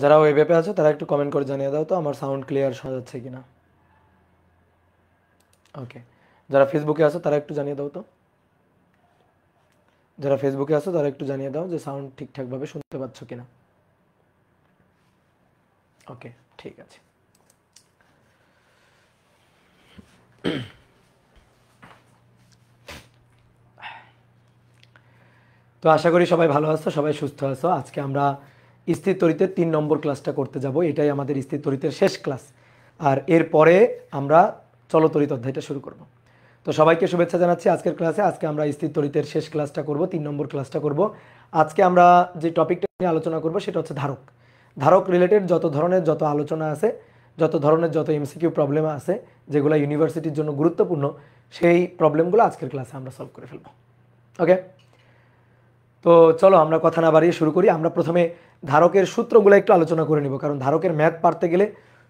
যারা ওয়েব অ্যাপে আছো তারা একটু কমেন্ট করে জানিয়ে দাও তো আমার সাউন্ড ক্লিয়ার শোনা যাচ্ছে কিনা। ওকে, যারা ফেসবুকে আছো তারা একটু জানিয়ে দাও তো, যারা ফেসবুকে আছো তারা একটু জানিয়ে দাও যে সাউন্ড ঠিকঠাকভাবে শুনতে পাচ্ছ কিনা। ওকে, ঠিক আছে। তো আশা করি সবাই ভালো আছো, সবাই সুস্থ আছো। আজকে আমরা স্থির তড়িতের 3 নম্বর ক্লাসটা করতে যাব। এটাই আমাদের স্থির তড়িতের শেষ ক্লাস, আর এরপরে আমরা চলতড়িৎ অধ্যায়টা শুরু করব। তো সবাইকে শুভেচ্ছা জানাচ্ছি আজকের ক্লাসে। আজকে আমরা স্থির তড়িতের শেষ ক্লাসটা করব, 3 নম্বর ক্লাসটা করব। আজকে আমরা যে টপিকটা নিয়ে আলোচনা করব সেটা হচ্ছে ধারক। ধারক রিলেটেড যত ধরনের যত আলোচনা আছে, যত ধরনের যত এমসিকিউ প্রবলেম আছে যেগুলো ইউনিভার্সিটির জন্য গুরুত্বপূর্ণ, সেই প্রবলেমগুলো আজকের ক্লাসে আমরা সলভ করে ফেলব। ওকে, তো চলো আমরা কথা না বাড়িয়ে শুরু করি। আমরা প্রথমে ধারকের সূত্রগুলো একটু আলোচনা করে নিব, কারণ ধারকের ম্যাথ পারতে গেলে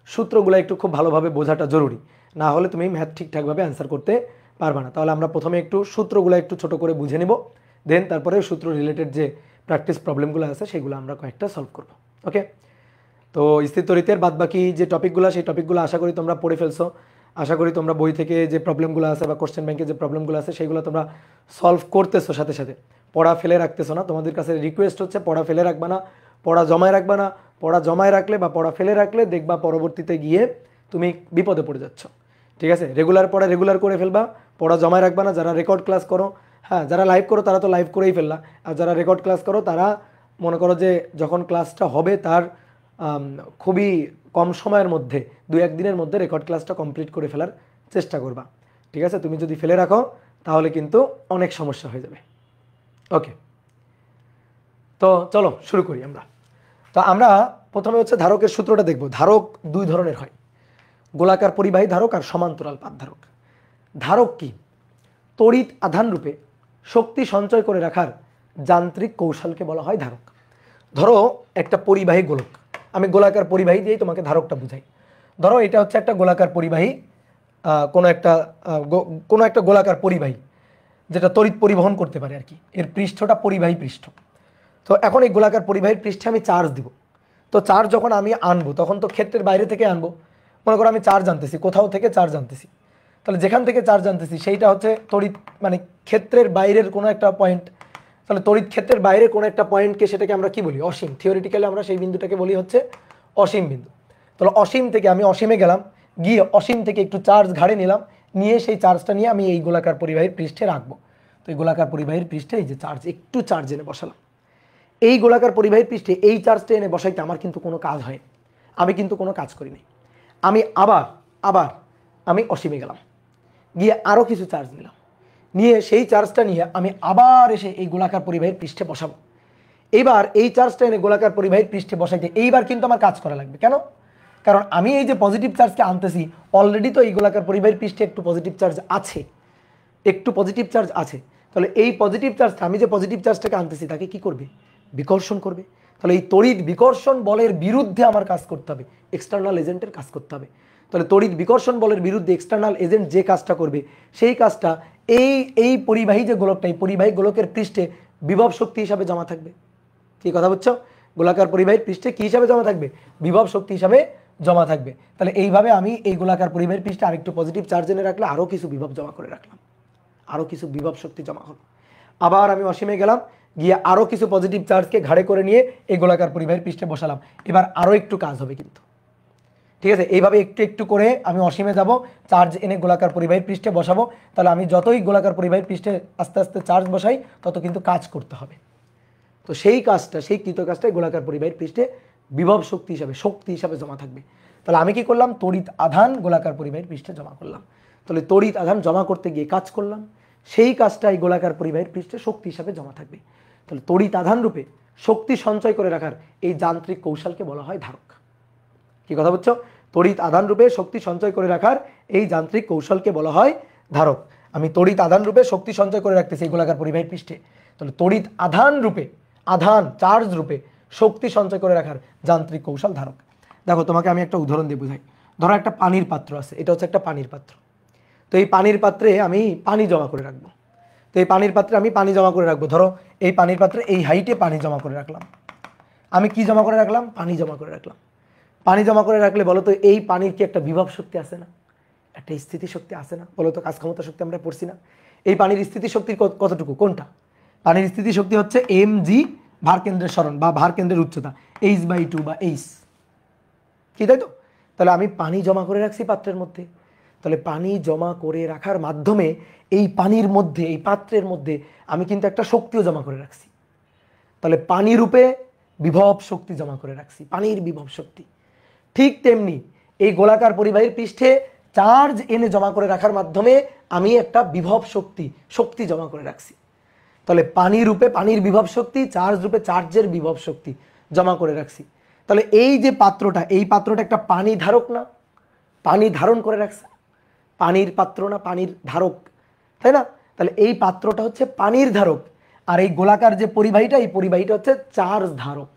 সূত্রগুলো একটু খুব ভালোভাবে বোঝাটা জরুরি, না হলে তুমি ম্যাথ ঠিকঠাকভাবে অ্যান্সার করতে পারবে না। তাহলে আমরা প্রথমে একটু সূত্রগুলো একটু ছোট করে বুঝে নিব, দেন তারপরে সূত্র রিলেটেড যে প্র্যাকটিস প্রবলেমগুলো আছে সেগুলো আমরা কয়েকটা সলভ করব। ওকে, তো স্থির তড়িতের বাদবাকি যে টপিকগুলো, সেই টপিকগুলো আশা করি তোমরা পড়ে ফেলছো। আশা করি তোমরা বই থেকে যে প্রবলেমগুলো আছে বা কোশ্চেন ব্যাংকে যে প্রবলেমগুলো আছে সেগুলো তোমরা সলভ করতেছো, সাথে সাথে পড়া ফেলে রাখতেছো না। তোমাদের কাছে রিকোয়েস্ট হচ্ছে পড়া ফেলে রাখবা না, পড়া জমায় রাখবা না। পড়া জমায় রাখলে বা পড়া ফেলে রাখলে দেখবা পরবর্তীতে গিয়ে তুমি বিপদে পড়ে যাচ্ছ। ঠিক আছে, রেগুলার পড়া রেগুলার করে ফেলবা, পড়া জমায় রাখবা না। যারা রেকর্ড ক্লাস করো, হ্যাঁ যারা লাইভ করো তারা তো লাইভ করেই ফেললা, আর যারা রেকর্ড ক্লাস করো তারা মনে করো যে যখন ক্লাসটা হবে তার খুবই কম সময়ের মধ্যে 2-1 দিনের মধ্যে রেকর্ড ক্লাসটা কমপ্লিট করে ফেলার চেষ্টা করবা। ঠিক আছে, তুমি যদি ফেলে রাখো তাহলে কিন্তু অনেক সমস্যা হয়ে যাবে। ওকে, তো চলো শুরু করি আমরা। তো আমরা প্রথমে হচ্ছে ধারকের সূত্রটা দেখব। ধারক 2 ধরনের হয়, গোলাকার পরিবাহী ধারক আর সমান্তরাল পাত ধারক। ধারক কি? তড়িৎ আধান রূপে শক্তি সঞ্চয় করে রাখার যান্ত্রিক কৌশলকে বলা হয় ধারক। ধরো একটা পরিবাহী গোলক, আমি গোলাকার পরিবাহী দিয়েই তোমাকে ধারকটা বুঝাই। ধরো এটা হচ্ছে একটা গোলাকার পরিবাহী, কোনো একটা গোলাকার পরিবাহী যেটা তড়িৎ পরিবহন করতে পারে আর কি, এর পৃষ্ঠটা পরিবাহী পৃষ্ঠ। তো এখন এই গোলাকার পরিবাহীর পৃষ্ঠে আমি চার্জ দিব। তো চার্জ যখন আমি আনবো তখন তো ক্ষেত্রের বাইরে থেকে আনবো। মনে করো আমি চার্জ আনতেছি, কোথাও থেকে চার্জ আনতেছি, তাহলে যেখান থেকে চার্জ আনতেছি সেইটা হচ্ছে তড়িৎ, মানে ক্ষেত্রের বাইরের কোনো একটা পয়েন্ট। তাহলে তড়িৎ ক্ষেত্রের বাইরে কোনো একটা পয়েন্টকে সেটাকে আমরা কি বলি? অসীম। থিওরিটিক্যালি আমরা সেই বিন্দুটাকে বলি হচ্ছে অসীম বিন্দু। তাহলে অসীম থেকে আমি অসীমে গেলাম, গিয়ে অসীম থেকে একটু চার্জ ঘাড়ে নিলাম, নিয়ে সেই চার্জটা নিয়ে আমি এই গোলাকার পরিবাহীর পৃষ্ঠে রাখবো। তো এই গোলাকার পরিবাহীর পৃষ্ঠে এই যে চার্জ, একটু চার্জ এনে বসালাম। এই গোলাকার পরিবাহীর পৃষ্ঠে এই চার্জটা এনে বসাইতে আমার কিন্তু কোনো কাজ হয়, আমি কিন্তু কোনো কাজ করিনি। আমি আবার আমি অসীমে গেলাম, গিয়ে আরও কিছু চার্জ নিলাম, নিয়ে সেই চার্জটা নিয়ে আমি আবার এসে এই গোলাকার পরিবাহীর পৃষ্ঠে বসাবো। এইবার এই চার্জটা এনে গোলাকার পরিবাহীর পৃষ্ঠে বসাইতে এইবার কিন্তু আমার কাজ করা লাগবে। কেন? কারণ আমি এই যে পজিটিভ চার্জকে আনতেছি, অলরেডি তো এই গোলাকার পরিবাহীর পৃষ্ঠে একটু পজিটিভ চার্জ আছে, তাহলে এই পজিটিভ চার্জটা, আমি যে পজিটিভ চার্জটাকে আনতেছি তাকে কি করবে? বিকর্ষণ করবে। তাহলে এই তড়িৎ বিকর্ষণ বলের বিরুদ্ধে আমার কাজ করতে হবে, এক্সটার্নাল এজেন্টের কাজ করতে হবে। তাহলে তড়িৎ বিকর্ষণ বলের বিরুদ্ধে এক্সটার্নাল এজেন্ট যে কাজটা করবে সেই কাজটা এই পরিবাহী যে গোলকটা, এই পরিবাহী গোলকের পৃষ্ঠে বিভব শক্তি হিসাবে জমা থাকবে। কি কথা বুঝছো? গোলাকার পরিবাহীর পৃষ্ঠে কি হিসাবে জমা থাকবে? বিভব শক্তি হিসাবে জমা থাকবে। তাহলে এইভাবে আমি এই গোলাকার পরিবাহীর পৃষ্ঠে আরেকটু পজিটিভ চার্জ এনে রাখলে আরও কিছু বিভব জমা করে রাখলাম, আরও কিছু বিভব শক্তি জমা হলো। আবার আমি অসীমে গেলাম, গিয়ে আরও কিছু পজিটিভ চার্জকে ঘাড়ে করে নিয়ে এই গোলাকার পরিবাহীর পৃষ্ঠে বসালাম। এবার আরও একটু কাজ হবে কিন্তু। ঠিক আছে, এইভাবে একটু একটু করে আমি অসীমে যাব, চার্জ এনে গোলাকার পরিবাহীর পৃষ্ঠে বসাবো। তাহলে আমি যতই গোলাকার পরিবাহীর পৃষ্ঠে আস্তে আস্তে চার্জ বসাই তত কিন্তু কাজ করতে হবে। তো সেই কাজটা, সেই কৃত কাজটাই গোলাকার পরিবাহীর পৃষ্ঠে বিভব শক্তি হিসাবে জমা থাকবে। তাহলে আমি কি করলাম? তড়িৎ আধান গোলাকার পরিবাহীর পৃষ্ঠে জমা করলাম। তাহলে তড়িৎ আধান জমা করতে গিয়ে কাজ করলাম, সেই কাজটাই গোলাকার পরিবাহীর পৃষ্ঠে শক্তি হিসাবে জমা থাকবে। তাহলে তড়িৎ আধান রূপে শক্তি সঞ্চয় করে রাখার এই যান্ত্রিক কৌশলকে বলা হয় ধারক। কি কথা বুঝছো? তড়িৎ আধান রূপে শক্তি সঞ্চয় করে রাখার এই যান্ত্রিক কৌশলকে বলা হয় ধারক। আমি তড়িৎ আধান রূপে শক্তি সঞ্চয় করে রাখতেছি এই গোলাকার পরিবাহীর পৃষ্ঠে, তাহলে তড়িৎ আধান রূপে, আধান চার্জ রূপে শক্তি সঞ্চয় করে রাখার যান্ত্রিক কৌশল ধারক। দেখো তোমাকে আমি একটা উদাহরণ দিয়ে বুঝাই। ধরো একটা পানির পাত্র আছে, এটা হচ্ছে একটা পানির পাত্র। তো এই পানির পাত্রে আমি পানি জমা করে রাখবো। তো এই পানির পাত্রে আমি পানি জমা করে রাখবো, ধরো এই পানির পাত্রে এই হাইটে পানি জমা করে রাখলাম। আমি কি জমা করে রাখলাম? পানি জমা করে রাখলাম। পানি জমা করে রাখলে বলো তো এই পানির কি একটা বিভব শক্তি আছে না, একটা স্থিতি শক্তি আছে না? বলো তো, কাজ ক্ষমতা শক্তি আমরা পড়ছি না? এই পানির স্থিতি শক্তির কতটুকু? কোনটা? পানির স্থিতি শক্তি হচ্ছে mg ভার কেন্দ্রের সরণ বা ভার কেন্দ্রের উচ্চতা h/2 বা h, কি তাই তো? তাহলে আমি পানি জমা করে রাখছি পাত্রের মধ্যে। তাহলে পানি জমা করে রাখার মাধ্যমে এই পানির মধ্যে, এই পাত্রের মধ্যে আমি কিন্তু একটা শক্তিও জমা করে রাখছি। তাহলে পানি রূপে বিভব শক্তি জমা করে রাখছি, পানির বিভব শক্তি। ঠিক তেমনি এই গোলাকার পরিবাহীর পৃষ্ঠে চার্জ এনে জমা করে রাখার মাধ্যমে আমি একটা বিভব শক্তি জমা করে রাখছি। তাহলে পানি রূপে পানির বিভব শক্তি, চার্জ রূপে চার্জের বিভব শক্তি জমা করে রাখছি। তাহলে এই যে পাত্রটা, এই পাত্রটা একটা পানি ধারক না? পানি ধারণ করে রাখছে, পানির পাত্র না, পানির ধারক, তাই না? তাহলে এই পাত্রটা হচ্ছে পানির ধারক, আর এই গোলাকার যে পরিবাহীটা, এই পরিবাহীটা হচ্ছে চার্জ ধারক।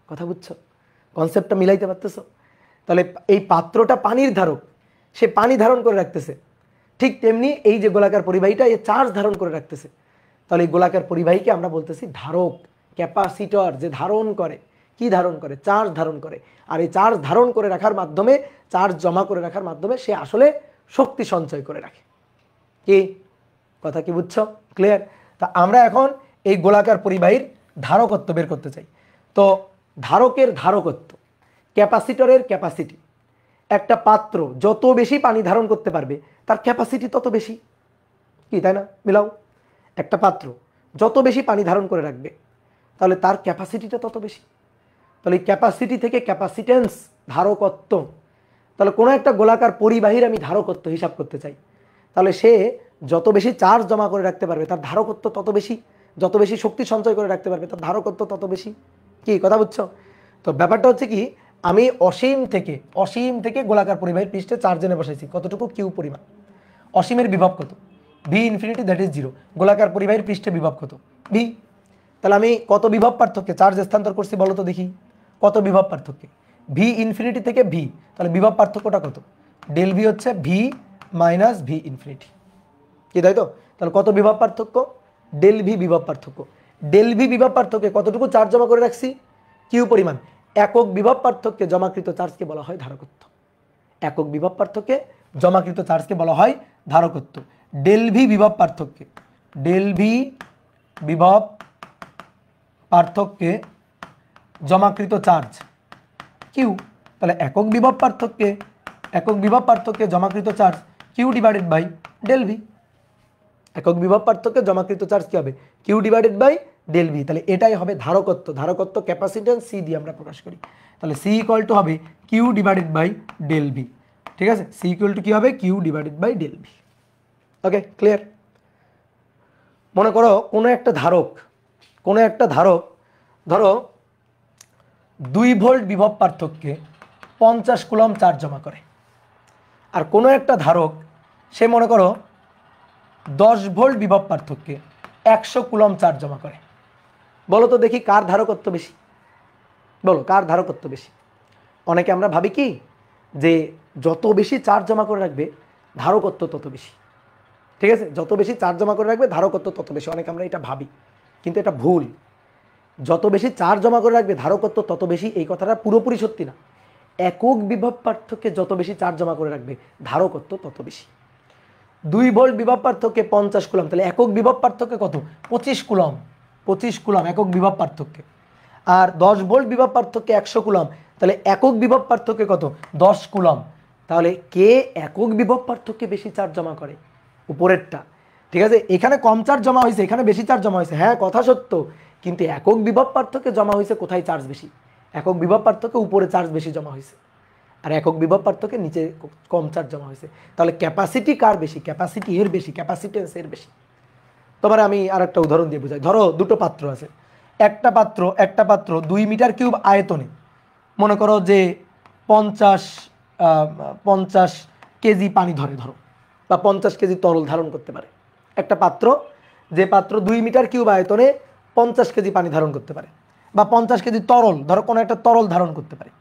কথা বুঝছো? কনসেপ্টটা মিলাইতে পারতেছো? তাহলে এই পাত্রটা পানির ধারক, সে পানি ধারণ করে রাখতেছে। ঠিক তেমনি এই যে গোলাকার পরিবাহীটা, এ চার্জ ধারণ করে রাখতেছে। তাহলে এই গোলাকার পরিবাহীকে আমরা বলতেছি ধারক, ক্যাপাসিটর। যে ধারণ করে, কি ধারণ করে? চার্জ ধারণ করে। আর এই চার্জ ধারণ করে রাখার মাধ্যমে, চার্জ জমা করে রাখার মাধ্যমে সে আসলে শক্তি সঞ্চয় করে রাখে। কি কথা, কি বুঝছো? ক্লিয়ার? তা আমরা এখন এই গোলাকার পরিবাহীর ধারকত্ব বের করতে চাই। তো ধারকের ধারকত্ব, ক্যাপাসিটরের ক্যাপাসিটি। একটা পাত্র যত বেশি পানি ধারণ করতে পারবে তার ক্যাপাসিটি তত বেশি, কি তাই না? মিলাও। একটা পাত্র যত বেশি পানি ধারণ করে রাখবে তাহলে তার ক্যাপাসিটিটা তত বেশি। তাহলে এই ক্যাপাসিটি থেকে ক্যাপাসিটেন্স, ধারকত্ব। তাহলে কোনো একটা গোলাকার পরিবাহীর আমি ধারকত্ব হিসাব করতে চাই, তাহলে সে যত বেশি চার্জ জমা করে রাখতে পারবে তার ধারকত্ব তত বেশি, যত বেশি শক্তি সঞ্চয় করে রাখতে পারবে তার ধারকত্ব তত বেশি। কি কথা বুঝছো? তো ব্যাপারটা হচ্ছে কি, আমি অসীম থেকে গোলাকার পরিবাহীর পৃষ্ঠে চার্জ এনে বসাইছি। কতটুকু? কিউ পরিমাণ। অসীমের বিভব কত? V infinity, that is 0। গোলাকার পরিবাহীর পৃষ্ঠে বিভব কত? ভি। তাহলে আমি কত বিভব পার্থক্যে চার্জ স্থানান্তর করছি বলো তো দেখি? কত বিভব পার্থক্যে? ভি ইনফিনিটি থেকে ভি। তাহলে বিভব পার্থক্যটা কত? ডেল ভি হচ্ছে ভি মাইনাস ভি ইনফিনিটি, কি তাই তো? তাহলে কত বিভব পার্থক্য? ডেল ভি বিভব পার্থক্য। ডেল ভি বিভব পার্থক্যে কতটুকু চার্জ জমা করে রাখছি? কিউ পরিমাণ। একক বিভব পার্থক্যে জমাকৃত চার্জকে বলা হয় ধারকত্ব। একক বিভব পার্থক্যে জমাকৃত চার্জকে বলা হয় ধারকত্ব। ডেল ভি বিভব পার্থক্যে, ডেল ভি বিভব পার্থক্যে জমাকৃত চার্জ কিউ। তাহলে একক বিভব পার্থক্যে জমাকৃত charge Q divided by del V. একক বিভব পার্থক্যে জমাকৃত চার্জ কি হবে? Q divided by del V. তাহলে এটাই হবে ধারকত্ব। ধারকত্ব ক্যাপাসিটেন্স সি দিয়ে আমরা প্রকাশ করি। তাহলে সি ইকুয়াল টু হবে Q divided by del V. ঠিক আছে? সি ইকুয়াল টু কি হবে? Q divided by del V. Okay, clear? মনে করো কোনো একটা ধারক ধরো 2 ভোল্ট বিভব পার্থক্যে 50 কুলম্ব চার্জ জমা করে। আর কোনো একটা ধারক সে মনে করো 10 ভোল্ট বিভব পার্থক্যে 100 কুলম্ব চার্জ জমা করে। বলো তো দেখি কার ধারকত্ব বেশি? বলো কার ধারকত্ব বেশি? অনেকে আমরা ভাবি কি যে যত বেশি চার্জ জমা করে রাখবে ধারকত্ব তত বেশি। ঠিক আছে? যত বেশি চার্জ জমা করে রাখবে ধারকত্ব তত বেশি। অনেকে আমরা এটা ভাবি, কিন্তু এটা ভুল। যত বেশি চার্জ জমা করে রাখবে ধারকত্ব তত বেশি, এই কথাটা পুরোপুরি সত্যি না। একক বিভব পার্থক্যে যত বেশি চার্জ জমা করে রাখবে ধারকত্ব তত বেশি। 2 ভোল্ট বিভব পার্থক্যে 50 কুলম্ব, তাহলে একক বিভব পার্থক্যে কত? 25 কুলম্ব। 25 কুলম্ব একক বিভব পার্থক্যে। আর 10 ভোল্ট বিভব পার্থক্যে 100 কুলম্ব, তাহলে একক বিভব পার্থক্যে কত? 10 কুলম্ব। তাহলে কে একক বিভব পার্থক্যে বেশি চার্জ জমা করে? উপরেরটা। ঠিক আছে? এখানে কম চার্জ জমা হয়েছে, এখানে বেশি চার্জ জমা হয়েছে, হ্যাঁ কথা সত্য, কিন্তু একক বিভব পার্থক্যে জমা হয়েছে কোথায় চার্জ বেশি? একক বিভব পার্থক্যে উপরে চার্জ বেশি জমা হয়েছে, আর একক বিভব পার্থক্যে নিচে কম চার্জ জমা হয়েছে। তাহলে ক্যাপাসিটি কার বেশি? ক্যাপাসিটি এর বেশি, ক্যাপাসিটেন্স এর বেশি। তোমার আমি আর একটা উদাহরণ দিয়ে বোঝাই। ধরো দুটো পাত্র আছে। একটা পাত্র 2 মিটার কিউব আয়তনে, মনে করো যে 50 কেজি পানি ধরে, ধরো, বা 50 কেজি তরল ধারণ করতে পারে। একটা পাত্র, যে পাত্র 2 মিটার কিউব আয়তনে 50 কেজি পানি ধারণ করতে পারে, বা 50 কেজি তরল, ধরো কোনো একটা তরল ধারণ করতে পারে।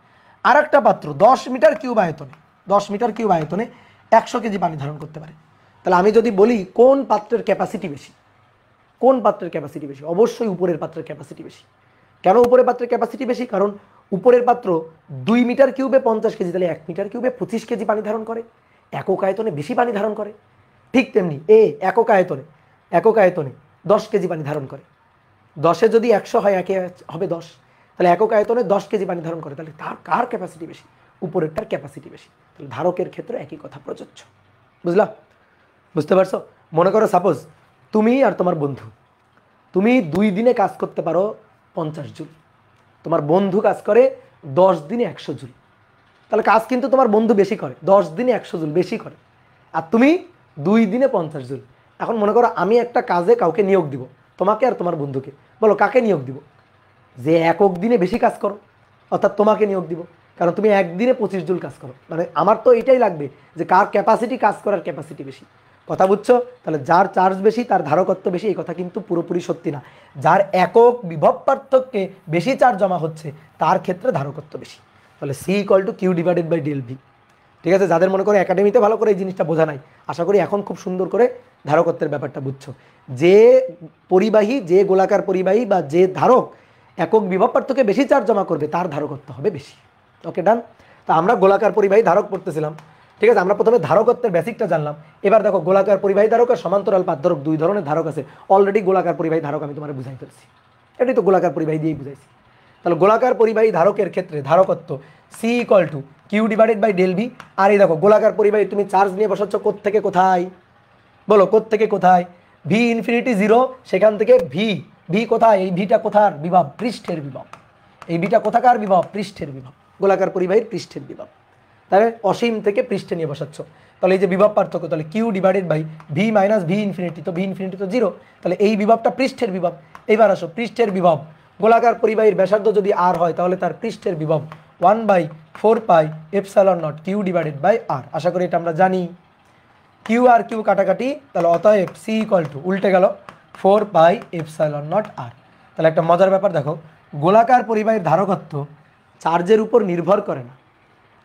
আর একটা পাত্র 10 মিটার কিউব আয়তনে 100 কেজি পানি ধারণ করতে পারে। তাহলে আমি যদি বলি কোন পাত্রের ক্যাপাসিটি বেশি, অবশ্যই উপরের পাত্রের ক্যাপাসিটি বেশি। কেন উপরের পাত্রের ক্যাপাসিটি বেশি? কারণ উপরের পাত্র 2 মিটার কিউবে 50 কেজি, তাহলে 1 মিটার কিউবে 25 কেজি পানি ধারণ করে, একক আয়তনে বেশি পানি ধারণ করে। ঠিক তেমনি একক আয়তনে 10 কেজি পানি ধারণ করে। 10-এ যদি 100 হয়, একে হবে 10, তাহলে একক আয়তনে 10 কেজি পানি ধারণ করে, তাহলে কার ক্যাপাসিটি বেশি? উপরেরটার ক্যাপাসিটি বেশি। তাহলে ধারকের ক্ষেত্রে একই কথা প্রযোজ্য। বুঝলা? বুঝতে পারছো? মনে করো সাপোজ তুমি আর তোমার বন্ধু, তুমি 2 দিনে কাজ করতে পারো 50 জুল, তোমার বন্ধু কাজ করে 10 দিনে 100 জুল। তাহলে কাজ কিন্তু তোমার বন্ধু বেশি করে, 10 দিনে 100 জুল বেশি করে, আর তুমি 2 দিনে 50 জুল। এখন মনে করো আমি একটা কাজে কাউকে নিয়োগ দিব, তোমাকে আর তোমার বন্ধুকে। বলো কাকে নিয়োগ দিব? যে একক দিনে বেশি কাজ করো, অর্থাৎ তোমাকে নিয়োগ দিব, কারণ তুমি একদিনে 25 জুল কাজ করো। মানে আমার তো এটাই লাগবে যে কার ক্যাপাসিটি, কাজ করার ক্যাপাসিটি বেশি। কথা বুঝছো? তাহলে যার চার্জ বেশি তার ধারকত্ব বেশি, এই কথা কিন্তু পুরোপুরি সত্যি না। যার একক বিভব পার্থক্যে বেশি চার্জ জমা হচ্ছে তার ক্ষেত্রে ধারকত্ব বেশি। তাহলে C=Q/Δv। ঠিক আছে? যাদের মনে করে একাডেমিতে ভালো করে এই জিনিসটা বোঝা নাই, আশা করি এখন খুব সুন্দর করে ধারকত্বের ব্যাপারটা বুঝছো। যে পরিবাহী, যে গোলাকার পরিবাহী বা যে ধারক একক বিভব পার্থক্যে বেশি চার্জ জমা করবে তার ধারকত্ব হবে বেশি। ওকে, ডান। তা আমরা গোলাকার পরিবাহী ধারক পড়তেছিলাম। ঠিক আছে, আমরা প্রথমে ধারকত্বের বেসিকটা জানলাম। এবার দেখো গোলাকার পরিবাহী ধারক আর সমান্তরাল পাতধারক 2 ধরনের ধারক আছে। অলরেডি গোলাকার পরিবাহী ধারক আমি তোমার বুঝাই ফেলছি, এটাই তো গোলাকার পরিবাহী দিয়েই বুঝাইছি। তাহলে গোলাকার পরিবাহী ধারকের ক্ষেত্রে ধারকত্ব C=Q/Δv। আর এই দেখো গোলাকার পরিবাহী তুমি চার্জ নিয়ে বসাচ্ছ কোত্থেকে কোথায়? বলো কোত্থেকে কোথায়? V∞ 0, সেখান থেকে ভি কোথায়? এই ভিটা কোথার বিভব? পৃষ্ঠের বিভব। এই ভিটা কোথাকার বিভব? পৃষ্ঠের বিভব। গোলাকার পরিবাহীর পৃষ্ঠের বিভব। তাহলে অসীম থেকে পৃষ্ঠে নিয়ে বসাচ্ছ, তাহলে এই যে বিভব পার্থক্য, তাহলে Q/V - V∞, তো V∞ তো 0, তাহলে এই বিভবটা পৃষ্ঠের বিভব। এইবার আসো পৃষ্ঠের বিভব। গোলাকার পরিবাহীর ব্যাসার্ধ যদি r হয় তাহলে তার পৃষ্ঠের বিভব 1/4πε0 Q/r। আশা করি এটা আমরা জানি। Q আর Q কাটাকাটি, তাহলে অতএব C= উল্টে গেল 4πε0 r। তাহলে একটা মজার ব্যাপার দেখো, গোলাকার পরিবাহীর ধারকত্ব চার্জের উপর নির্ভর করে না।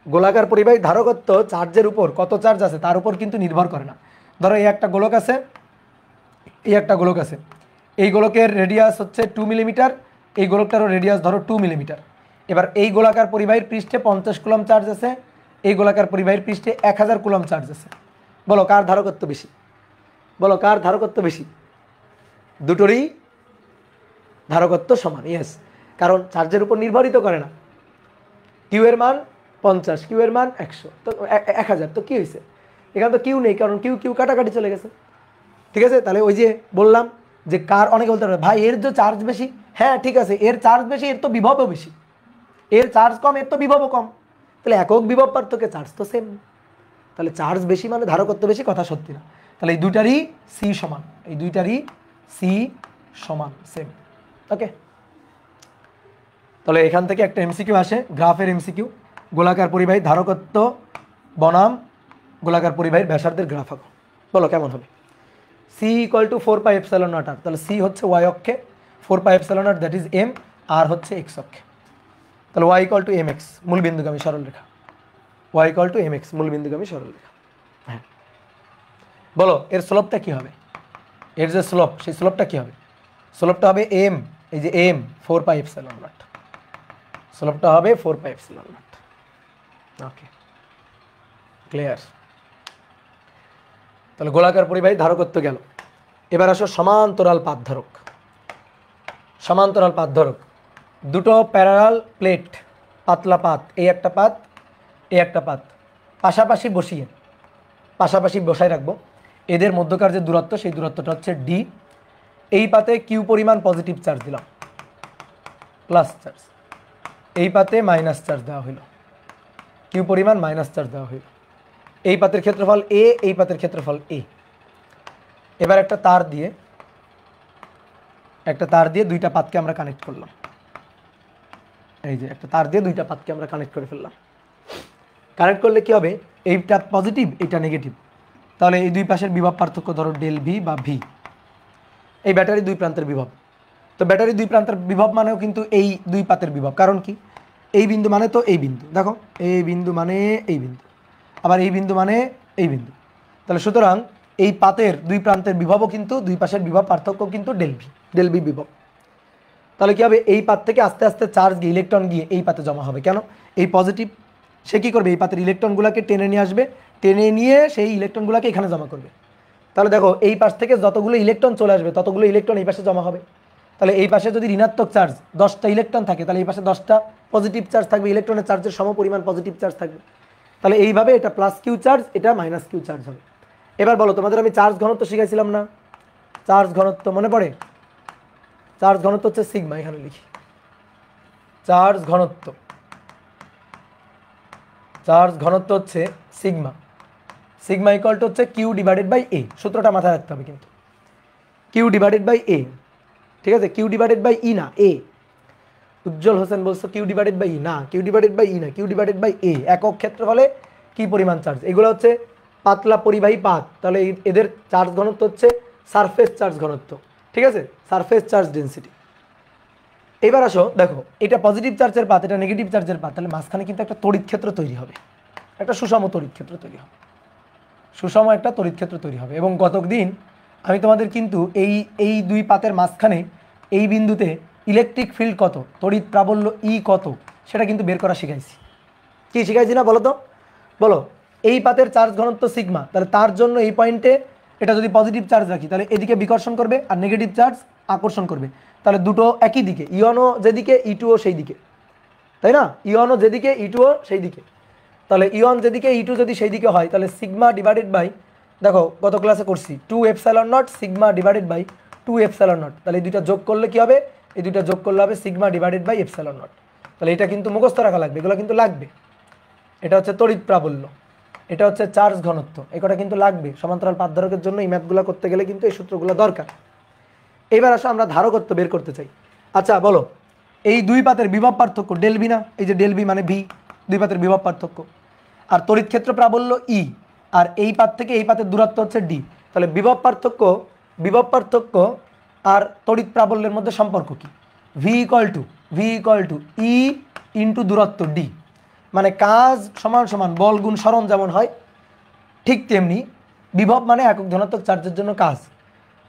গোলাকার পরিবাহীর ধারকত্ব চার্জের উপর, কত চার্জ আছে তার উপর কিন্তু নির্ভর করে না। ধরো এই একটা গোলক আছে, এই গোলকের রেডিয়াস হচ্ছে 2 মিলিমিটার, এই গোলকটারও রেডিয়াস ধরো 2 মিলিমিটার। এবার এই গোলাকার পরিবাহীর পৃষ্ঠে 50 কুলম চার্জ আছে, এই গোলাকার পরিবাহীর পৃষ্ঠে 1000 কুলম চার্জ আছে। বলো কার ধারকত্ব বেশি? বলো কার ধারকত্ব বেশি? দুটোরই ধারকত্ব সমান। ইয়েস, কারণ চার্জের উপর নির্ভরিত করে না। কিউ এর মান 50, কিউ এর মান 100, তো 1000, তো কি হয়েছে? এখানে তো কিউ নেই, কারণ কিউ কাটাকাটি চলে গেছে। ঠিক আছে, তাহলে ওই যে বললাম যে কার, অনেকে বলতে পারে ভাই এর যে চার্জ বেশি, হ্যাঁ ঠিক আছে, এর চার্জ বেশি, এর তো বিভবও বেশি। এর চার্জ কম, এর তো বিভবও কম, তাহলে একক বিভব পার্থক্যে চার্জ তো সেম। তাহলে চার্জ বেশি মানে ধারকত্ব বেশি, কথা সত্যি না। তাহলে এই দুইটারই সি সমান, এই দুইটারই সি সমান, সেম। ওকে, তাহলে এখান থেকে একটা এমসিকিউ আসে, গ্রাফের এমসিকিউ। গোলাকার পরিবাহী ধারকত্ব বনাম গোলাকার পরিবাহীর ব্যাসার্ধের গ্রাফ আঁকো। বলো কেমন হবে? C=4πε0 r। তাহলে সি হচ্ছে ওয়াই অক্ষে, 4πε0 দ্যাট ইজ এম, আর হচ্ছে এক্স অক্ষে। তাহলে y=mx, মূলবিন্দুগামী সরলরেখা। y=mx, মূলবিন্দুগামী সরলরেখা। হ্যাঁ, বলো এর স্লোপটা কি হবে? এর যে স্লোপ, সেই স্লোপটা কি হবে? স্লোপটা হবে এম, এই যে এম 4πε0, স্লোপটা হবে 4πε0। ওকে, ক্লিয়ার? তাহলে গোলাকার পরিবাহী ধারকত্ব গেল। এবার আসো সমান্তরাল পাতধারক। সমান্তরাল পাতধারক, দুটো প্যারালাল প্লেট, পাতলা পাত, এই একটা পাত, এই একটা পাত, পাশাপাশি বসায় রাখবো। এদের মধ্যকার যে দূরত্ব, সেই দূরত্বটা হচ্ছে ডি। এই পাতে কিউ পরিমাণ পজিটিভ চার্জ দিলাম, প্লাস চার্জ। এই পাতে মাইনাস চার্জ দেওয়া হইল, কিউ পরিমাণ মাইনাস চার্জ দেওয়া হইল। এই পাতের ক্ষেত্রফল এ, এই পাতের ক্ষেত্রফল এ। এবার একটা তার দিয়ে দুইটা পাতকে আমরা কানেক্ট করলাম। এই যে একটা তার দিয়ে দুইটা পাতকে আমরা কানেক্ট করে ফেললাম। কানেক্ট করলে কি হবে? এইটা পজিটিভ, এইটা নেগেটিভ, তাহলে এই দুই পাশের বিভব পার্থক্য ধরো ডেল ভি বা ভি। এই ব্যাটারি দুই প্রান্তের বিভব, তো ব্যাটারি দুই প্রান্তের বিভব মানেও কিন্তু এই দুই পাতের বিভব। কারণ কি? এই বিন্দু মানে তো এই বিন্দু, দেখো এই বিন্দু মানে এই বিন্দু, আবার এই বিন্দু মানে এই বিন্দু। তাহলে সুতরাং এই পাতের দুই প্রান্তের বিভবও কিন্তু, দুই পাশের বিভব পার্থক্য কিন্তু ডেল ভি বিভব। তাহলে কি হবে, এই পাত থেকে আস্তে আস্তে চার্জ গিয়ে ইলেকট্রন গিয়ে এই পাতে জমা হবে। কেন? এই পজিটিভ, সে কী করবে, এই পাতের ইলেকট্রনগুলোকে টেনে নিয়ে আসবে, টেনে নিয়ে সেই ইলেকট্রনগুলোকে এখানে জমা করবে। তাহলে দেখো এই পাশ থেকে যতগুলো ইলেকট্রন চলে আসবে ততগুলো ইলেকট্রন এই পাশে জমা হবে। তাহলে এই পাশে যদি ঋণাত্মক চার্জ 10টা ইলেকট্রন থাকে, তাহলে এই পাশে 10টা পজিটিভ চার্জ থাকবে, ইলেকট্রনের চার্জের সমপরিমাণ পজিটিভ চার্জ থাকবে। তাহলে এইভাবে এটা প্লাস কিউ চার্জ, এটা মাইনাস কিউ চার্জ হবে। এবার বলো, তোমাদের আমি চার্জ ঘনত্ব শিখাইছিলাম না? চার্জ ঘনত্ব মনে পড়ে? চার্জ ঘনত্ব হচ্ছে সিগমা, এখানে লিখি চার্জ ঘনত্ব। চার্জ ঘনত্ব হচ্ছে সিগমা। সিগমা ইকুয়াল টু হচ্ছে কিউ ডিভাইডেড বাই এ। সূত্রটা মাথায় রাখতে হবে কিন্তু, কিউ ডিভাইডেড বাই এ, ঠিক আছে? কিউ ডিভাইডেড বাই ই না, এ। উজ্জ্বল হোসেন বলছো কিউ ডিভাইডেড বাই ই, না কিউ ডিভাইডেড বাই ই না, কিউ ডিভাইডেড বাই এ। একক ক্ষেত্রফলে কি পরিমাণ চার্জ, এগুলো হচ্ছে পাতলা পরিবাহী পাত, তাহলে এদের চার্জ ঘনত্ব হচ্ছে সারফেস চার্জ ঘনত্ব, ঠিক আছে? Surface charge density. এবার আসো দেখো, এটা পজিটিভ চার্জের পাত, এটা নেগেটিভ চার্জের পাত, তাহলে মাঝখানে কিন্তু একটা তড়িৎ ক্ষেত্র তৈরি হবে, একটা সুষম তড়িৎ ক্ষেত্র তৈরি হবে, সুষম একটা তড়িৎ ক্ষেত্র তৈরি হবে। এবং গত দিন আমি তোমাদের কিন্তু এই দুই পাতের মাঝখানে এই বিন্দুতে ইলেকট্রিক ফিল্ড কত, তড়িৎ প্রাবল্য ই কত, সেটা কিন্তু বের করা শিখাইছি। কি শিখাইছি না বলো তো? বলো, এই পাতের চার্জ ঘনত্ব সিগমা, তাহলে তার জন্য এই পয়েন্টে এটা যদি পজিটিভ চার্জ রাখি তাহলে এদিকে বিকর্ষণ করবে আর নেগেটিভ চার্জ আকর্ষণ করবে, তাহলে দুটো একই দিকে, ইয়নও যেদিকে ইটুও সেই দিকে, তাই না? ইয়নও যেদিকে ইটুও সেই দিকে। তাহলে ইয়ন যেদিকে ইটু যদি সেই দিকে হয়, তাহলে সিগমা ডিভাইডেড বাই, দেখো গত ক্লাসে করছি 2 epsilon not sigma divided by 2 epsilon not. তাহলে এই দুইটা যোগ করলে কি হবে, এই দুইটা যোগ করলে হবে sigma divided by epsilon not. তাহলে এটা কিন্তু মুখস্থ রাখা লাগবে, এগুলো কিন্তু লাগবে। এটা হচ্ছে তড়িৎ প্রাবল্য, এটা হচ্ছে চার্জ ঘনত্ব, এটা কিন্তু লাগবে সমান্তরাল পাতধারকের জন্য। এই ম্যাথগুলো করতে গেলে কিন্তু এই সূত্রগুলো দরকার। এবার আসো আমরা ধারকত্ব বের করতে চাই। আচ্ছা বলো, এই দুই পাতের বিভব পার্থক্য ডেল ভি না, এই যে ডেল ভি মানে ভি, দুই পাতের বিভব পার্থক্য। আর তড়িৎ ক্ষেত্র প্রাবল্য ই, আর এই পাত থেকে এই পাতের দূরত্ব হচ্ছে ডি। তাহলে বিভব পার্থক্য আর তড়িৎ প্রাবল্যের মধ্যে সম্পর্ক কি? ভি ইকুয়াল টু ই ইন্টু দূরত্ব ডি। মানে কাজ সমান সমান বল গুণ সরণ যেমন হয়, ঠিক তেমনি বিভব মানে একক ধনাত্মক চার্জের জন্য কাজ,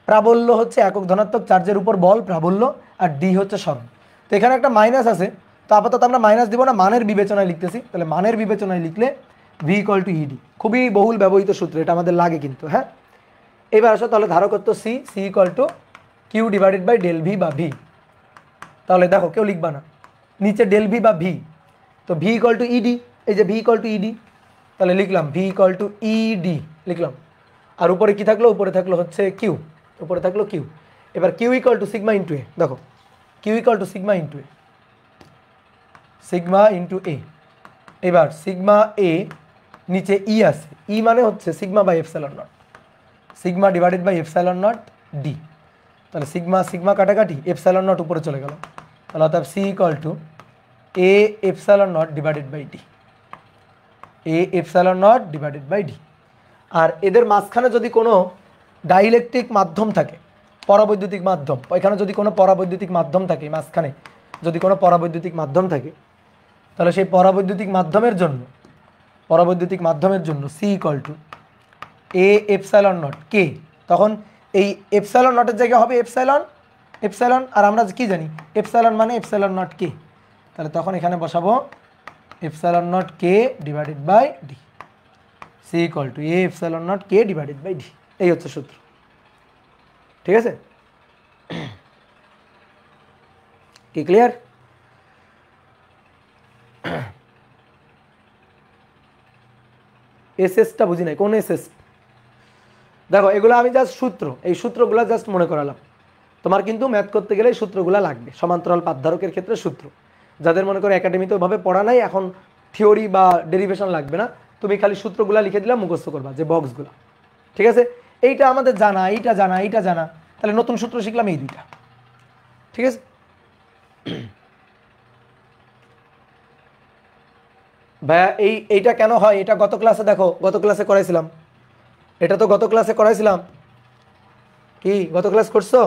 প্রাবল্য হচ্ছে একক ধনাত্মক চার্জের উপর বল প্রাবল্য, আর ডি হচ্ছে সরণ। তো এখানে একটা মাইনাস আছে, তো আপাতত আমরা মাইনাস দিব না, মানের বিবেচনায় লিখতেছি। তাহলে মানের বিবেচনায় লিখলে ভি ইকুয়াল টু ইডি, খুবই বহুল ব্যবহৃত সূত্র, এটা আমাদের লাগে কিন্তু। হ্যাঁ, এবার আসো তাহলে ধারকত্ব C equal to Q divided by del V বা ভি। তাহলে দেখো কেউ লিখবা না, নিচে ডেল ভি বা ভি, তো ভি ইকুয়াল টু ইডি, এই যে ভি ইকুয়াল টু ইডি, তাহলে লিখলাম ভি ইকুয়াল টু ইডি লিখলাম। আর উপরে কি থাকলো, উপরে থাকলো হচ্ছে কিউ, উপরে থাকলো কিউ। এবার Q equal to sigma into A, দেখো Q equal to sigma into A, sigma into A. এবার সিগমা এ, নিচে ই আছে, ই মানে হচ্ছে sigma by epsilon not, sigma divided by epsilon naught D. তাহলে সিগমা সিগমা কাটাকাটি, epsilon naught উপরে চলে গেল, তাহলে অর্থাৎ C equal to A epsilon not divided by D, A epsilon not divided by D. আর এদের মাঝখানে যদি কোনো ডাইইলেকট্রিক মাধ্যম থাকে, পরাবৈদ্যুতিক মাধ্যম, এখানে যদি কোনো পরাবৈদ্যুতিক মাধ্যম থাকে, মাঝখানে যদি কোনো পরাবৈদ্যুতিক মাধ্যম থাকে, তাহলে সেই পরাবৈদ্যুতিক মাধ্যমের জন্য C equal to A epsilon not K. তখন এই এপসাইলন নটের জায়গায় হবে এপসাইলন, আর আমরা কি জানি এপসাইলন মানে এপসাইলন নট কে, তাহলে তখন এখানে বসাবো epsilon not K divided by D, C equal to A epsilon not K divided by D. এই হচ্ছে সূত্র, ঠিক আছে? কি ক্লিয়ার? এসএসটা বুঝি নাই, কোন এসএস? দেখো এগুলো আমি জাস্ট সূত্র, এই সূত্রগুলো জাস্ট মনে করালাম। তোমার কিন্তু ম্যাথ করতে গেলে সূত্রগুলো লাগবে, সমান্তরাল পাতধারকের ক্ষেত্রে সূত্র। যাদের মনে করো একাডেমিতে ওইভাবে পড়া নাই, এখন থিওরি বা ডেরিভেশন লাগবে না, তুমি খালি সূত্রগুলো লিখে দিলাম, মুখস্থ করবা যে বক্সগুলো, ঠিক আছে? এইটা আমাদের জানা, এইটা জানা, তাহলে নতুন সূত্র শিখলাম এই দুইটা, ঠিক আছে? ভাইয়া এইটা কেন হয়, এটা গত ক্লাসে দেখো, গত ক্লাসে করাইছিলাম, এটা তো গত ক্লাসে করাইছিলাম। কি গত ক্লাস করছো?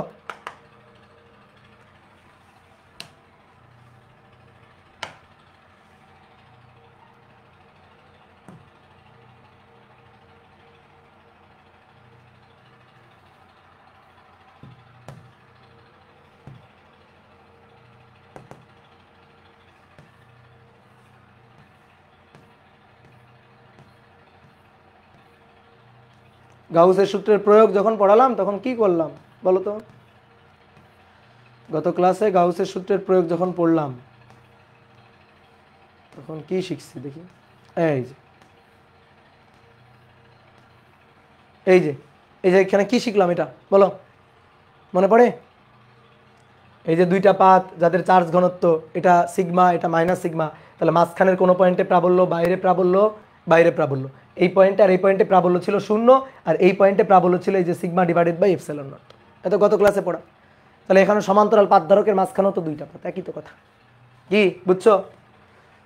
গাউসের সূত্রের প্রয়োগ যখন পড়ালাম তখন কি করলাম বলো তো? গত ক্লাসে গাউসের সূত্রের প্রয়োগ যখন পড়লাম তখন কি শিখছি দেখি। এই যে এই যে এই যে এখানে কি শিখলাম এটা বলো, মনে পড়ে? এই যে দুইটা পাত যাদের চার্জ ঘনত্ব, এটা সিগমা, এটা মাইনাস সিগমা, তাহলে মাঝখানের কোনো পয়েন্টে প্রাবল্য, বাইরে প্রাবল্য, বাইরে প্রাবল্য, এই পয়েন্টে আর এই পয়েন্টে প্রাবল্য ছিল 0, আর এই পয়েন্টে প্রাবল্য ছিল এই যে sigma divided by epsilon not. এটা গত ক্লাসে পড়া। তাহলে এখানে সমান্তরাল পাত ধারকের মাঝখানেও তো দুইটা পাত, একই তো কথা। কি বুঝছো?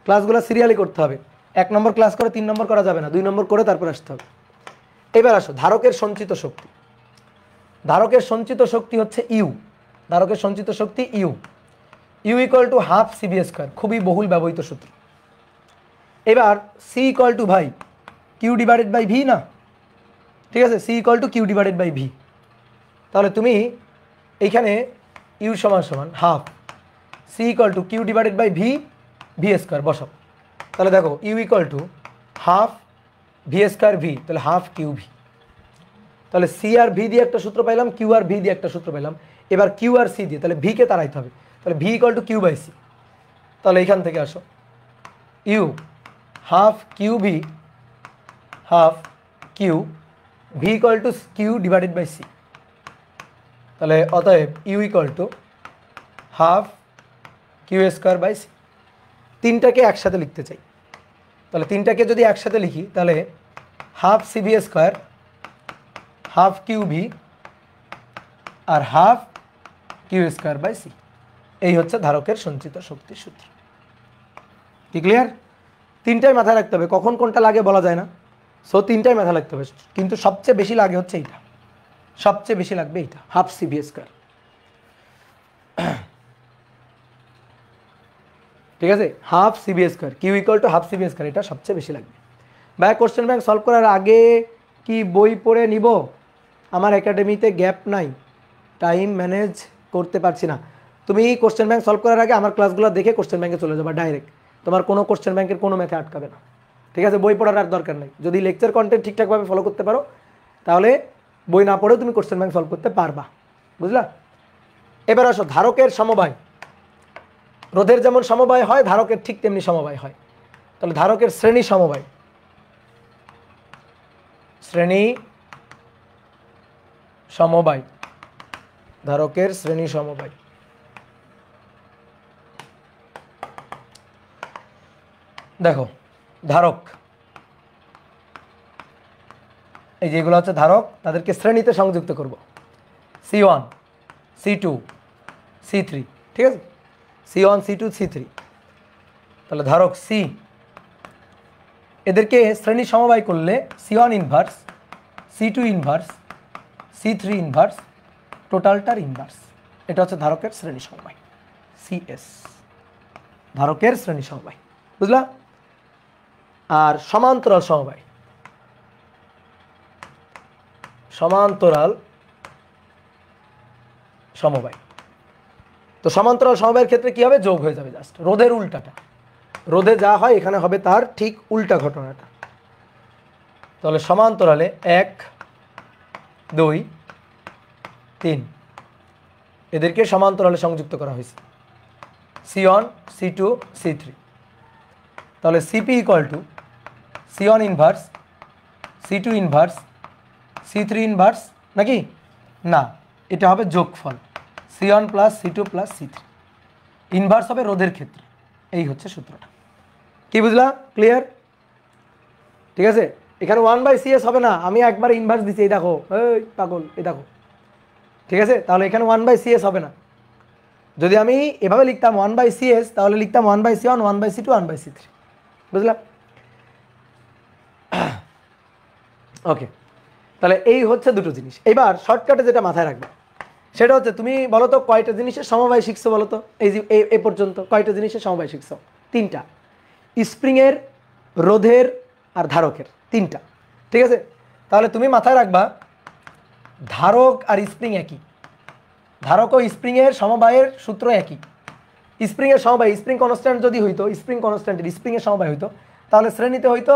ক্লাসগুলো সিরিয়ালি করতে হবে। 1 নম্বর ক্লাস করে 3 নম্বর করা যাবে না, 2 নম্বর করে তারপর আসতে হবে। এবার আসো ধারকের সঞ্চিত শক্তি। ধারকের সঞ্চিত শক্তি হচ্ছে ইউ। ধারকের সঞ্চিত শক্তি U, U equal to half CB square, খুবই বহুল ব্যবহৃত সূত্র। এবার সি ইকুয়াল টু ভাই কিউ ডিভাইডেড বাই ভি না, ঠিক আছে? C equal to Q divided by V. তাহলে তুমি এইখানে ইউ সমান সমান half C equal to Q divided by V, V square বসাও। তাহলে দেখো U equal to half V square V, তাহলে হাফ কিউ ভি। তাহলে সি আর ভি দিয়ে একটা সূত্র পাইলাম, কিউ আর ভি দিয়ে একটা সূত্র পাইলাম। এবার কিউ আর সি দিয়ে তাহলে ভিকে তাড়াইতে হবে। তাহলে V equal to Q by C. তাহলে এইখান থেকে আসো U half Q V, half Q V equal to Q divided by C. তাহলে অতএব U equal to half Q square by C. তিনটাকে একসাথে লিখতে চাই, তাহলে তিনটাকে যদি একসাথে লিখি তাহলে half CB square, half Q V আর half Q square by C. এই হচ্ছে ধারকের সঞ্চিত শক্তির সূত্র। কি ক্লিয়ার? তিনটাই মাথায় রাখতে হবে, কখন কোনটা লাগে বলা যায় না। সো তিনটাই মাথায় রাখতে হবে, কিন্তু সবচেয়ে বেশি লাগে হচ্ছে এইটা, সবচেয়ে বেশি লাগবে এইটা, হাফ সিবি স্কোয়ার। ঠিক আছে, half CB square, Q equal to half CB square, এটা সবচেয়ে বেশি লাগবে। ভাই কোশ্চেন ব্যাংক সলভ করার আগে কি বই পড়ে নিব? আমার একাডেমিতে গ্যাপ নাই, টাইম ম্যানেজ করতে পারছি না। তুমি কোশ্চেন ব্যাংক সলভ করার আগে আমার ক্লাসগুলো দেখে কোশ্চেন ব্যাংকে চলে যাবা ডাইরেক্ট, তোমার কোনো কোশ্চেন ব্যাংকের কোনো ম্যাথে আটকাবে না। ঠিক আছে, বই পড়ার আর দরকার নেই। যদি লেকচার কন্টেন্ট ঠিকঠাকভাবে ফলো করতে পারো তাহলে বই না পড়েও তুমি কোশ্চেন ব্যাংক সলভ করতে পারবা, বুঝলা? এবার আসো ধারকের সমবায়। রোধের যেমন সমবায় হয়, ধারকের ঠিক তেমনি সমবায় হয়। তাহলে ধারকের শ্রেণী সমবায়, শ্রেণী সমবায়, ধারকের শ্রেণী সমবায়। দেখো ধারক, এই যেগুলো হচ্ছে ধারক, তাদেরকে শ্রেণীতে সংযুক্ত করব। C1 C2 C3, ঠিক আছে? C1 C2 C3। তাহলে ধারক সি, এদেরকে শ্রেণী সমবায় করলে C1 inverse, C2 inverse, C3 inverse, টোটালটার ইনভার্স। এটা হচ্ছে ধারকের শ্রেণী সমবায়, CS, ধারকের শ্রেণী সমবায়, বুঝলা? আর সমান্তরাল সমবায়, সমান্তরাল সমবায়। তো সমান্তরাল সমবায়ের ক্ষেত্রে কি হবে? যোগ হয়ে যাবে, জাস্ট রোধের উল্টাটা। রোধে যা হয় এখানে হবে তার ঠিক উল্টা ঘটনাটা। তাহলে সমান্তরালে 1 2 3 এদেরকে সমান্তরালে সংযুক্ত করা হয়েছে, C1 C2 C3। তাহলে CP equal to C1 inverse, C2 inverse, C3 inverse, নাকি না? এটা হবে যোগফল C1 plus C2 plus C3, inverse হবে রোধের ক্ষেত্রে। এই হচ্ছে সূত্রটা। কি বুঝলা? ক্লিয়ার? ঠিক আছে, এখানে 1/CS হবে না, আমি একবার ইনভার্স দিচ্ছি, এই দেখো, এই পাগল, এই দেখো। ঠিক আছে, তাহলে এখানে 1/CS হবে না। যদি আমি এভাবে লিখতাম 1/CS, তাহলে লিখতাম 1/C1 1/C2 1/C3, বুঝলা? ওকে, তাহলে এই হচ্ছে দুটো জিনিস। এবার শর্টকাটে যেটা মাথায় রাখবে সেটা হচ্ছে, তুমি বলো তো কয়টা জিনিসের সমবায় শিখছো বলো তো? এই যে এ পর্যন্ত কয়টা জিনিসের সমবায় শিখছো? 3টা, স্প্রিংয়ের, রোধের আর ধারকের, 3টা। ঠিক আছে, তাহলে তুমি মাথায় রাখবা ধারক আর স্প্রিং একই, ধারক ও স্প্রিংয়ের সমবায়ের সূত্র একই। স্প্রিংয়ের সমবায়, স্প্রিং কনস্ট্যান্ট যদি হইতো, স্প্রিং কনস্ট্যান্টের স্প্রিংয়ের সমবায় হইতো, তাহলে শ্রেণীতে হইতো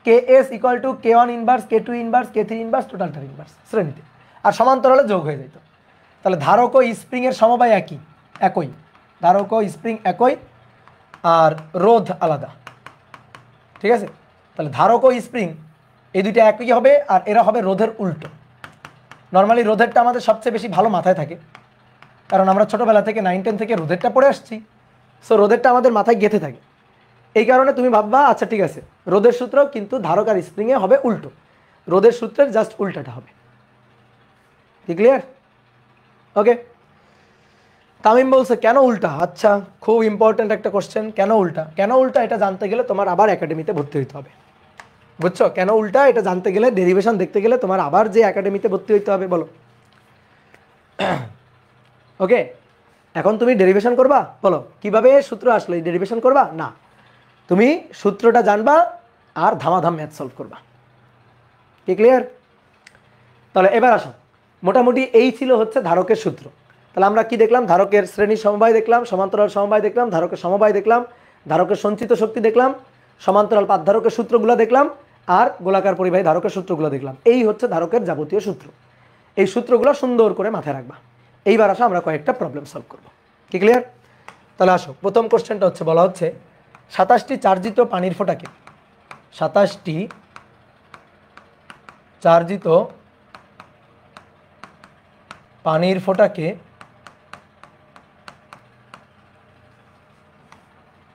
KS equal to K1 inverse K2 inverse K3 inverse টোটালটার ইনভার্স শ্রেণীতে, আর সমান্তরালে যোগ হয়ে যেত। তাহলে ধারক ও স্প্রিংয়ের সমবায় একই, ধারক ও স্প্রিং একই আর রোধ আলাদা, ঠিক আছে। তাহলে ধারক ও স্প্রিং এই দুইটা একই হবে, আর এরা হবে রোধের উল্টো। নর্মালি রোধেরটা আমাদের সবচেয়ে বেশি ভালো মাথায় থাকে, কারণ আমরা ছোটোবেলা থেকে 9-10 থেকে রোধেরটা পড়ে আসছি, সো রোধেরটা আমাদের মাথায় গেঁথে থাকে। এই কারণে তুমি ভাববা আচ্ছা ঠিক আছে, রোধের সূত্র কিন্তু ধারক আর স্প্রিংয়ে হবে উল্টো, রোধের সূত্রের জাস্ট উল্টাটা হবে। কি ক্লিয়ার? ওকে। তামিম বলছে কেন উল্টা? আচ্ছা, খুব ইম্পর্ট্যান্ট একটা কোশ্চেন। কেন উল্টা? কেন উল্টা এটা জানতে গেলে তোমার আবার একাডেমিতে ভর্তি হইতে হবে, বুঝছো? কেন উল্টা এটা জানতে গেলে, ডেরিভেশন দেখতে গেলে তোমার আবার যে একাডেমিতে ভর্তি হইতে হবে। বলো ওকে। এখন তুমি ডেরিভেশন করবা, বলো কিভাবে সূত্র আসলে ডেরিভেশন করবা? না, তুমি সূত্রটা জানবা আর ধামাধাম ম্যাথ সলভ করবা। কি ক্লিয়ার? তাহলে এবার আসো, মোটামুটি এই ছিল হচ্ছে ধারকের সূত্র। তাহলে আমরা কি দেখলাম? ধারকের শ্রেণীর সমবায় দেখলাম, সমান্তরাল সমবায় দেখলাম, ধারকের সমবায় দেখলাম, ধারকের সঞ্চিত শক্তি দেখলাম, সমান্তরাল পাত ধারকের সূত্রগুলো দেখলাম, আর গোলাকার পরিবাহী ধারকের সূত্রগুলো দেখলাম। এই হচ্ছে ধারকের যাবতীয় সূত্র। এই সূত্রগুলো সুন্দর করে মাথায় রাখবা। এইবার আসো আমরা কয়েকটা প্রবলেম সলভ করব। কি ক্লিয়ার? তাহলে আসো, প্রথম কোশ্চেনটা হচ্ছে, বলা হচ্ছে 27টি চার্জিত পানির ফোঁটাকে, 27টি চার্জিত পানির ফোঁটাকে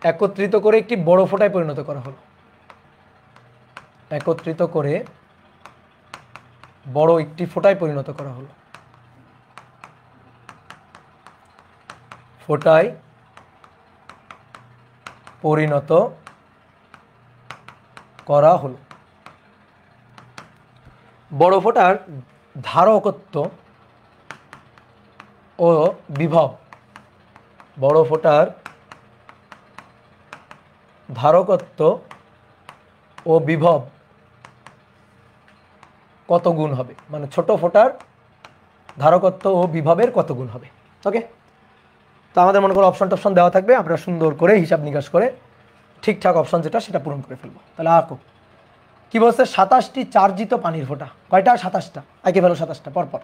একত্রিত করে একটি বড় ফোঁটায় পরিণত করা হলো। একত্রিত করে বড় একটি ফোঁটায় পরিণত করা হলো। ফোঁটায় পরিণত করা হলো। বড় ফোঁটার ধারকত্ব ও বিভব, বড় ফোঁটার ধারকত্ব ও বিভব কত গুণ হবে, মানে ছোট ফোঁটার ধারকত্ব ও বিভবের কত গুণ হবে। ওকে। তো আমাদের মনে করো অপশন টপশন দেওয়া থাকবে, আমরা সুন্দর করে হিসাব নিকাশ করে ঠিকঠাক অপশন যেটা সেটা পূরণ করে ফেলবো। তাহলে আঁকো। কি বলছে? 27টি চার্জিত পানির ফোঁটা। কয়টা? 27টা। আঁকে ফেলো 27টা পরপর।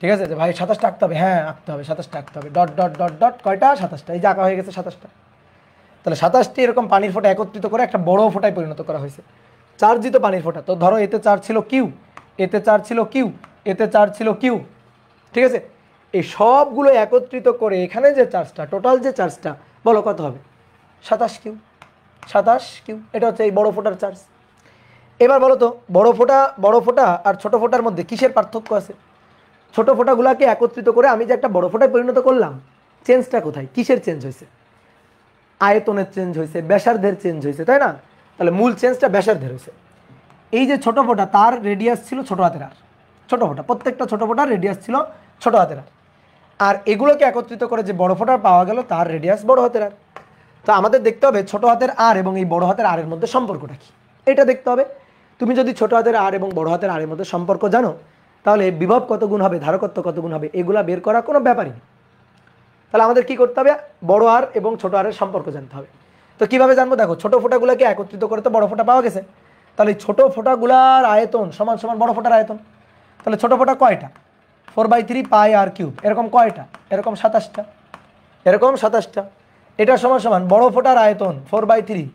ঠিক আছে, যে ভাই 27টা আঁকতে হবে, হ্যাঁ আঁকতে হবে, 27টা আঁকতে হবে। ডট ডট ডট ডট কয়টা? 27টা। এই যে আঁকা হয়ে গেছে 27টা। তাহলে 27টি এরকম পানির ফোঁটা একত্রিত করে একটা বড় ফোঁটায় পরিণত করা হয়েছে। চার্জিত পানির ফোঁটা, তো ধরো এতে চার্জ ছিল কিউ, এতে চার্জ ছিল কিউ, এতে চার্জ ছিল কিউ, ঠিক আছে। এই সবগুলো একত্রিত করে এখানে যে চার্জটা, টোটাল যে চার্জটা, বলো কত হবে? 27 কিউ। 27 কিউ, এটা হচ্ছে এই বড় ফোঁটার চার্জ। এবার বলো তো, বড় ফোঁটা আর ছোট ফোঁটার মধ্যে কিসের পার্থক্য আছে? ছোট ফোঁটাগুলোকে একত্রিত করে আমি যে একটা বড় ফোঁটায় পরিণত করলাম, চেঞ্জটা কোথায়? কিসের চেঞ্জ হয়েছে? আয়তনের চেঞ্জ হয়েছে, ব্যাসার্ধের চেঞ্জ হয়েছে, তাই না? তাহলে মূল চেঞ্জটা ব্যাসার্ধের হয়েছে। এই যে ছোট ফোঁটা, তার রেডিয়াস ছিল ছোট হাতের আর। ছোট ফোঁটা, প্রত্যেকটা ছোট ফোঁটার রেডিয়াস ছিল ছোট হাতের আর। আর এগুলোকে একত্রিত করে যে বড় ফোঁটা পাওয়া গেল, তার রেডিয়াস বড় হাতের আর। তো আমাদের দেখতে হবে ছোট হাতের আর এবং এই বড় হাতের আর এর মধ্যে সম্পর্কটা কি, এটা দেখতে হবে। তুমি যদি ছোট হাতের আর এবং বড় হাতের আর এর মধ্যে সম্পর্ক জানো, তাহলে বিভব কত গুণ হবে, ধারকত্ব কত গুণ হবে, এগুলা বের করা কোনো ব্যাপারই না। তাহলে আমাদের কি করতে হবে? বড় আর এবং ছোট আরের সম্পর্ক জানতে হবে। তো কিভাবে জানবো? দেখো, ছোট ফোঁটাগুলোকে একত্রিত করে তো বড় ফোঁটা পাওয়া গেছে। তাহলে ছোট ফোঁটাগুলার আয়তন সমান সমান বড় ফোঁটার আয়তন। তাহলে ছোট ফোঁটা কয়টা? 4/3 পাই আর কিউব। এরকম কয়টা? এরকম 27টা। এরকম 27টা। এটা সমান সমান বড় ফোঁটার আয়তন 4/3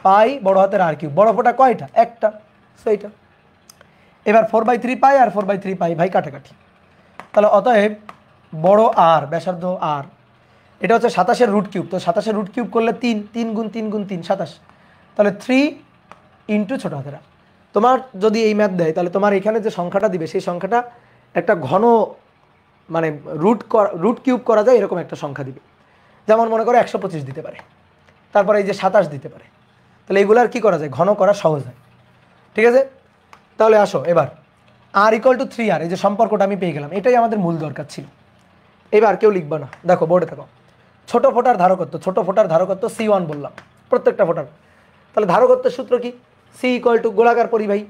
পাই বড় হাতের আর কিউব। বড় ফোঁটা কয়টা? একটা, সো এইটা। এবার 4/3 পাই আর 4/3 পাই ভাই কাটাকাটি। তাহলে অতএব বড় আর, ব্যাসার্ধ আর, এটা হচ্ছে 27-এর রুট কিউব। তো 27-এর রুট কিউব করলে 3, 3 গুণ 3 গুণ 3 27। তাহলে 3 ইন্টু ছোট হাতের আর। তোমার যদি এই ম্যাথ দেয়, তাহলে তোমার এখানে যে সংখ্যাটা দিবে সেই সংখ্যাটা একটা ঘন, মানে রুট কিউব করা যায় এরকম একটা সংখ্যা দিবে। যেমন মনে করো 125 দিতে পারে, তারপরে এই যে 27 দিতে পারে। তাহলে এইগুলার কি করা যায়? ঘন করা সহজ হয়। ঠিক আছে। তাহলে আসো এবার আর ইকুয়াল টু 3r, এই যে সম্পর্কটা আমি পেয়ে গেলাম, এটাই আমাদের মূল দরকার ছিল। এবার কেউ লিখবা না, দেখো বোর্ডে থাকো। ছোট ফোঁটার ধারকত্ব, ছোট ফোঁটার ধারকত্ব C1 বললাম প্রত্যেকটা ফোঁটার। তাহলে ধারকত্বের সূত্র কি? C ইকুয়াল টু গোলাকার পরিবাহী।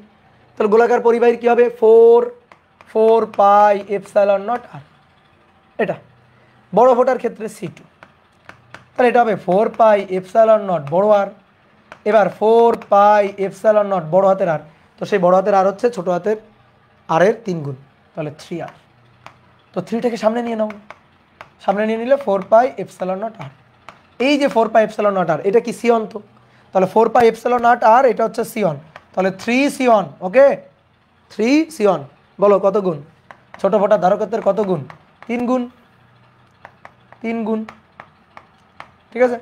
তাহলে গোলাকার পরিবাহীর কী হবে? 4 পাই এপসাইলন নট আর। এটা বড় ফোঁটার ক্ষেত্রে C2। তাহলে এটা হবে 4 পাই এপসাইলন নট বড় আর এবার 4 পাই এপসাইলন নট বড় হাতের আর, তো সেই বড় হাতের আর হচ্ছে ছোট হাতের আর এর 3 গুণ, তাহলে 3r। তো 3টাকে সামনে নিয়ে নাও, সামনে নিয়ে নিলে 4 পাই এপসাইলন নট আর। এই যে 4 পাই এপসাইলন নট আর, এটা কি সি অন? তো তাহলে 4 পাই এপসাইলন নট আর এটা হচ্ছে সি অন, তাহলে 3 C one. Okay, 3 C one. বলো কত গুণ? ছোট ফোঁটা ধারকত্বের কত গুণ? 3 গুণ, 3 গুণ। ঠিক আছে,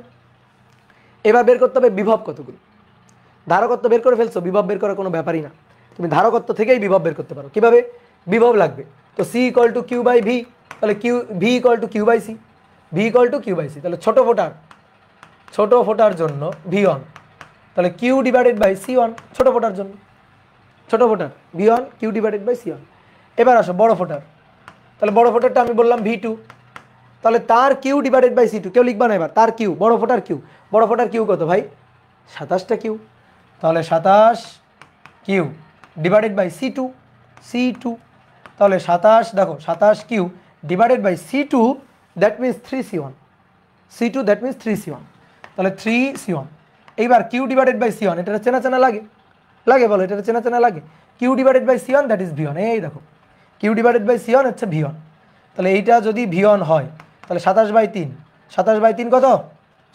এবার বের করতে হবে বিভব কত গুণ। ধারকত্ব বের করে ফেলছো, বিভব বের করার কোনো ব্যাপারই না। তুমি ধারকত্ব থেকেই বিভব বের করতে পারো। কিভাবে? বিভব লাগবে তো C equal to Q by V, তাহলে Q V equal to Q by C, V equal to Q by C. তাহলে ছোট ফোঁটার জন্য ভি অন, তাহলে Q divided by C on. ছোট ফোঁটার জন্য ছোট ফোঁটার V on, Q divided by C on. এবার আসো বড় ফোঁটার, তাহলে বড় ফোঁটারটা আমি বললাম ভি টু, তাহলে তার Q divided by C two. কেউ লিখবা না এবার, তার কিউ, বড় ফোঁটার কিউ। বড় ফোঁটার কিউ কত ভাই? 27টা কিউ, তাহলে 27 Q divided by C two, C two. তাহলে 27, দেখো 27 Q divided by C two, that means 3 C one, C two that means 3 C one, তাহলে 3 সি ওয়ান। এইবার Q divided by C one, এটা চেনা চেনা লাগে, লাগে বলো, এটা চেনা চেনা লাগে। Q divided by C one that is V one. এই দেখো Q divided by C one হচ্ছে ভি ওয়ান। তাহলে এইটা যদি ভি ওয়ান হয়, তাহলে 27/3, 27/3 কত?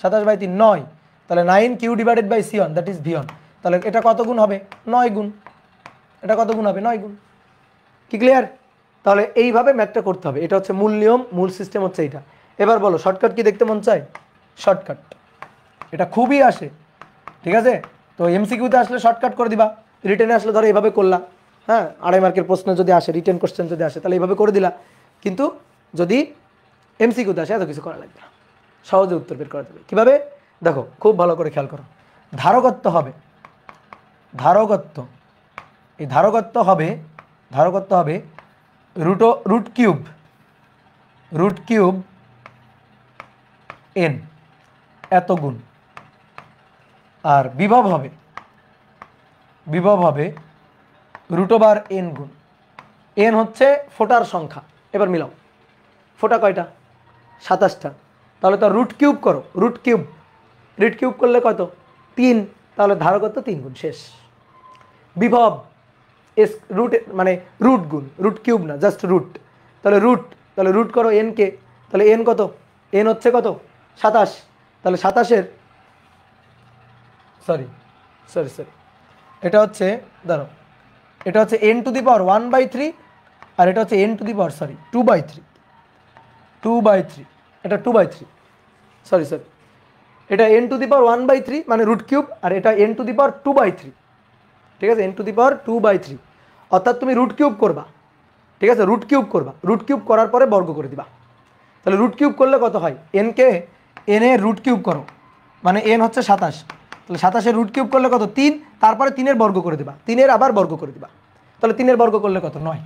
27/3 9, তাহলে 9 Q divided by C one that is V one. তাহলে এটা কত গুণ হবে? 9 গুণ। এটা কত গুণ হবে? 9 গুণ। কি ক্লিয়ার? তাহলে এইভাবে ম্যাথটা করতে হবে, এটা হচ্ছে মূল নিয়ম, মূল সিস্টেম হচ্ছে এইটা। এবার বলো শর্টকাট কি দেখতে মন চায়? শর্টকাট এটা খুবই আসে, ঠিক আছে? তো এমসিকিউতে আসলে শর্টকাট করে দিবা, রিটেনে আসলে ধরো এইভাবে করলা, হ্যাঁ, 2.5 মার্কের প্রশ্ন যদি আসে, রিটেন কোশ্চেন যদি আসে, তাহলে এইভাবে করে দিলা। কিন্তু যদি এমসিকিউতে আসে এত কিছু করা লাগবে না, সহজে উত্তর বের করা যাবে। কীভাবে? দেখো খুব ভালো করে খেয়াল করো। ধারকত্ব হবে, ধারকত্ব, এই ধারকত্ব হবে রুট কিউব এন এত গুণ। আর বিভব হবে রুট ওভার এন গুণ। এন হচ্ছে ফোঁটার সংখ্যা। এবার মিলাও, ফোঁটা কয়টা? 27টা। তাহলে তো রুট কিউব করো, রুট কিউব করলে কত? 3, তাহলে ধারকত্ব 3 গুণ, শেষ। বিভব এস রুট মানে রুট গুণ, রুট কিউব না, জাস্ট রুট। তাহলে রুট করো এন কে, তাহলে এন কত? এন হচ্ছে কত? 27। তাহলে 27-এর সরি এটা হচ্ছে, দাঁড়ো, এটা হচ্ছে এন টু দি পাওয়ার 1/3, আর এটা হচ্ছে এন টু দি পাওয়ার 2/3, এটা 2/3, সরি এটা এন টু দি পাওয়ার 1/3 মানে রুট কিউব, আর এটা এন টু দি পাওয়ার 2/3, ঠিক আছে? এন টু দি পাওয়ার 2/3, অর্থাৎ তুমি রুট কিউব করবা, ঠিক আছে? রুট কিউব করার পরে বর্গ করে দিবা। তাহলে রুট কিউব করলে কত হয়? এন এর রুট কিউব করো, মানে এন হচ্ছে 27, তাহলে 27-এর রুট কিউব করলে কত? 3, তারপরে 3-এর বর্গ করে দিবা, 3-এর আবার বর্গ করে দিবা, তাহলে 3-এর বর্গ করলে কত? 9।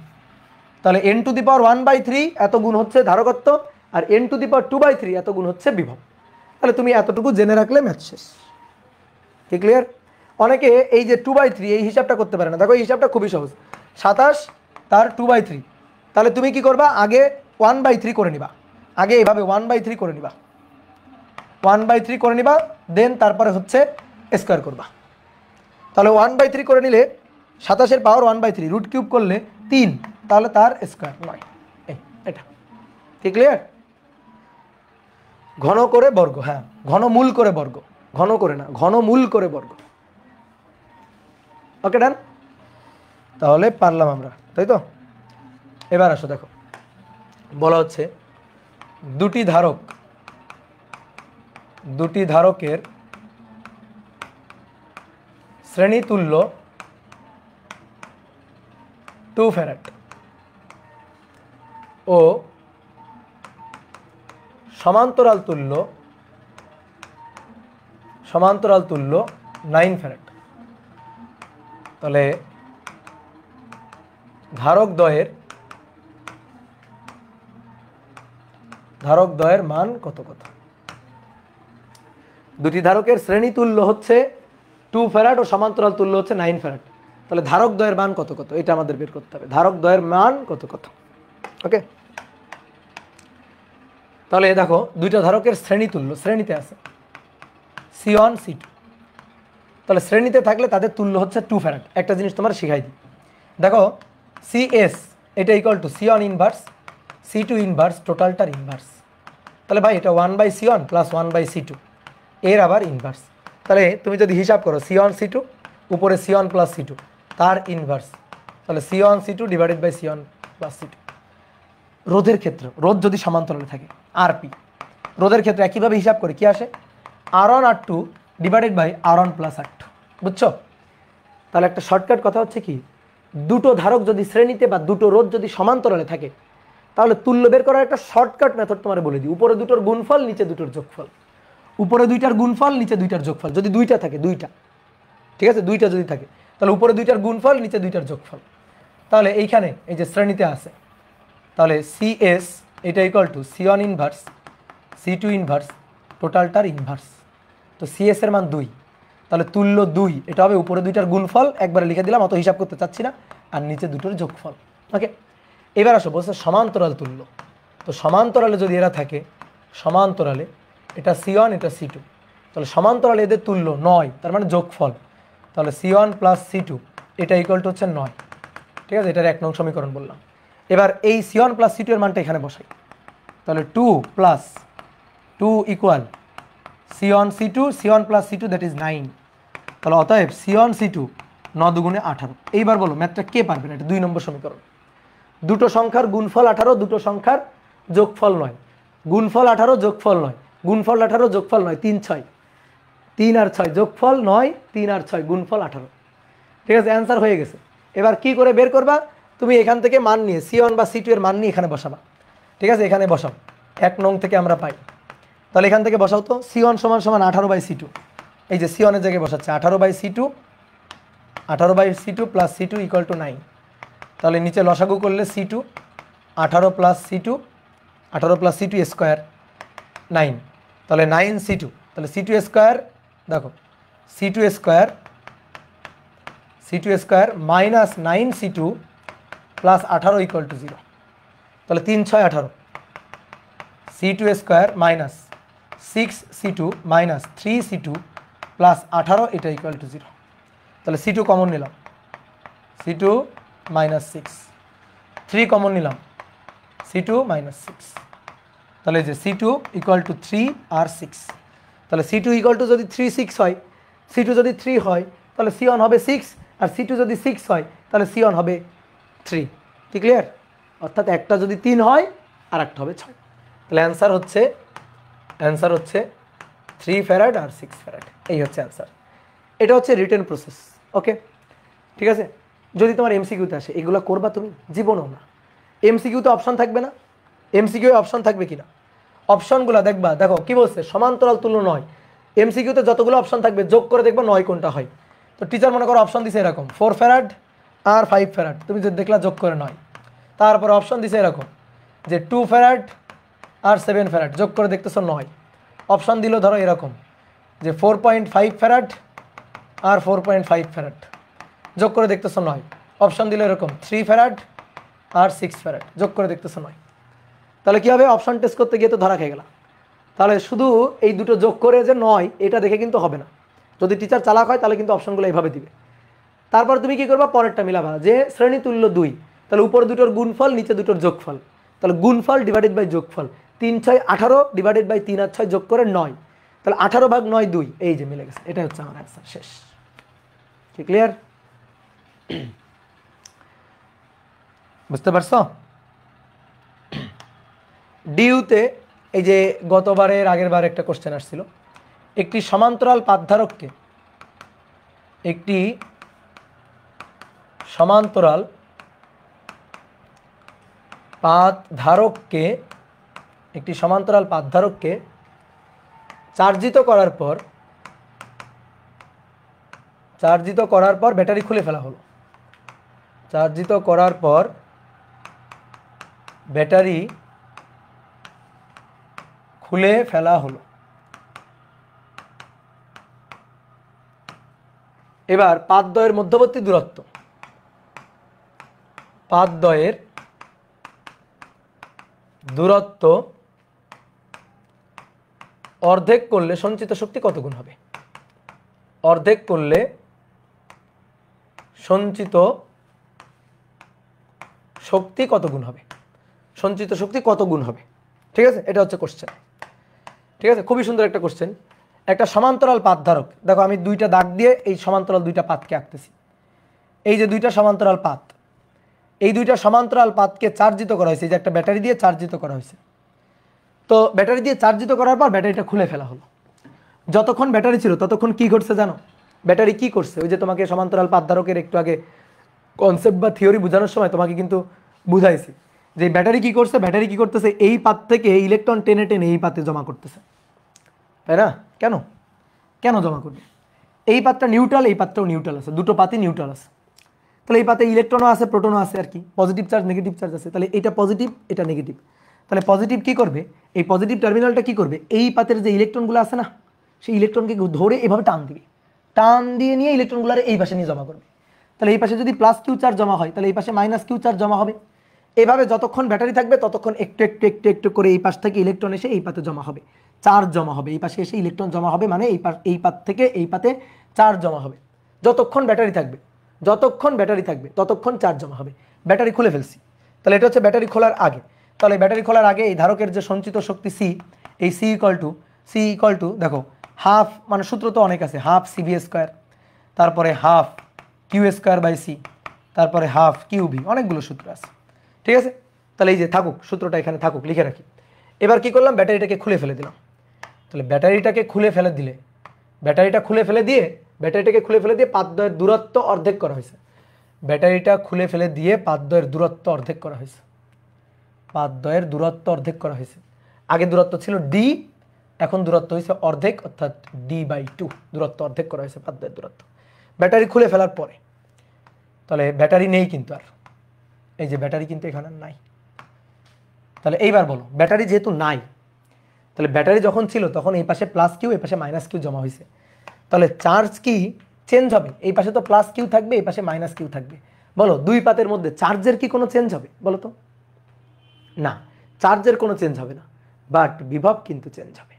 তাহলে এন টু দি পাওয়ার 1/3 এত গুণ হচ্ছে ধারকত্ব, আর এন টু দি পাওয়ার 2/3 এত গুণ হচ্ছে বিভব। তাহলে তুমি এতটুকু জেনে রাখলে ম্যাথ শেষ। কি ক্লিয়ার? অনেকে এই যে 2/3 এই হিসাবটা করতে পারে না। দেখো এই হিসাবটা খুবই সহজ, 27 তার 2/3, তাহলে তুমি কি করবা? আগে 1/3 করে নিবা, আগে এইভাবে 1/3 করে নিবা, 1/3 করে নিবা, দেন তারপরে হচ্ছে স্কোয়ার করবা। তাহলে 1/3 করে নিলে 27-এর পাওয়ার 1/3, রুট কিউব করলে 3, তাহলে তার স্কোয়ার 9। এটা কি ক্লিয়ার? ঘন করে বর্গ, হ্যাঁ, ঘনমূল করে বর্গ, ঘন করে না, ঘনমূল করে বর্গ। ওকে ডান, তাহলে পারলাম আমরা, তাই তো? এবার আসো, দেখো বলা হচ্ছে দুটি ধারকের শ্রেণী তুল্য 2 ফ্যারাড ও সমান্তরাল তুল্য 9 ফ্যারাড। তাহলে ধারকদ্বয়ের মান কত? দুটি ধারকের শ্রেণী তুল্য হচ্ছে 2 ফ্যারাড ও সমান্তরাল তুল্য হচ্ছে 9 ফ্যারাড। তাহলে ধারকদ্বয়ের মান কত? এটা আমাদের বের করতে হবে, ধারকদ্বয়ের মান কত। ওকে, তাহলে দেখো দুইটা ধারকের শ্রেণী তুল্য, শ্রেণীতে আছে C1 C2, তাহলে শ্রেণীতে থাকলে তাদের তুল্য হচ্ছে 2 ফ্যারাড। একটা জিনিস তোমার শিখাই দিই, দেখো সিএস এটা ইকুয়াল টু সিওয়ান ইনভার্স সি2 ইনভার্স টোটালটার ইনভার্স। তাহলে ভাই এটা 1/C1 প্লাস 1/C2 এর আবার ইনভার্স। তাহলে তুমি যদি হিসাব করো C1 C2 উপরে C1 প্লাস C2 তার ইনভার্স, তাহলে C1 C2 divided by C1 plus C2। রোধের ক্ষেত্রে রোধ যদি সমান্তরালে থাকে আরপি, রোধের ক্ষেত্রে একইভাবে হিসাব করে কি আসে R1 R2 divided by R1 plus R2, বুঝছো? তাহলে একটা শর্টকাট কথা হচ্ছে কি, দুটো ধারক যদি শ্রেণীতে বা দুটো রোধ যদি সমান্তরালে থাকে তাহলে তুল্য বের করার একটা শর্টকাট মেথড তোমার বলে দিই। উপরে দুটোর গুণফল নিচে দুটোর যোগফল, উপরে দুইটার গুণফল নিচে দুইটার যোগফল, যদি দুইটা থাকে দুইটা, ঠিক আছে, দুইটা যদি থাকে তাহলে উপরে দুইটার গুণফল নিচে দুইটার যোগফল। তাহলে এইখানে এই যে শ্রেণীতে আছে, তাহলে সিএস এটা equal to C1 inverse C2 inverse টোটালটার ইনভার্স। তো সিএস এর মান 2, তাহলে তুল্য 2, এটা হবে উপরে দুইটার গুণফল, একবারে লিখে দিলাম, অত হিসাব করতে চাচ্ছি না, আর নিচে দুটোর যোগফল। ওকে, এবার আসো বলছে সমান্তরাল তুল্য। তো সমান্তরালে যদি এরা থাকে, সমান্তরালে এটা C1 এটা C2, তাহলে সমান্তরালে এদের তুল্য 9, তার মানে যোগফল, তাহলে C1 প্লাস C2 এটা ইকুয়াল টু হচ্ছে 9, ঠিক আছে, এটার 1 নং সমীকরণ বললাম। এবার এই C1 প্লাস C2 এর মানটা এখানে বসাই, তাহলে 2 plus 2 equal C1 C2, C1 plus C2 that is 9। তাহলে অতএব C1 C2 9 দুগুণে 18। এইবার বলো ম্যাথটা কে পারবে না? এটা 2 নম্বর সমীকরণ। দুটো সংখ্যার গুণফল 18, দুটো সংখ্যার যোগফল 9, গুণফল 18 যোগফল 9, গুণফল 18 যোগফল 9, 3 6, 3 আর 6 যোগফল 9, 3 আর 6 গুণফল 18, ঠিক আছে, অ্যান্সার হয়ে গেছে। এবার কি করে বের করবা? তুমি এখান থেকে মান নিয়ে C1 বা C2 এর মান নিয়ে এখানে বসাবা, ঠিক আছে, এখানে বসাও, 1 নং থেকে আমরা পাই। তাহলে এখান থেকে বসাও তো C1 সমান সমান 18/C2, এই যে C1 এর জায়গায় বসাচ্ছে 18/C2, 18/C2 plus C2 equal two 9। তাহলে নিচে লসাগু করলে C2 18 plus C2, 18 plus C2 square 9, তাহলে 9C2, তাহলে C2 স্কোয়ার, দেখো C2 square minus 9C2 plus 18 equal to 0, তাহলে 3 6 18, C2 square minus 6C2 minus 3C2 plus 18 এটা ইকুয়াল টু 0। তাহলে C2 কমন নিলাম, C2 মাইনাস 6, 3 কমন নিলাম, C2 মাইনাস 6, তাহলে যে C2 ইকুয়াল টু 3 আর 6, তাহলে C2 ইকুয়াল টু যদি 3 6 হয়, C2 যদি 3 হয় তাহলে C1 হবে 6, আর C2 যদি 6 হয় তাহলে C1 হবে 3, কি ক্লিয়ার? অর্থাৎ একটা যদি 3 হয় আর একটা হবে 6, তাহলে অ্যান্সার হচ্ছে 3 ফ্যারাড আর 6 ফ্যারাড, এই হচ্ছে অ্যান্সার। এটা হচ্ছে রিটেন প্রসেস। ওকে, ঠিক আছে। যদি তোমার এমসিকিউতে আসে এগুলো করবা তুমি? জীবনও না। এমসিকিউতে অপশন থাকবে না? এমসিকিউ অপশন থাকবে কিনা? অপশনগুলো দেখবা, দেখো কি বলছে, সমান্তরাল তুল্য 9, এমসিকিউতে যতগুলো অপশন থাকবে যোগ করে দেখবা 9 কোনটা হয়। তো টিচার মনে করো অপশন দিছে এরকম 4 ফ্যারাড আর 5 ফ্যারাড, তুমি যদি দেখলা যোগ করে 9, তারপরে অপশন দিছে এরকম যে 2 ফ্যারাড আর 7 ফ্যারাড, যোগ করে দেখতেছো 9। অপশন দিল ধরো এরকম যে 4.5 ফ্যারাড আর 4.5 ফ্যারাড, যোগ করে দেখতেছো 9। অপশন দিল এরকম 3 ফ্যারাড আর 6 ফ্যারাড, যোগ করে দেখতেছো 9। তাহলে কী হবে? অপশন টেস্ট করতে গিয়ে তো ধরা খেয়ে গেলাম। তাহলে শুধু এই দুটো যোগ করে যে 9 এটা দেখে কিন্তু হবে না। যদি টিচার চালাক হয় তাহলে কিন্তু অপশনগুলো এইভাবে দিবে। তারপর তুমি কি করবা? পরেরটা মিলাবা, যে শ্রেণী তুল্য 2, তাহলে উপরে দুটোর গুণফল নিচে দুটোর যোগফল, তাহলে গুণফল ডিভাইডেড বাই যোগফল, 3 6 18 ডিভাইডেড বাই 3 আর 6 যোগ করে 9, তাহলে 18/9 2, এই যে মিলে গেছে। এটাই হচ্ছে আমার অ্যান্সার, শেষ। কি ক্লিয়ার? বুঝতে পারছো? ডিউতে এই যে গতবারের আগের বার একটা কোশ্চেন আসছিল, একটি সমান্তরাল পাতধারককে একটি সমান্তরাল পাতধারককে চার্জিত করার পর ব্যাটারি খুলে ফেলা হলো। চার্জিত করার পর ব্যাটারি খুলে ফেলা হলো। এবার পাতদ্বয়ের মধ্যবর্তী দূরত্ব, অর্ধেক করলে সঞ্চিত শক্তি কত গুণ হবে? অর্ধেক করলে সঞ্চিত শক্তি কত গুণ হবে, সঞ্চিত শক্তি কত গুণ হবে। ঠিক আছে, এটা হচ্ছে কোশ্চেন। ঠিক আছে, খুবই সুন্দর একটা কোশ্চেন। একটা সমান্তরাল পাত ধারক, দেখো আমি দুইটা দাগ দিয়ে এই সমান্তরাল দুইটা পাতকে আঁকতেছি। এই যে দুইটা সমান্তরাল পাত, এই দুইটা সমান্তরাল পাতকে চার্জিত করা হয়েছে, এই যে একটা ব্যাটারি দিয়ে চার্জিত করা হয়েছে। তো ব্যাটারি দিয়ে চার্জিত করার পর ব্যাটারিটা খুলে ফেলা হলো। যতক্ষণ ব্যাটারি ছিল ততক্ষণ কি ঘটছে জানো? ব্যাটারি কি করছে? ওই যে তোমাকে সমান্তরাল পাত ধারকের একটু আগে কনসেপ্ট বা থিওরি বোঝানোর সময় তোমাকে কিন্তু বুঝাইছি যে ব্যাটারি কি করছে। ব্যাটারি কি করতেছে? এই পাত থেকে ইলেকট্রন টেনে টেনে এই পাতে জমা করতেছে, তাই না? কেন কেন জমা করবে? এই পাতটা নিউট্রাল, এই পাতটাও নিউট্রাল আছে, দুটো পাতই নিউট্রাল আছে। তাহলে এই পাতে ইলেকট্রনও আছে, প্রোটনও আছে, আর কি পজিটিভ চার্জ নেগেটিভ চার্জ আছে। তাহলে এটা পজিটিভ, এটা নেগেটিভ। তাহলে পজিটিভ কি করবে? এই পজিটিভ টার্মিনালটা কি করবে? এই পাতের যে ইলেকট্রনগুলো আছে না, সেই ইলেকট্রনকে ধরে এভাবে টান দিবে, টান দিয়ে নিয়ে ইলেকট্রনগুলো এই পাশে নিয়ে জমা করবে। তাহলে এই পাশে যদি প্লাস কিউ চার্জ জমা হয়, তাহলে এই পাশে মাইনাস কিউ চার্জ জমা হবে। এভাবে যতক্ষণ ব্যাটারি থাকবে ততক্ষণ একটু একটু একটু একটু করে এই পাশ থেকে ইলেকট্রন এসে এই পাতে জমা হবে, চার্জ জমা হবে। এই পাশে এসে ইলেকট্রন জমা হবে, মানে এই পাত থেকে এই পাতে চার্জ জমা হবে। যতক্ষণ ব্যাটারি থাকবে, যতক্ষণ ব্যাটারি থাকবে ততক্ষণ চার্জ জমা হবে। ব্যাটারি খুলে ফেলছি, তাহলে এটা হচ্ছে ব্যাটারি খোলার আগে। তাহলে ব্যাটারি খোলার আগে এই ধারকের যে সঞ্চিত শক্তি সি, এই সি ইকুয়াল টু দেখো হাফ, মানে সূত্র তো অনেক আছে, হাফ সিভি স্কোয়ার, তারপরে half Q square by C, তারপরে হাফ কিউ ভি, অনেকগুলো সূত্র আছে। ঠিক আছে, তাহলে এই যে থাকুক সূত্রটা এখানে থাকুক, লিখে রাখি। এবার কি করলাম? ব্যাটারিটাকে খুলে ফেলে দিলাম। তাহলে ব্যাটারিটাকে খুলে ফেলে দিয়ে ব্যাটারিটাকে খুলে ফেলে দিয়ে পাতদ্বয়ের দূরত্ব অর্ধেক করা হয়েছে। ব্যাটারিটা খুলে ফেলে দিয়ে পাতদ্বয়ের দূরত্ব অর্ধেক করা হয়েছে। পাতদ্বয়ের দূরত্ব অর্ধেক করা হয়েছে। আগে দূরত্ব ছিল ডি, এখন দূরত্ব হয়েছে অর্ধেক, অর্থাৎ d/2 দূরত্ব অর্ধেক করা হয়েছে পাতদ্বয়ের দূরত্ব। ব্যাটারি খুলে ফেলার পরে তাহলে ব্যাটারি নেই কিন্তু আর, এই যে ব্যাটারি কিন্তু এখানে নাই। তাহলে এইবার বলো, ব্যাটারি যেহেতু নাই, তাহলে ব্যাটারি যখন ছিল তখন এই পাশে প্লাস কিউ, এই পাশে মাইনাস কিউ জমা হয়েছে। তাহলে চার্জ কি চেঞ্জ হবে? এই পাশে তো প্লাস কিউ থাকবে, এই পাশে মাইনাস কিউ থাকবে। বলো দুই পাতের মধ্যে চার্জের কি কোনো চেঞ্জ হবে? বলো তো। না, চার্জের কোনো চেঞ্জ হবে না, বাট বিভব কিন্তু চেঞ্জ হবে।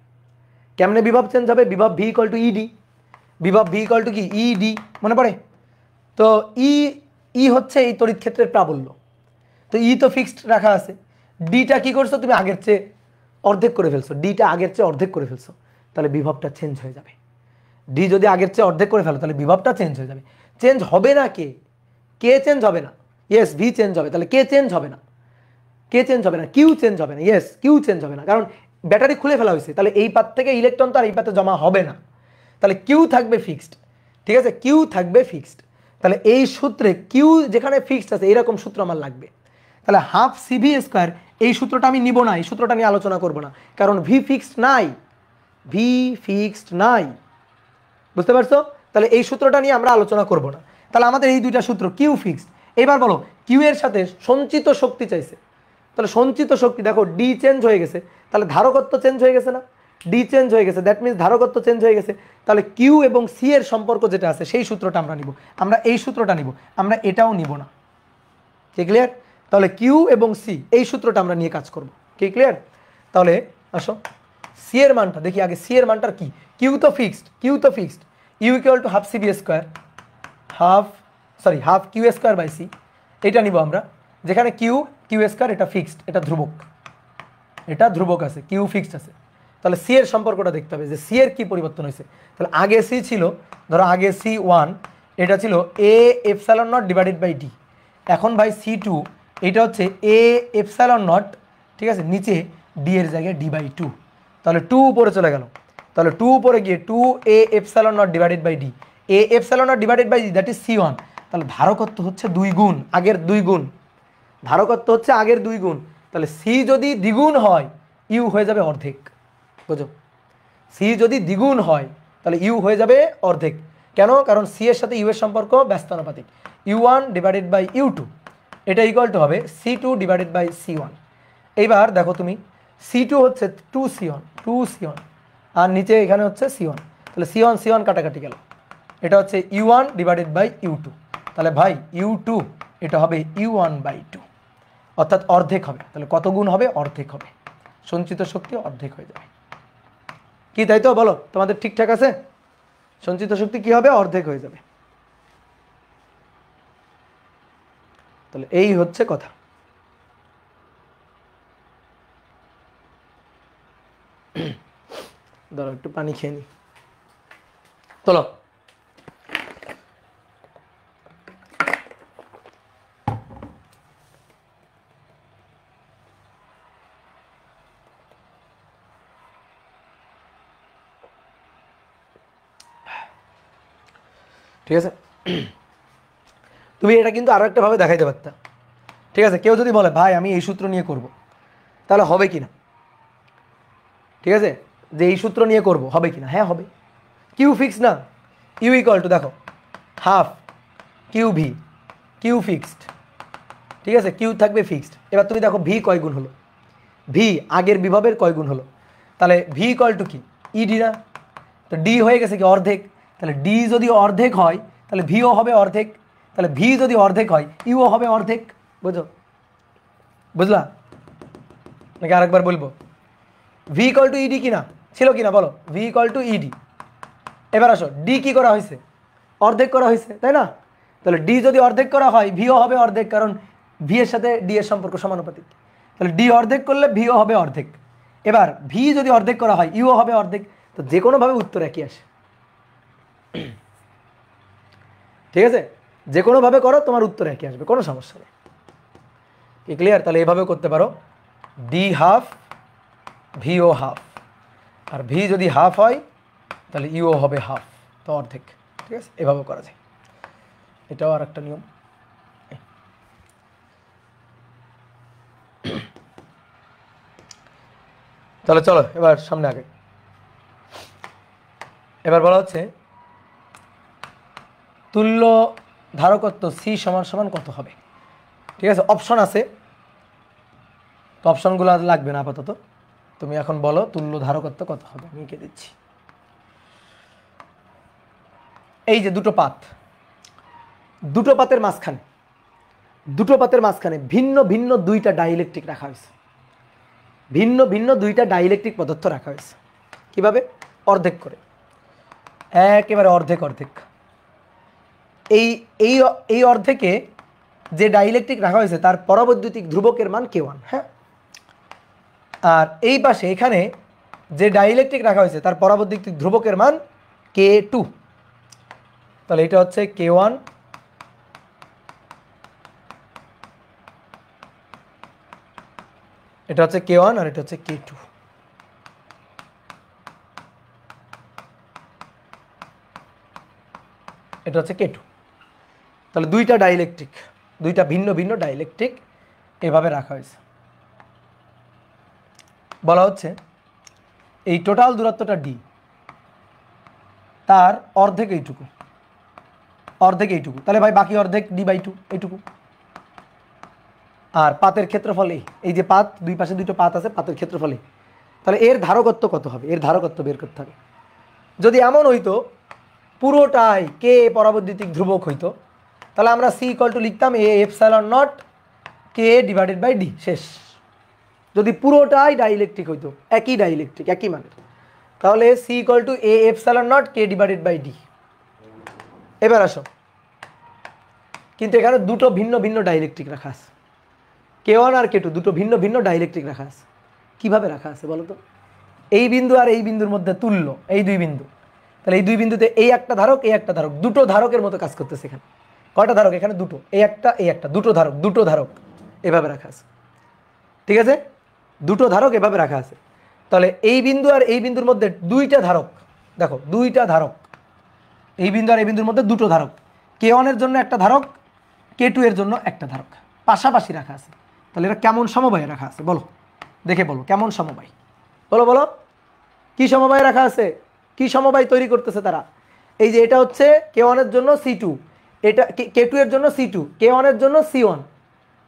কেমনে বিভব চেঞ্জ হবে? বিভব ভি ইকুয়াল টু ইডি। বিভব ভি ইকুয়াল টু কি? ইডি, মনে পড়ে তো? ই হচ্ছে এই তড়িৎ ক্ষেত্রের প্রাবল্য। তো ই তো ফিক্সড রাখা আছে। ডিটা কি করছো তুমি? আগের চেয়ে অর্ধেক করে ফেলছো, ডিটা আগের চেয়ে অর্ধেক করে ফেলছো, তাহলে বিভবটা চেঞ্জ হয়ে যাবে। ডি যদি আগের চেয়ে অর্ধেক করে ফেলো তাহলে বিভবটা চেঞ্জ হয়ে যাবে। চেঞ্জ হবে না কে? কে চেঞ্জ হবে না? ইয়েস, ভি চেঞ্জ হবে। তাহলে কে চেঞ্জ হবে না? কে চেঞ্জ হবে না? কিউ চেঞ্জ হবে না। ইয়েস, কিউ চেঞ্জ হবে না, কারণ ব্যাটারি খুলে ফেলা হয়েছে। তাহলে এই পাত থেকে ইলেকট্রন তো আর এই পাতে জমা হবে না, তাহলে কিউ থাকবে ফিক্সড। ঠিক আছে, কিউ থাকবে ফিক্সড। তাহলে এই সূত্রে কিউ যেখানে ফিক্সড আছে এরকম সূত্র আমার লাগবে। তাহলে হাফ সিভি স্কোয়ার, এই সূত্রটা আমি নিব না, এই সূত্রটা নিয়ে আলোচনা করব না, কারণ ভি ফিক্সড নাই, ভি ফিক্সড নাই। বুঝতে পারছো? তাহলে এই সূত্রটা নিয়ে আমরা আলোচনা করব না। তাহলে আমাদের এই দুইটা সূত্র, কিউ ফিক্সড। এবার বলো, কিউ এর সাথে সঞ্চিত শক্তি চাইছে। তাহলে সঞ্চিত শক্তি দেখো, ডি চেঞ্জ হয়ে গেছে, তাহলে ধারকত্ব চেঞ্জ হয়ে গেছে না? ডি চেঞ্জ হয়ে গেছে, দ্যাট মিনস ধারকত্ব চেঞ্জ হয়ে গেছে। তাহলে কিউ এবং সি এর সম্পর্ক যেটা আছে সেই সূত্রটা আমরা নিব, আমরা এই সূত্রটা নিব, আমরা এটাও নিব না। কি ক্লিয়ার? তাহলে কিউ এবং সি এই সূত্রটা আমরা নিয়ে কাজ করব। কি ক্লিয়ার? তাহলে আসো সি এর মানটা দেখি আগে। সি এর মানটা কি? কিউ তো fixed, U equal to half CB square, half Q square by C, এটা নিব আমরা। যেখানে কিউ স্কোয়ার এটা ফিক্সড, এটা ধ্রুবক আছে, কিউ ফিক্সড আছে। তাহলে সি এর সম্পর্কটা দেখতে হবে যে সি এর কি পরিবর্তন হয়েছে। তাহলে আগে সি ছিল, ধরো আগে সি 1, এটা ছিল A epsilon not divided by D. এখন ভাই সি 2, এটা হচ্ছে এ এপসাইলন নট, ঠিক আছে, নিচে ডি এর জায়গায় d/2। তাহলে 2 উপরে চলে গেল, তাহলে 2 উপরে গিয়ে 2 A epsilon not divided by D, A epsilon not divided by D, that is C1। তাহলে ধারকত্ব হচ্ছে 2 গুণ, আগের 2 গুণ, ধারকত্ব হচ্ছে আগের 2 গুণ। তাহলে সি যদি দ্বিগুণ হয় ইউ হয়ে যাবে অর্ধেক। বুঝো? সি যদি দ্বিগুণ হয় তাহলে ইউ হয়ে যাবে অর্ধেক। কেন? কারণ সি এর সাথে ইউ এর সম্পর্ক ব্যস্তানুপাতিক। U1 ডিভাইডেড বাই U2, এটা ইকুয়াল টু হবে C2 ডিভাইডেড বাই C1। এইবার দেখো তুমি, C2 হচ্ছে 2C1, আর নিচে এখানে হচ্ছে C1, তাহলে C1 কাটাকাটি গেল, এটা হচ্ছে U1 ডিভাইডেড বাই U2। তাহলে ভাই U2 এটা হবে U1/2, অর্থাৎ অর্ধেক হবে। তাহলে কত গুণ হবে? অর্ধেক হবে, সঞ্চিত শক্তি অর্ধেক হয়ে যাবে। কি তাই তো? বলো তোমাদের ঠিকঠাক আছে? সঞ্চিত শক্তি কি হবে? অর্ধেক হয়ে যাবে। তাহলে এই হচ্ছে কথা। ধরো একটু পানি খেয়ে নি। চলো ঠিক আছে, তুমি এটা কিন্তু আরো একটা ভাবে দেখাইতে পারতা। ঠিক আছে, কেউ যদি বলে ভাই আমি এই সূত্র নিয়ে করব, তাহলে হবে কি না? ঠিক আছে, যে এই সূত্র নিয়ে করব হবে কি না? হ্যাঁ হবে। কিউ ফিক্স না, ইউ ইকুয়াল টু দেখো half Q V, Q fixed. ঠিক আছে, কিউ থাকবে ফিক্সড। এবার তুমি দেখো ভি কয় গুণ হলো, ভি আগের বিভবের কয় গুণ হলো, তাহলে ভি ইকুয়াল টু কি? ইডি না? তো ডি হয়ে গেছে কি? অর্ধেক। তাহলে ডি যদি অর্ধেক হয় তাহলে ভিও হবে অর্ধেক, তাহলে ভি যদি অর্ধেক হয় ইউও হবে অর্ধেক। বুঝো? বুঝলা নাকি আরেকবার বলবো? ভি ইকুয়াল টু ইডি কিনা ছিল কিনা বলো? V equal to E D. এবার আসো, ডি কি করা হয়েছে? অর্ধেক করা হয়েছে, তাই না? তাহলে ডি যদি অর্ধেক করা হয় ভিও হবে অর্ধেক, কারণ ভি এর সাথে ডি এর সম্পর্ক সমানুপাতিক। তাহলে ডি অর্ধেক করলে ভিও হবে অর্ধেক। এবার ভি যদি অর্ধেক করা হয় ইউও হবে অর্ধেক। তো যে কোনোভাবে উত্তর একই আসে। ঠিক আছে, যে কোনোভাবে করো তোমার উত্তর একই আসবে, কোনো সমস্যা নেই। কি ক্লিয়ার? তাহলে এভাবেও করতে পারো, ডি হাফ ভিও হাফ, আর ভি যদি হাফ হয় তাহলে ইউও হবে হাফ, তো অর্ধেক। ঠিক আছে, এভাবেও করা যায়। এটাও আর একটা নিয়ম। তাহলে চলো এবার সামনে আগে। এবার বলা হচ্ছে তুল্য ধারকত্ব সি সমান সমান কত হবে? ঠিক আছে, অপশন আছে, তো অপশনগুলো আর লাগবে না আপাতত। তুমি এখন বলো তুল্য ধারকত্ব কত হবে, আমি এঁকে দিচ্ছি। এই যে দুটো পাত, দুটো পাতের মাঝখানে ভিন্ন ভিন্ন দুইটা ডাইইলেকট্রিক রাখা হয়েছে, ভিন্ন ভিন্ন দুইটা ডাইইলেকট্রিক পদার্থ রাখা হয়েছে। কিভাবে? অর্ধেক করে, একেবারে অর্ধেক অর্ধেক। এই এই এই অর্ধেকে যে ডাইইলেকট্রিক রাখা হয়েছে তার পরাবৈদ্যুতিক ধ্রুবকের মান K1। হ্যাঁ, আর এই পাশে এখানে যে ডাইইলেকট্রিক রাখা হয়েছে তার পরাবৈদ্যুতিক ধ্রুবকের মান K2। তাহলে এটা হচ্ছে K1, এটা হচ্ছে K1 আর এটা হচ্ছে K2। এটা হচ্ছে K2। তাহলে দুইটা ডাইইলেকট্রিক, দুইটা ভিন্ন ভিন্ন ডাইইলেকট্রিক এভাবে রাখা হয়েছে। বলা হচ্ছে এই টোটাল দূরত্বটা ডি, তার অর্ধেক এইটুকু, অর্ধেক এইটুকু। তাহলে ভাই বাকি অর্ধেক d/2 এইটুকু। আর পাতের ক্ষেত্রফল এই যে পাত, দুই পাশে দুটো পাত আছে, পাতের ক্ষেত্রফল। তাহলে এর ধারকত্ব কত হবে? এর ধারকত্ব বের করতে হবে। যদি এমন হইতো পুরোটাই কে পরাবৈদ্যুতিক ধ্রুবক হইতো, তাহলে আমরা সি ইকুয়াল টু লিখতাম A epsilon not K divided by D, শেষ। যদি পুরোটাই ডাইইলেকট্রিক হইতো, একই ডাইইলেকট্রিক একই মানের, তাহলে C equal to A epsilon not K divided by D. এবার আসো, কিন্তু এখানে দুটো ভিন্ন ভিন্ন ডাইইলেকট্রিক রাখা আছে, K1 আর K2 দুটো ভিন্ন ভিন্ন ডাইইলেকট্রিক রাখা আছে। কিভাবে রাখা আছে বলো তো? এই বিন্দু আর এই বিন্দুর মধ্যে তুল্য, এই দুই বিন্দু। তাহলে এই দুই বিন্দুতে এই একটা ধারক, এই একটা ধারক, দুটো ধারকের মতো কাজ করতেছে। এখানে কয়টা ধারক? এখানে দুটো, এই একটা, দুটো ধারক, দুটো ধারক এভাবে রাখা আছে। ঠিক আছে, দুটো ধারক এভাবে রাখা আছে। তাহলে এই বিন্দু আর এই বিন্দুর মধ্যে দুইটা ধারক, দেখো দুইটা ধারক, এই বিন্দু আর এই বিন্দুর মধ্যে দুটো ধারক, K1 এর জন্য একটা ধারক, K2 এর জন্য একটা ধারক, পাশাপাশি রাখা আছে। তাহলে এটা কেমন সমবায়ে রাখা আছে বলো, দেখে বলো কেমন সমবায়, বলো বলো কি সমবায় রাখা আছে? কি সমবায় তৈরি করতেছে তারা? এই যে এটা হচ্ছে K1 এর জন্য C2, এটা K2 এর জন্য C2, K1 এর জন্য C1।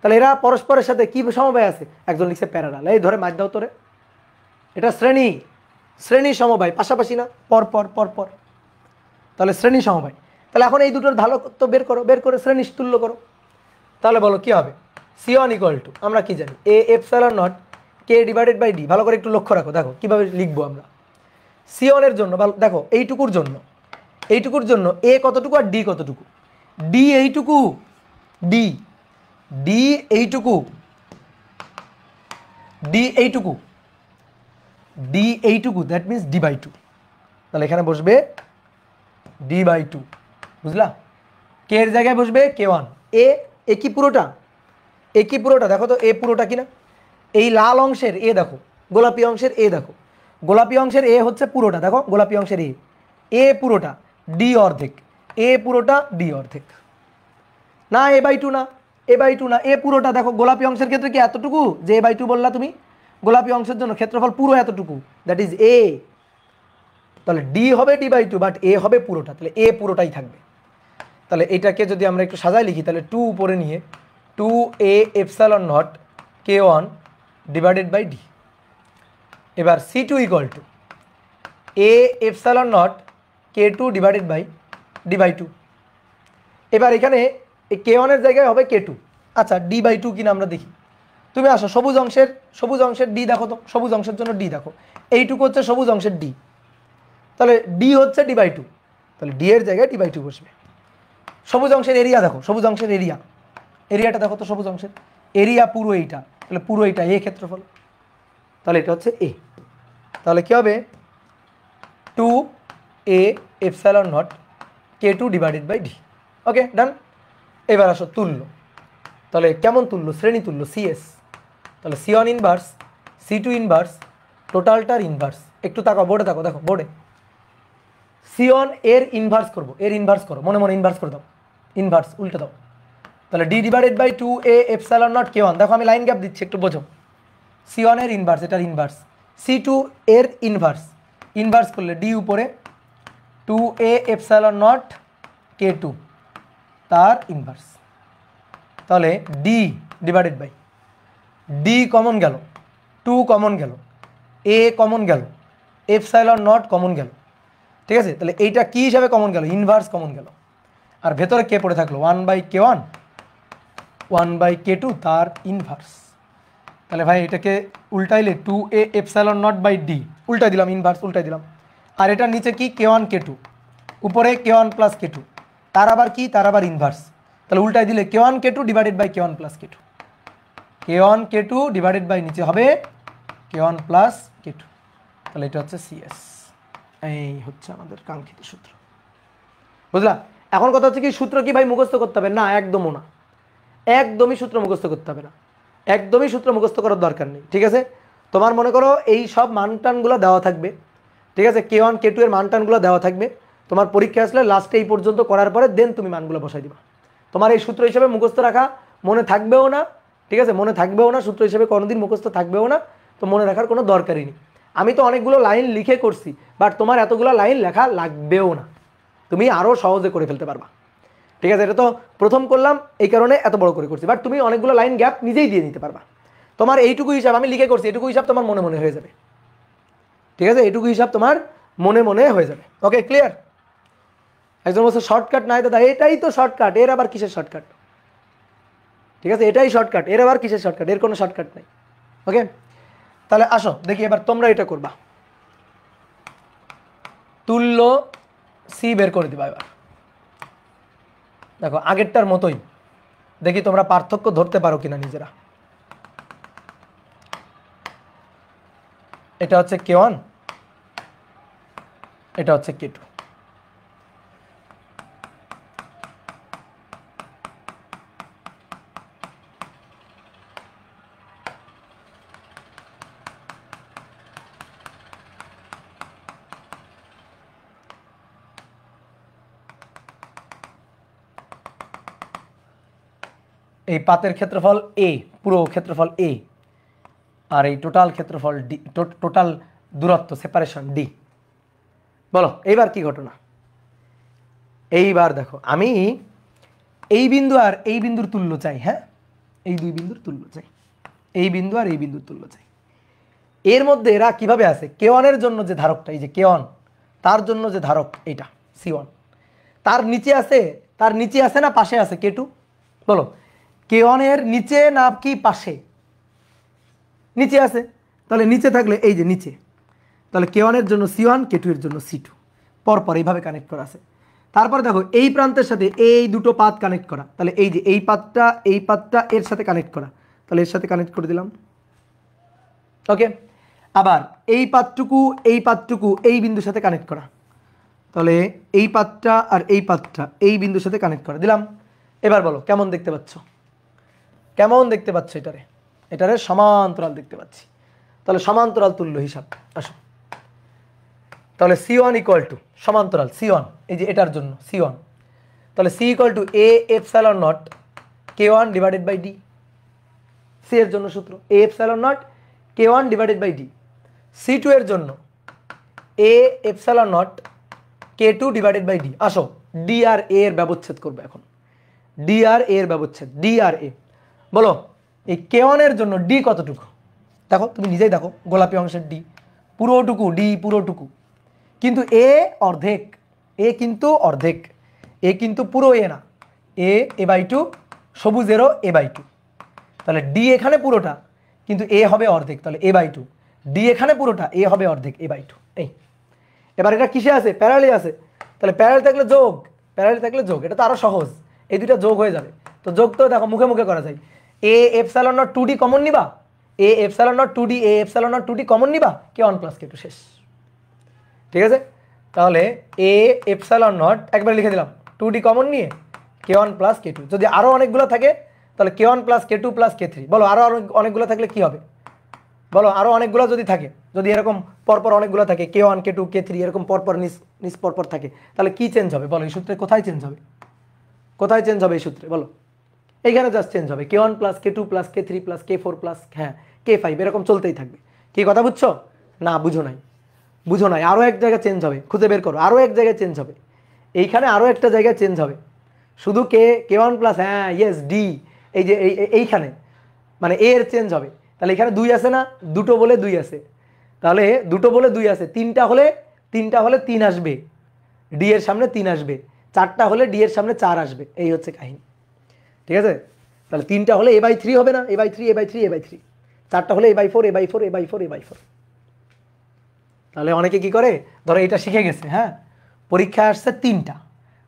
তাহলে এরা পরস্পরের সাথে কি সমবায় আছে? একজন লিখছে প্যারালাল, এই ধরে মার দাও তোরে। এটা শ্রেণী, শ্রেণী সমবায়, পাশাপাশি না, পর পর পর পর। তাহলে শ্রেণী সমবায়। তাহলে এখন এই দুটোর ধারকত্ব বের করো, বের করে শ্রেণী তুল্য করো। তাহলে বলো কি হবে? C1 ইকুয়াল টু, আমরা কি জানি, A epsilon not K divided by D. ভালো করে একটু লক্ষ্য রাখো, দেখো কিভাবে লিখবো আমরা। C1 এর জন্য দেখো এইটুকুর জন্য এইটুকুর জন্য এ কতটুকু আর ডি কতটুকু, ডি এইটুকু, ডি ডি এইটুকু, ডি এইটুকু, ডি এইটুকু, that means D by two. তাহলে এখানে বসবে ডি বাই টু, বুঝলা? কে এর জায়গায় বসবে K1। এ কি পুরোটা, এ কি পুরোটা, দেখো তো এ পুরোটা কিনা। এই লাল অংশের এ দেখো, গোলাপি অংশের এ দেখো, গোলাপি অংশের এ হচ্ছে পুরোটা, দেখো গোলাপি অংশের এ পুরোটা, ডি অর্ধেক, এ পুরোটা ডি অর্ধেক। না এ বাই টু না, এ বাই টু না, এ পুরোটা। দেখো গোলাপি অংশের ক্ষেত্রে কি এতটুকু, যে এ বাই টু বললা তুমি, গোলাপি অংশের জন্য ক্ষেত্রফল পুরো এতটুকু, দ্যাট ইজ এ। তাহলে ডি হবে ডি বাই টু, বাট এ হবে পুরোটা, তাহলে এ পুরোটাই থাকবে। তাহলে এটাকে যদি আমরা একটু সাজায় লিখি, তাহলে 2 উপরে নিয়ে 2a epsilon naught K1 divided by D. এবার C2 equal to a epsilon naught K2 divided by D by two. এবার এখানে এই K1 এর জায়গায় হবে K2। আচ্ছা ডি বাই টু কিনা আমরা দেখি। তুমি আসো সবুজ অংশের ডি দেখো তো, সবুজ অংশের জন্য ডি দেখো, এইটুকু হচ্ছে সবুজ অংশের ডি, তাহলে ডি হচ্ছে ডি বাই টু, তাহলে ডি এর জায়গায় ডি বাই টু বসবে। সবুজ অংশের এরিয়া দেখো, সবুজ অংশের এরিয়াটা দেখো তো, সবুজ অংশের এরিয়া পুরো এইটা, তাহলে পুরো এইটা এ ক্ষেত্রফল, তাহলে এটা হচ্ছে এ। তাহলে কী হবে 2a epsilon naught K2 divided by D. Okay done. এবার আসো তুল্য, তাহলে কেমন তুল্য, শ্রেণী তুল্য সিএস। তাহলে C1 ইনভার্স, C2 ইনভার্স, টোটালটার ইনভার্স। একটু তাকাও বোর্ডে, তাকাও দেখো বোর্ডে, C1 এর ইনভার্স করবো, এর ইনভার্স করো, মনে মনে ইনভার্স করে দাও, ইনভার্স উল্টে দাও। তাহলে D divided by 2a epsilon naught K1, দেখো আমি লাইন গ্যাপ দিচ্ছি একটু বোঝো। C1 এর ইনভার্স, এটার ইনভার্স, C2 এর ইনভার্স, ইনভার্স করলে ডি উপরে 2a এপসাইলন নট K2 তার ইনভার্স। তাহলে D divided by D common গেল, 2 কমন গেল, এ কমন গেল, এপসাইলন নট কমন গেল, ঠিক আছে? তাহলে এইটা কি হিসাবে কমন গেল, ইনভার্স কমন গেল, আর ভেতরে কে পড়ে থাকলো 1/K1, 1/K2 তার ইনভার্স। তাহলে ভাই এটাকে উল্টাইলে 2a epsilon naught by D, উল্টাই দিলাম, ইনভার্স উল্টাই দিলাম। আর এটার নিচে কি K1 K2, উপরে K1 প্লাস K2, তার আবার কি, তার আবার ইনভার্স। তাহলে উল্টাই দিলে K1 K2 divided by K1 plus K2, K1 K2 divided by নিচে হবে K1 প্লাস K2। তাহলে এটা হচ্ছে সিএস, এই হচ্ছে আমাদের কাঙ্ক্ষিত সূত্র, বুঝলা? এখন কথা হচ্ছে কি, সূত্র কি ভাই মুখস্থ করতে হবে? না, একদমও না, একদমই সূত্র মুখস্থ করতে হবে না, একদমই সূত্র মুখস্থ করার দরকার নেই, ঠিক আছে? তোমার মনে করো এই সব মানটানগুলো দেওয়া থাকবে, ঠিক আছে? K1 K2 এর মানটানগুলো দেওয়া থাকবে, তোমার পরীক্ষা আসলে লাস্টে এই পর্যন্ত করার পরে দেন তুমি মানগুলো বসাই দিবা। তোমার এই সূত্র হিসেবে মুখস্থ রাখা মনে থাকবেও না, ঠিক আছে? মনে থাকবেও না, সূত্র হিসেবে কোনোদিন মুখস্থ থাকবেও না, তো মনে রাখার কোনো দরকারই নেই। আমি তো অনেকগুলো লাইন লিখে করছি, বাট তোমার এতগুলো লাইন লেখা লাগবেও না, তুমি আরও সহজে করে ফেলতে পারবা, ঠিক আছে? এটা তো প্রথম করলাম এই কারণে এত বড় করে করছি, বাট তুমি অনেকগুলো লাইন গ্যাপ নিজেই দিয়ে নিতে পারবা। তোমার এইটুকু হিসাব আমি লিখে করছি, এটুকু হিসাব তোমার মনে মনে হয়ে যাবে, ঠিক আছে? এটুকু হিসাব তোমার মনে মনে হয়ে যাবে। Okay clear? একজন বলছে শর্টকাট নাই দাদা, এটাই তো শর্টকাট, এর আবার কিসের শর্টকাট? ঠিক আছে, এটাই শর্টকাট, এর আবার কিসের শর্টকাট? এর কোনো শর্টকাট নাই। ওকে, তাহলে আসো দেখি এবার তোমরা এটা করবা, তুল্য সি বের করে দিবা। এবার দেখো আগেরটার মতোই, দেখি তোমরা পার্থক্য ধরতে পারো কিনা নিজেরা। এটা হচ্ছে K1, এটা হচ্ছে K2। এই পাতের ক্ষেত্রফল এ, পুরো ক্ষেত্রফল এ, আর এই টোটাল ক্ষেত্রফল ডি, টোটাল দূরত্ব সেপারেশন ডি। বলো এইবার কি ঘটনা? এইবার দেখো আমি এই বিন্দু আর এই বিন্দুর তুল্য চাই, হ্যাঁ, এই দুই বিন্দুর তুল্য চাই, এই বিন্দু আর এই বিন্দুর তুল্য চাই। এর মধ্যে এরা কিভাবে আছে, K1 এর জন্য যে ধারকটা, এই যে K1, তার জন্য যে ধারক এইটা C1, তার নিচে আছে, তার নিচে আছে না পাশে আছে K2? বলো K1 এর নিচে না কি পাশে? নিচে আছে, তাহলে নিচে থাকলে এই যে নিচে, তাহলে K1 এর জন্য C1, K2 এর জন্য C2, পরপর এইভাবে কানেক্ট করা আছে। তারপরে দেখো এই প্রান্তের সাথে এই দুটো পাত কানেক্ট করা, তাহলে এই যে এই পাতটা এর সাথে কানেক্ট করা, তাহলে এর সাথে কানেক্ট করে দিলাম। ওকে, আবার এই পাতটুকু এই বিন্দুর সাথে কানেক্ট করা, তাহলে এই পাতটা আর এই পাতটা এই বিন্দুর সাথে কানেক্ট করা দিলাম। এবার বলো কেমন দেখতে পাচ্ছ, কেমন দেখতে পাচ্ছ? এটারে সমান্তরাল দেখতে পাচ্ছি। তাহলে সমান্তরাল তুল্য হিসাব আসো। তাহলে C1 ইকুয়াল টু সমান্তরাল C1, এই যে এটার জন্য C1, তাহলে C equal to A epsilon naught K1 divided by D. C এর জন্য সূত্র A epsilon naught K1 divided by D. C2 এর জন্য A epsilon naught K2 divided by D. আসো ডি আর এ এর ব্যবচ্ছেদ করবে এখন, ডি আর এ এর ব্যবচ্ছেদ, ডি আর এ। বলো এই K1 এর জন্য ডি কতটুকু? দেখো তুমি নিজেই দেখো, গোলাপি অংশের ডি পুরোটুকু, ডি পুরোটুকু, কিন্তু এ অর্ধেক, এ কিন্তু অর্ধেক, এ কিন্তু পুরো এ না, এ বাই টু, সবুজেরও এ বাই টু। তাহলে ডি এখানে পুরোটা, কিন্তু এ হবে অর্ধেক, তাহলে এ বাই টু। ডি এখানে পুরোটা, এ হবে অর্ধেক, এ বাই টু। এই এবার এটা কিসে আছে? প্যারালে আছে, তাহলে প্যারালে থাকলে যোগ, প্যারালে থাকলে যোগ, এটা তো আরও সহজ, এই দুটো যোগ হয়ে যাবে। তো যোগ তো দেখো মুখে মুখে করা যায়। এ এপসাইলন নট 2D কমন নিবা, এ epsilon not 2D, A epsilon not 2D common নিবা, K1 প্লাস K2 শেষ। ঠিক আছে, তাহলে এ এপসাইলন নট একবার লিখে দিলাম, 2D কমন নিয়ে K1 প্লাস K2। যদি আরও অনেকগুলো থাকে তাহলে K1 plus K2 plus K3। বলো আরও অনেকগুলো থাকলে কি হবে? বলো আরও অনেকগুলো যদি থাকে, যদি এরকম পরপর অনেকগুলো থাকে K1 K2 K3 এরকম পরপর নিচ পরপর থাকে, তাহলে কি চেঞ্জ হবে? বলো এই সূত্রে কোথায় চেঞ্জ হবে? কোথায় চেঞ্জ হবে এই সূত্রে? বলো এইখানে জাস্ট চেঞ্জ হবে, K1 plus K2 plus K3 plus K4 plus K5 এরকম চলতেই থাকবে। কি কথা বুঝছো? না বুঝো নাই, বুঝো নাই, আরও এক জায়গায় চেঞ্জ হবে, খুঁজে বের করো, আরও এক জায়গায় চেঞ্জ হবে, এইখানে আরও একটা জায়গায় চেঞ্জ হবে, শুধু K1 প্লাস ইয়েস ডি, এই যে এইখানে মানে এর চেঞ্জ হবে। তাহলে এখানে 2 আছে না, দুটো বলে 2 আছে, তাহলে দুটো বলে 2 আছে, তিনটা হলে 3 আসবে, ডি এর সামনে 3 আসবে, 4টা হলে ডি এর সামনে 4 আসবে, এই হচ্ছে কাহিনী। ঠিক আছে, তাহলে 3টা হলে A/3 হবে না, A/3 A/3 A/3, 4টা হলে A/4 A/4 A/4 A/4। তাহলে অনেকে কি করে, ধরো এটা শিখে গেছে, হ্যাঁ পরীক্ষায় আসছে 3টা,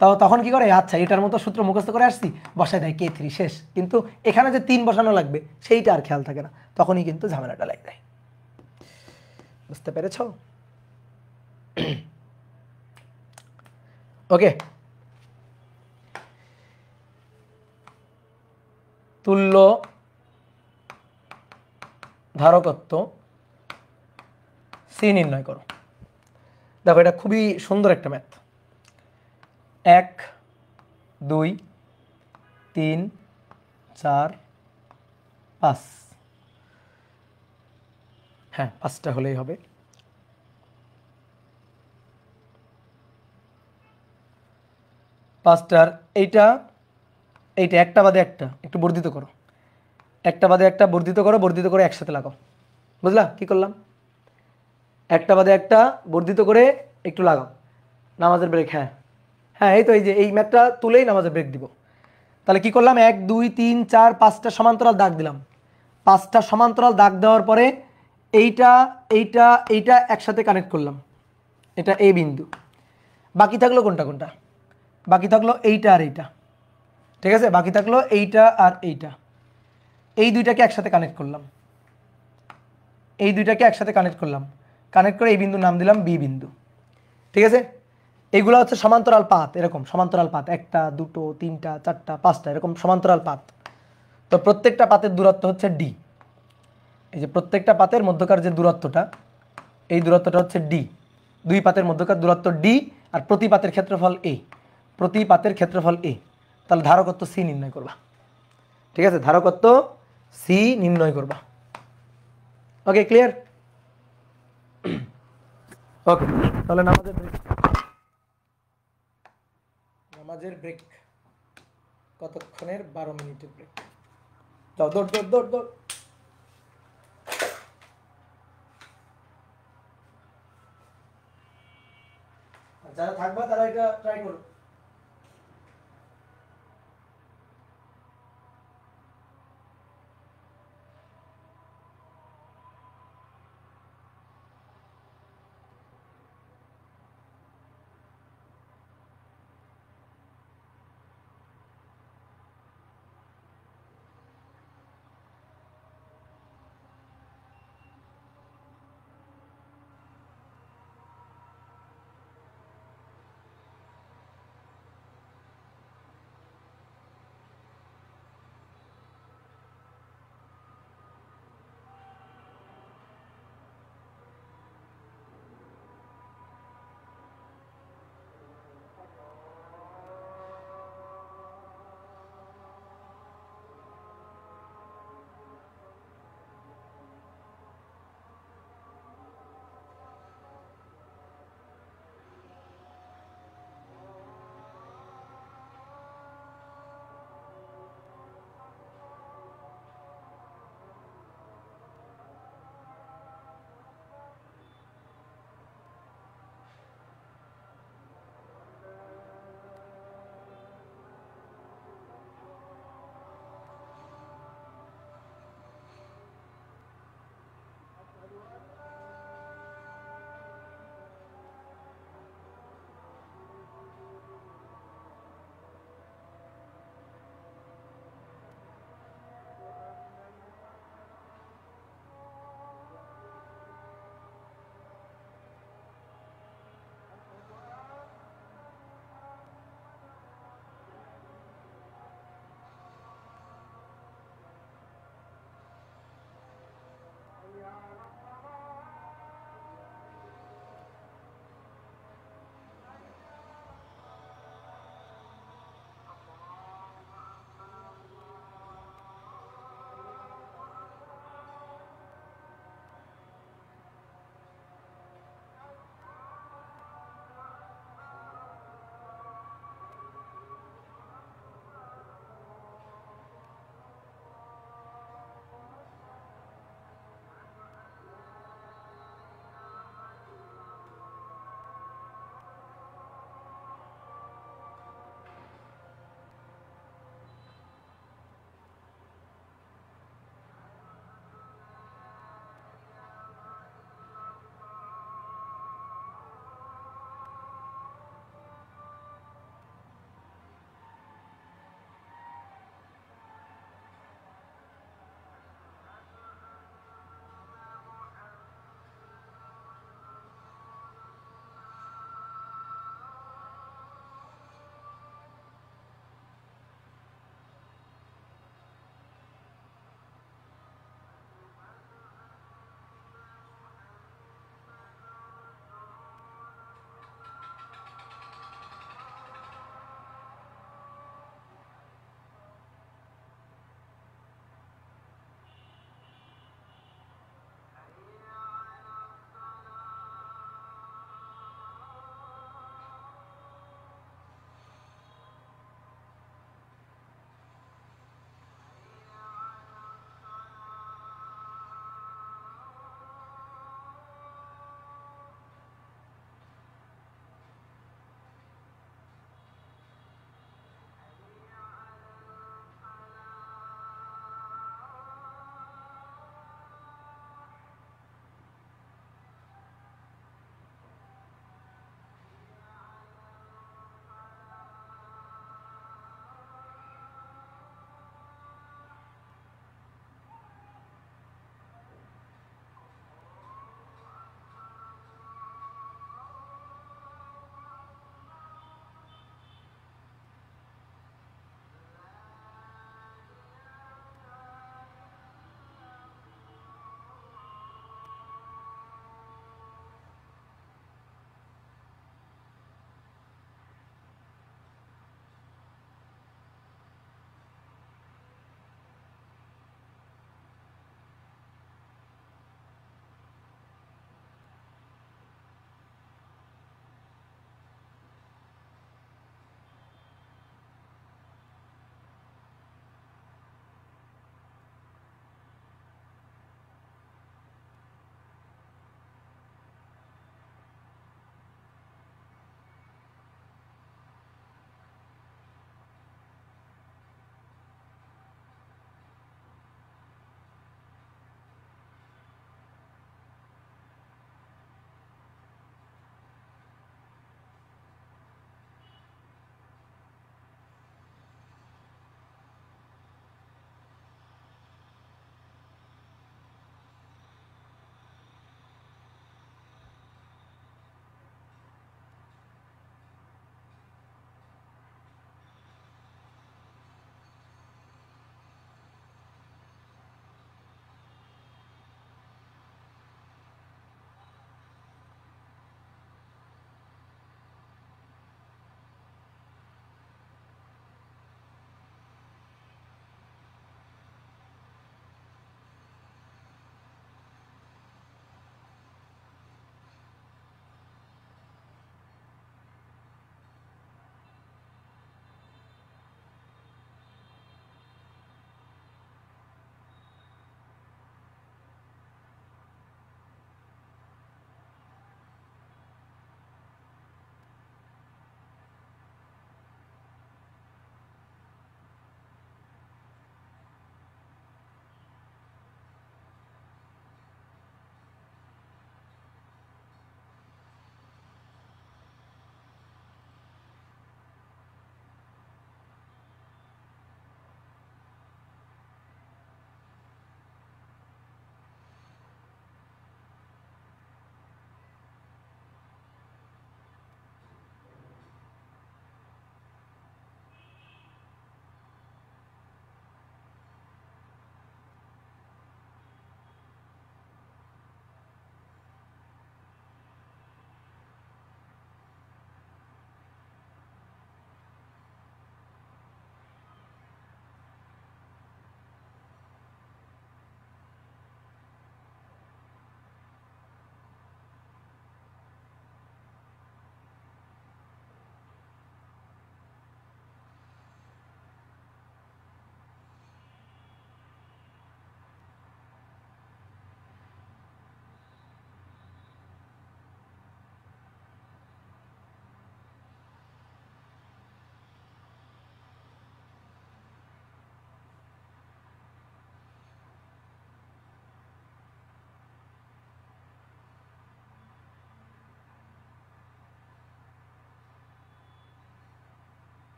তাও তখন কি করে, আচ্ছা এটার মতো সূত্র মুখস্থ করে আসছি, বসায় দেয় K3 শেষ, কিন্তু এখানে যে 3 বসানো লাগবে সেইটা আর খেয়াল থাকে না, তখনই কিন্তু ঝামেলাটা লাগে যায়। বুঝতে পেরেছ? ওকে, তুল্য ধারকত্ব সি নির্ণয় করো। দেখো এটা খুবই সুন্দর একটা ম্যাথ। 1 2 3 4 5, হ্যাঁ 5টা হলেই হবে। পাঁচটার এইটা এইটা একটা বাদে একটা একটু বর্ধিত করো, একটা বাদে একটা বর্ধিত করো, বর্ধিত করে একসাথে লাগাও। বুঝলা কি করলাম? একটা বাদে একটা বর্ধিত করে একটু লাগাও, নামাজের ব্রেক। হ্যাঁ হ্যাঁ, এই তো এই যে এই ম্যাথটা তুলেই নামাজের ব্রেক দিব। তাহলে কি করলাম, 1 2 3 4 5টা সমান্তরাল দাগ দিলাম। 5টা সমান্তরাল দাগ দেওয়ার পরে এইটা এইটা এইটা একসাথে কানেক্ট করলাম, এটা এ বিন্দু। বাকি থাকলো কোনটা কোনটা? বাকি থাকলো এইটা আর এইটা। ঠিক আছে, বাকি থাকলো এইটা আর এইটা, এই দুইটাকে একসাথে কানেক্ট করলাম, এই দুইটাকে একসাথে কানেক্ট করলাম, কানেক্ট করে এই বিন্দুর নাম দিলাম বি বিন্দু। ঠিক আছে, এইগুলো হচ্ছে সমান্তরাল পাত, এরকম সমান্তরাল পাত, 1টা 2টো 3টা 4টা 5টা এরকম সমান্তরাল পাত। তো প্রত্যেকটা পাতের দূরত্ব হচ্ছে ডি, এই যে প্রত্যেকটা পাতের মধ্যকার যে দূরত্বটা, এই দূরত্বটা হচ্ছে ডি, দুই পাতের মধ্যকার দূরত্ব ডি, আর প্রতি পাতের ক্ষেত্রফল এ, প্রতি পাতের ক্ষেত্রফল এ। তাহলে ধারকত্ব সি নির্ণয় করবা। ঠিক আছে, ধারকত্ব সি নির্ণয় করবা। Okay clear? ওকে, তাহলে নামাজের ব্রেক, নামাজের ব্রেক কতক্ষণের? 12 মিনিটের ব্রেক। যাও দৌড় দৌড় দৌড় দৌড়। যারা থাকবা তারা এটা ট্রাই করো।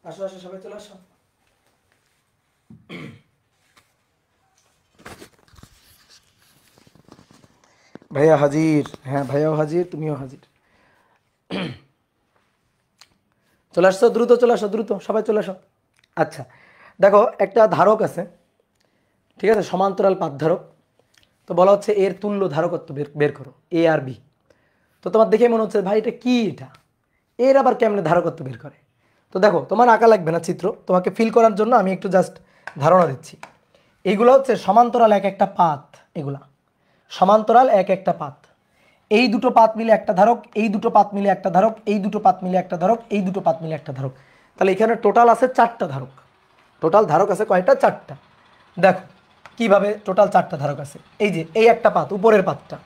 আসো আসো সবাই চলে আসো। ভাইয়া হাজির, হ্যাঁ ভাইয়াও হাজির, তুমিও হাজির। চলে আসছো, দ্রুত চলে আসো, দ্রুত সবাই চলে আসো। আচ্ছা, দেখো একটা ধারক আছে, ঠিক আছে, সমান্তরাল পাত ধারক। তো বলা হচ্ছে এর তুল্য ধারকত্ব বের বের করো, এ আর বি। তো তোমার দেখে মনে হচ্ছে ভাই এটা কি, এটা এর আবার কেমনে ধারকত্ব বের করে। তো দেখো তোমার আঁকা লাগবে না চিত্র, তোমাকে ফিল করার জন্য আমি একটু জাস্ট ধারণা দিচ্ছি। এইগুলো হচ্ছে সমান্তরাল এক একটা পাত, এগুলা সমান্তরাল এক একটা পাত। এই দুটো পাত মিলে একটা ধারক, এই দুটো পাত মিলে একটা ধারক, এই দুটো পাত মিলে একটা ধারক, এই দুটো পাত মিলে একটা ধারক। তাহলে এখানে টোটাল আছে চারটা ধারক। টোটাল ধারক আছে কয়টা? চারটা। দেখো কিভাবে টোটাল চারটা ধারক আছে। এই যে এই একটা পাত, উপরের পাতটা,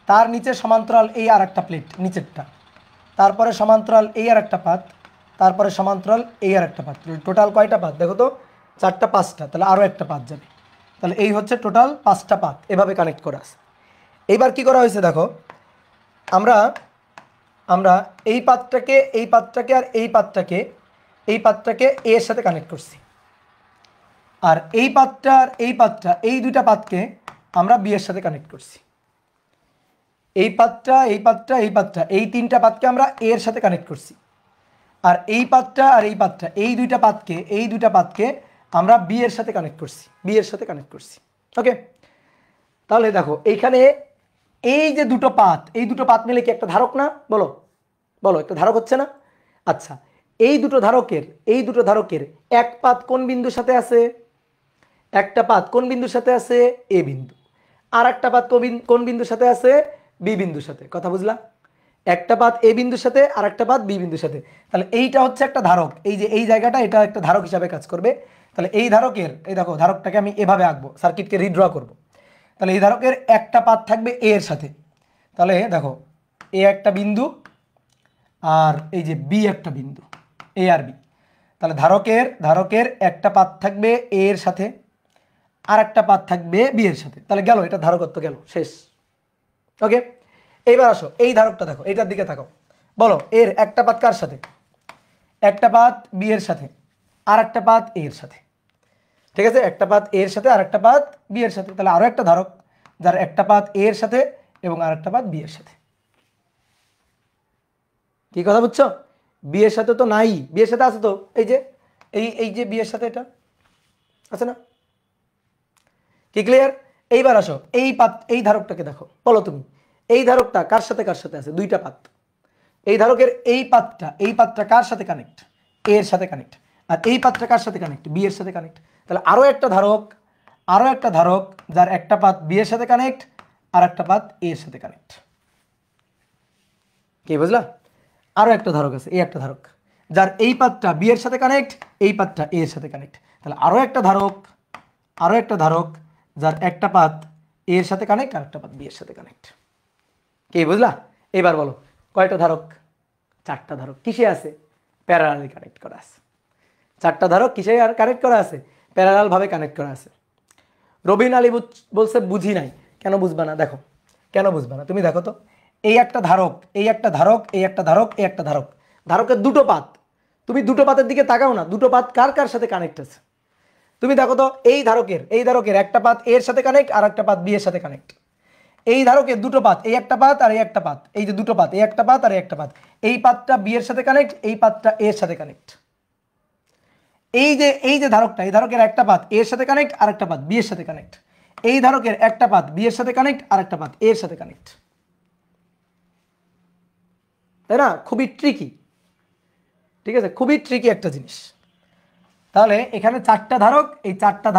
তার নিচে সমান্তরাল এই আর একটা প্লেট নিচেরটা, তারপরে সমান্তরাল এই আর একটা পাত, তারপরে সমান্তরাল এই আর একটা পাত। টোটাল কয়টা পাত দেখো তো? চারটা, পাঁচটা, তাহলে আরও একটা পাত যাবে। তাহলে এই হচ্ছে টোটাল পাঁচটা পাত, এভাবে কানেক্ট করা আছে। এইবার কি করা হয়েছে দেখো, আমরা আমরা এই পাতটাকে, এই পাতটাকে আর এই পাতটাকে, এই পাতটাকে এর সাথে কানেক্ট করছি। আর এই পাতটা আর এই পাতটা, এই দুইটা পাতকে আমরা বি এর সাথে কানেক্ট করছি। এই পাতটা, এই পাতটা, এই পাতটা, এই তিনটা পাতকে আমরা এর সাথে কানেক্ট করছি। আর এই পাতটা আর এই পাতটা, এই দুইটা পাতকে, এই দুইটা পাতকে আমরা বি এর সাথে কানেক্ট করছি, বি এর সাথে কানেক্ট করছি। ওকে, তাহলে দেখো এইখানে এই যে দুটো পাত, এই দুটো পাত মিলে কি একটা ধারক না? বলো বলো, একটা ধারক হচ্ছে না? আচ্ছা, এই দুটো ধারকের, এই দুটো ধারকের এক পাত কোন বিন্দুর সাথে আছে? একটা পাত কোন বিন্দুর সাথে আছে? এ বিন্দু। আর একটা পাত কোন বিন্দুর সাথে আছে? বি বিন্দুর সাথে। কথা বুঝলা? একটা পাত এ বিন্দুর সাথে আর একটা পাত বি বিন্দুর সাথে। তাহলে এইটা হচ্ছে একটা ধারক, এই যে এই জায়গাটা, এটা একটা ধারক হিসাবে কাজ করবে। তাহলে এই ধারকের, এই দেখো ধারকটাকে আমি এভাবে আঁকবো, সার্কিটকে রিড্র করব। তাহলে এই ধারকের একটা পাত থাকবে এ এর সাথে। তাহলে দেখো এ একটা বিন্দু আর এই যে বি একটা বিন্দু, এ আর বি। তাহলে ধারকের একটা পাত থাকবে এ এর সাথে, আর একটা পাত থাকবে বি এর সাথে। তাহলে গেল, এটা ধারকত্ব গেল, শেষ। ওকে, এইবার আসো এই ধারকটা দেখো, এইটার দিকে থাকো, বলো এর একটা পাত কার সাথে? একটা পাত বি এর সাথে, আর একটা পাত এ এর সাথে। ঠিক আছে, একটা পাত এ এর সাথে আর একটা পাত বি এর সাথে। তাহলে আরো একটা ধারক যার একটা পাত এ এর সাথে এবং আর একটা পাত বি এর সাথে। কি কথা বুঝছো? বি এর সাথে তো নাই, বি এর সাথে আছে তো, এই যে এই যে বি এর সাথে এটা আছে না? কি ক্লিয়ার? এইবার আসো এই পাত, এই ধারকটাকে দেখো, বলো তুমি এই ধারকটা কার সাথে কার সাথে আছে? দুইটা পাত। এই ধারকের এই পাতটা কার সাথে কানেক্ট? এ এর সাথে কানেক্ট। আর এই পাতটা কার সাথে কানেক্ট? বি এর সাথে কানেক্ট। তাহলে আরো একটা ধারক, আরো একটা ধারক যার একটা পাত বি এর সাথে কানেক্ট আর একটা পাত এ এর সাথে কানেক্ট। কি বুঝলা? আরো একটা ধারক আছে, এই একটা ধারক যার এই পাতটা বি এর সাথে কানেক্ট, এই পাতটা এ এর সাথে কানেক্ট। তাহলে আরো একটা ধারক, আরো একটা ধারক যার একটা পাত এ এর সাথে কানেক্ট আর একটা পাত বি এর সাথে কানেক্ট। কি বুঝলা? এবার বলো কয়টা ধারক? চারটা ধারক। কিসে আছে? প্যারালালি কানেক্ট করা আছে। চারটা ধারক কিসে কানেক্ট করা আছে? প্যারালাল ভাবে কানেক্ট করা আছে। রবিন আলী বলছে বুঝি নাই। কেন বুঝবা না? দেখো কেন বুঝবা না, তুমি দেখো তো, এই একটা ধারক, এই একটা ধারক, এই একটা ধারক, এই একটা ধারক, ধারকের দুটো পাত। তুমি দুটো পাতের দিকে তাকাও না, দুটো পাত কার কার সাথে কানেক্ট আছে? তুমি দেখো তো, এই ধারকের একটা পাত এর সাথে কানেক্ট আর একটা পাত বি এর সাথে কানেক্ট। এই ধারকের দুটো পাত, এই একটা পাত আর এই একটা পাত, এই যে দুটো পাত, এই একটা পাত আর এই একটা পাত, এই পাতটা বি এর সাথে কানেক্ট, এই পাতটা এর সাথে কানেক্ট। এই যে ধারকটা, এই ধারকের একটা পাত এর সাথে কানেক্ট আর একটা পাত বি এর সাথে কানেক্ট। এই ধারকের একটা পাত বি এর সাথে কানেক্ট আর একটা পাত এর সাথে কানেক্ট। তাই না? খুবই ট্রিকি। ঠিক আছে, খুবই ট্রিকি একটা জিনিস। তাহলে এখানে চারটা ধারক, এই চারটা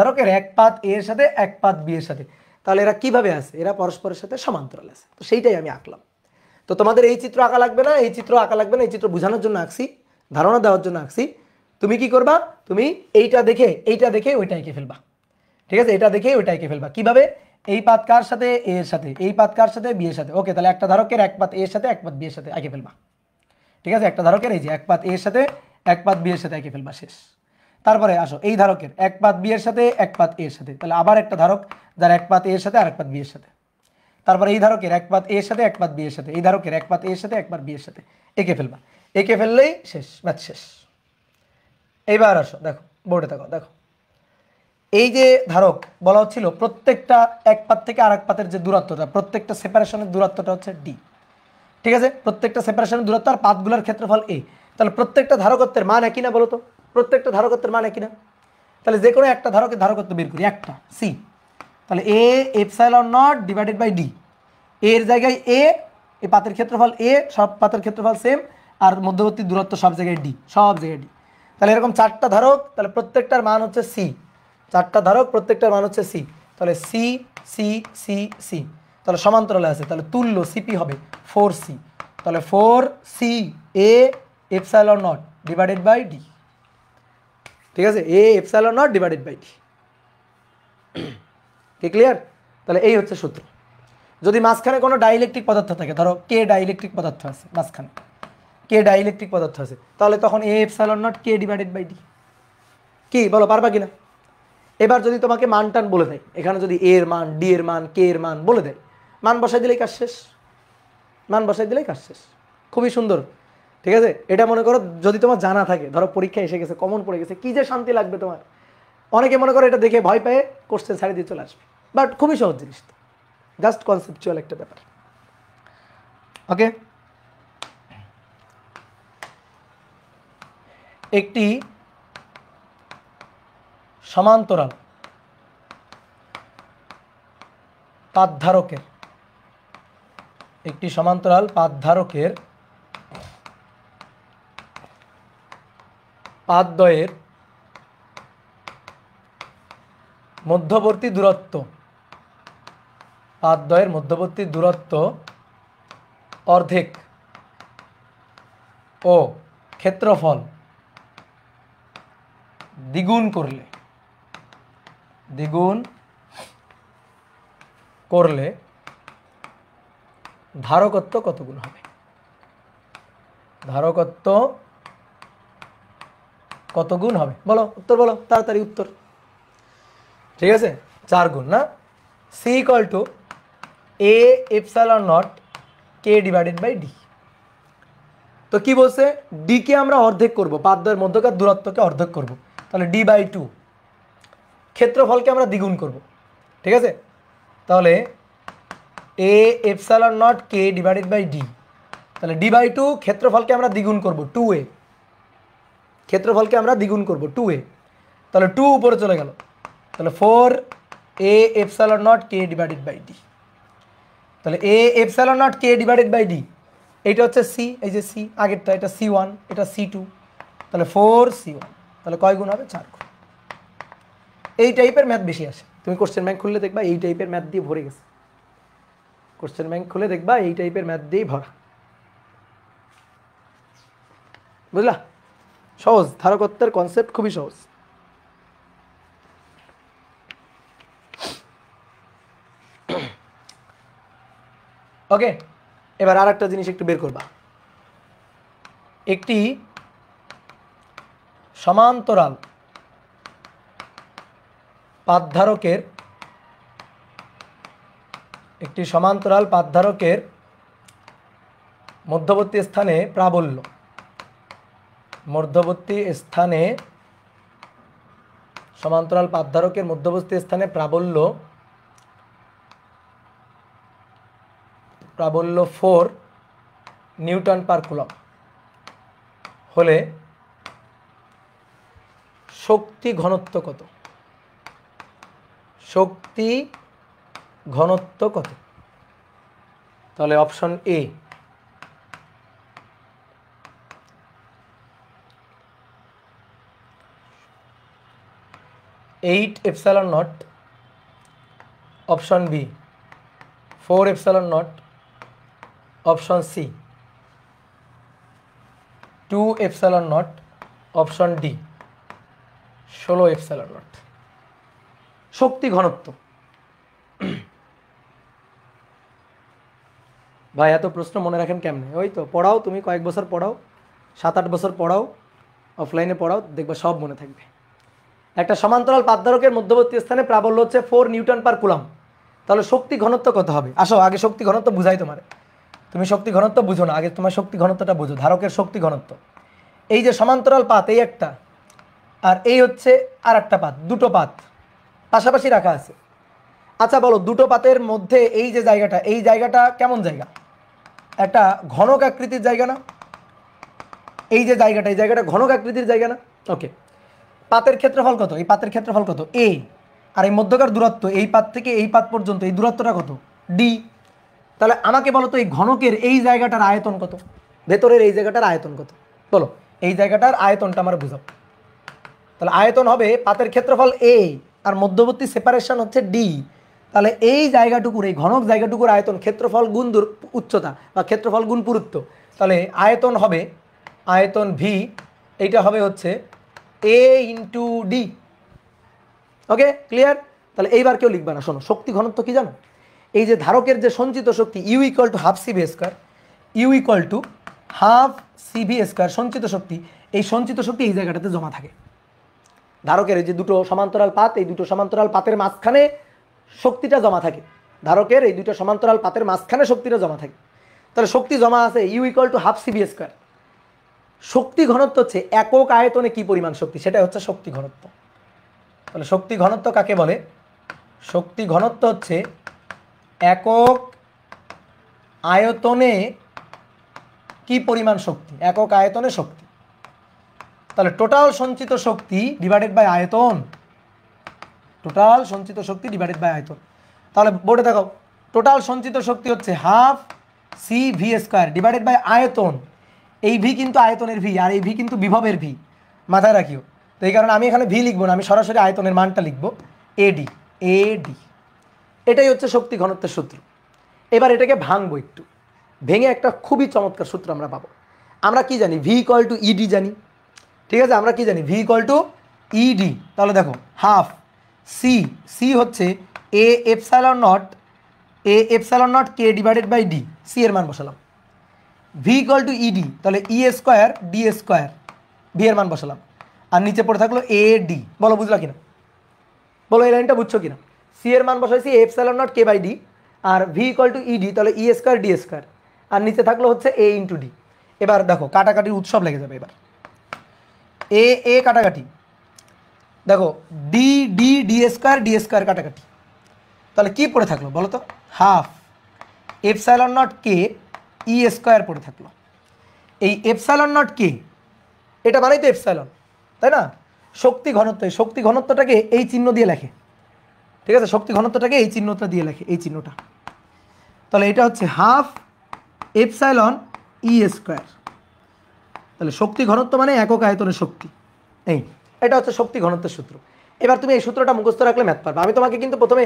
ধারকের এক পাত এর সাথে এক পাত বি এর সাথে। তাহলে এরা কিভাবে আছে? এরা পরস্পরের সাথে সমান্তরাল আছে। তো সেইটাই আমি আঁকলাম। তো তোমাদের এই চিত্র আঁকা লাগবে না, এই চিত্র আঁকা লাগবে না, এই চিত্র বোঝানোর জন্য আঁকছি, ধারণা দেওয়ার জন্য আঁকছি। তুমি কি করবা? তুমি এইটা দেখে ওইটা এঁকে ফেলবা। ঠিক আছে, এটা দেখে ওইটা এঁকে ফেলবা। কিভাবে? এই পাত কার সাথে? এ এর সাথে। এই পাত কার সাথে? বি এর সাথে। ওকে, তাহলে একটা ধারকের এক পাত এ এর সাথে এক পাত বি এর সাথে এঁকে ফেলবা। ঠিক আছে, একটা ধারকের এই যে এক পাত এ এর সাথে এক পাত বি এর সাথে এঁকে ফেলবা, শেষ। তারপরে আসো এই ধারকের এক পাত বি এর সাথে এক পাত এ এর সাথে। তাহলে আবার একটা ধারক যার এক পাত এ এর সাথে আর এক পাত বি এর সাথে। তারপরে এই ধারকের এক পাত এ এর সাথে এক পাত বি এর সাথে, এই ধারকের এক পাত এ এর সাথে এক পাত বি এর সাথে এঁকে ফেলবা। এঁকে ফেললেই শেষ, ম্যাথ শেষ। এইবার আসো, দেখো বোর্ডে দেখো, দেখো এই যে ধারক বলা হচ্ছিল প্রত্যেকটা এক পাত থেকে আরেক পাতের যে দূরত্বটা, প্রত্যেকটা সেপারেশনের দূরত্বটা হচ্ছে ডি। ঠিক আছে, প্রত্যেকটা সেপারেশনের দূরত্ব আর পাতগুলোর ক্ষেত্রফল এ। তাহলে প্রত্যেকটা ধারকত্বের মান একই না বলো তো? প্রত্যেকটা ধারকত্বের মান একই না? তাহলে যে কোনো একটা ধারকের ধারকত্ব বের করি, একটা সি। তাহলে A epsilon not divided by D. এর জায়গায় এ, এই পাতের ক্ষেত্রফল এ, সব পাতের ক্ষেত্রফল সেম, আর মধ্যবর্তী দূরত্ব সব জায়গায় ডি, সব জায়গায় ডি। তাহলে এরকম চারটা ধারক, তাহলে প্রত্যেকটার মান হচ্ছে সি। চারটা ধারক, প্রত্যেকটার মান হচ্ছে সি। তাহলে সি সি সি সি, তাহলে সমান্তরালে আছে, তাহলে তুল্য সিপি হবে 4c। তাহলে 4c A epsilon not divided by D. ঠিক আছে, A epsilon not divided by D. কি ক্লিয়ার? তাহলে এই হচ্ছে সূত্র। যদি মাঝখানে কোনো ডাইইলেকট্রিক পদার্থ থাকে, ধরো কে ডাইইলেকট্রিক পদার্থ আছে মাঝখানে, কে ডাইইলেকট্রিক পদার্থ আছে, তাহলে তখন A epsilon not K divided by D. কি বলো, পারবা কিনা? এবার যদি তোমাকে মান টান বলে দেয়, এখানে যদি এ এর মান, ডি এর মান, কে এর মান বলে দেয়, মান বসাই দিলেই কাজ শেষ। মান বসাই দিলেই কাজ শেষ। খুবই সুন্দর। ঠিক আছে, এটা মনে করো যদি তোমার জানা থাকে, ধরো পরীক্ষা এসে গেছে, কমন পড়ে গেছে, কি যে শান্তি লাগবে তোমার। অনেকে মনে করো এটা দেখে ভয় পেয়ে কোশ্চেন ছাড়িয়ে দিয়ে চলে আসবে, বাট খুবই সহজ জিনিস, তো জাস্ট কনসেপচুয়াল একটা ব্যাপার। ওকে, একটি সমান্তরাল পাতধারকের, একটি সমান্তরাল পাতধারকের পাতদ্বয়ের মধ্যবর্তী দূরত্ব, পাতদ্বয়ের মধ্যবর্তী দূরত্ব অর্ধেক ও ক্ষেত্রফল দ্বিগুণ করলে ধারকত্ব কত গুণ হবে? ধারকত্ব কত গুণ হবে বলো, উত্তর বলো তাড়াতাড়ি উত্তর। ঠিক আছে, 4 গুণ না? C equal to A epsilon not K divided by D. তো কি বলছে, ডি কে আমরা অর্ধেক করব, পাতদ্বয়ের মধ্যকার দূরত্বকে অর্ধেক করব, তাহলে ডি বাই 2। ক্ষেত্রফলকে আমরা দ্বিগুণ করব। ঠিক আছে, তাহলে A epsilon not K divided by D, তাহলে ডি বাই 2, ক্ষেত্রফলকে আমরা দ্বিগুণ করব 2a, ক্ষেত্রফলকে আমরা দ্বিগুণ করব 2a, তাহলে 2 উপরে চলে গেল, তাহলে 4 A epsilon not K divided by D. তাহলে A epsilon not K divided by D, এইটা হচ্ছে সি, এই যে সি আগেরটা, এটা C1, এটা C2, তাহলে 4C1, তাহলে কয় গুণ হবে? 4 গুণ। এই টাইপের ম্যাথ বেশি আসে, তুমি কোশ্চেন ব্যাংক খুললে দেখবা এই টাইপের ম্যাথ দিয়ে ভরে গেছে। কোশ্চেন ব্যাংক খুলে দেখবা এই টাইপের ম্যাথ দিয়েই ভরা। বুঝলা? সহজ, ধারকত্বের কনসেপ্ট খুবই সহজ। ওকে, এবার আর একটা জিনিস একটু বের করবা। একটি সমান্তরাল পাতধারকের, একটি সমান্তরাল পাতধারকের মধ্যবর্তী স্থানে প্রাবল্য, মধ্যবর্তী স্থানে, সমান্তরাল পাতধারকের মধ্যবর্তী স্থানে প্রাবল্য 4 নিউটন পার কুলম হলে শক্তি ঘনত্ব কত? শক্তি ঘনত্ব কত? তাহলে option A 8 epsilon naught, option B 4 epsilon naught, option C 2 epsilon naught, option D 16 epsilon naught. শক্তি ঘনত্ব। ভাই এত প্রশ্ন মনে রাখেন কেমনে? ওই তো পড়াও, তুমি কয়েক বছর পড়াও, 7-8 বছর পড়াও, অফলাইনে পড়াও, দেখবা সব মনে থাকবে। একটা সমান্তরাল পাতধারকের মধ্যবর্তী স্থানে প্রাবল্য হচ্ছে 4 নিউটন পার কুলম, তাহলে শক্তি ঘনত্ব কত হবে? আসো আগে শক্তি ঘনত্ব বুঝাই তোমার। তুমি শক্তি ঘনত্ব বুঝো না, আগে তোমার শক্তি ঘনত্বটা বুঝো। ধারকের শক্তি ঘনত্ব, এই যে সমান্তরাল পাত, এই একটা, আর এই হচ্ছে আর একটা পাত, দুটো পাত পাশাপাশি রাখা আছে। আচ্ছা বলো, দুটো পাতের মধ্যে এই যে জায়গাটা, এই জায়গাটা কেমন জায়গা? একটা ঘনক আকৃতির জায়গা না? এই যে জায়গাটা, এই জায়গাটা ঘনক আকৃতির জায়গা না? ওকে, পাতের ক্ষেত্রফল কত? এই পাতের ক্ষেত্রফল কত? এ। আর এই মধ্যকার দূরত্ব এই পাত থেকে এই পাত পর্যন্ত, এই দূরত্বটা কত? ডি। তাহলে আমাকে বলো তো এই ঘনকের এই জায়গাটার আয়তন কত? ভেতরের এই জায়গাটার আয়তন কত? বলো, এই জায়গাটার আয়তনটা আমার বুঝাও। তাহলে আয়তন হবে পাতের ক্ষেত্রফল এ আর মধ্যবর্তী সেপারেশন হচ্ছে ডি। তাহলে এই জায়গাটুকুর, এই ঘনক জায়গাটুকুর আয়তন ক্ষেত্রফল গুণ উচ্চতা বা ক্ষেত্রফল গুণ পুরুত্ব। তাহলে আয়তন হবে, আয়তন ভি, এইটা হবে হচ্ছে এ ইন্টু ডি। ওকে, ক্লিয়ার? তাহলে এইবার কেউ লিখবে না। শোনো, শক্তি ঘনত্ব কি জানো? এই যে ধারকের যে সঞ্চিত শক্তি U equal to half CV square, U equal to half CV square, সঞ্চিত শক্তি। এই সঞ্চিত শক্তি এই জায়গাটাতে জমা থাকে। ধারকের এই যে দুটো সমান্তরাল পাত, এই দুটো সমান্তরাল পাতের মাঝখানে শক্তিটা জমা থাকে। ধারকের এই দুটো সমান্তরাল পাতের মাঝখানে শক্তিটা জমা থাকে। তাহলে শক্তি জমা আছে U equal to half CV square. শক্তি ঘনত্ব হচ্ছে একক আয়তনে কি পরিমাণ শক্তি, সেটা হচ্ছে শক্তি ঘনত্ব। তাহলে শক্তি ঘনত্ব কাকে বলে? শক্তি ঘনত্ব হচ্ছে একক আয়তনে কি পরিমাণ শক্তি, একক আয়তনে শক্তি। তাহলে টোটাল সঞ্চিত শক্তি ডিভাইডেড বাই আয়তন, টোটাল সঞ্চিত শক্তি ডিভাইডেড বাই আয়তন। তাহলে বোর্ডে দেখো, টোটাল সঞ্চিত শক্তি হচ্ছে half C V square divided by আয়তন। এই ভি কিন্তু আয়তনের ভি, আর এই ভি কিন্তু বিভবের ভি, মাথায় রাখিও। তো এই কারণে আমি এখানে ভি লিখবো না, আমি সরাসরি আয়তনের মানটা লিখবো এডি। এডি, এটাই হচ্ছে শক্তি ঘনত্বের সূত্র। এবার এটাকে ভাঙবো একটু, ভেঙে একটা খুবই চমৎকার সূত্র আমরা পাবো। আমরা কি জানি? ভি ইকুয়াল টু ইডি জানি, ঠিক আছে? আমরা কি জানি? V equal to E D. তাহলে দেখো, হাফ সি, সি হচ্ছে A epsilon naught, A epsilon not K divided by D. C এর মান বসালাম। ভি ইকুয়াল টু ইডি, তাহলে E square D square, V এর মান বসালাম। আর নিচে পড়ে থাকলো এ ডি। বলো বুঝলা কিনা? বলো এই লাইনটা বুঝছো কিনা? সি এর মান বসাইছি epsilon not K by D, আর ভি ইকুয়াল টু ইডি, তাহলে ই স্কোয়ার ডি স্কোয়ার, আর নিচে থাকলো হচ্ছে এ ইন্টু ডি। এবার দেখো, কাটাকাটির উৎসব লেগে যাবে। এবার এ এ কাটাকাটি, দেখো ডি ডি ডি স্কোয়ার কাটাকাটি। তাহলে কি পড়ে থাকলো বলো তো? Half epsilon not K E square পড়ে থাকলো। এই এপসাইলন নট কে, এটা মানেই তো এপসাইলন, তাই না? শক্তি ঘনত্ব, এই শক্তি ঘনত্বটাকে এই চিহ্ন দিয়ে লেখে, ঠিক আছে? শক্তি ঘনত্বটাকে এই চিহ্নটা দিয়ে লেখে, এই চিহ্নটা। তাহলে এটা হচ্ছে হাফ এপসাইলন ই স্কোয়ার। তাহলে শক্তি ঘনত্ব মানে একক আয়তনের শক্তি। এই এটা হচ্ছে শক্তি ঘনত্বের সূত্র। এবার তুমি এই সূত্রটা মুখস্থ রাখলে ম্যাথ পারবে। আমি তোমাকে কিন্তু প্রথমে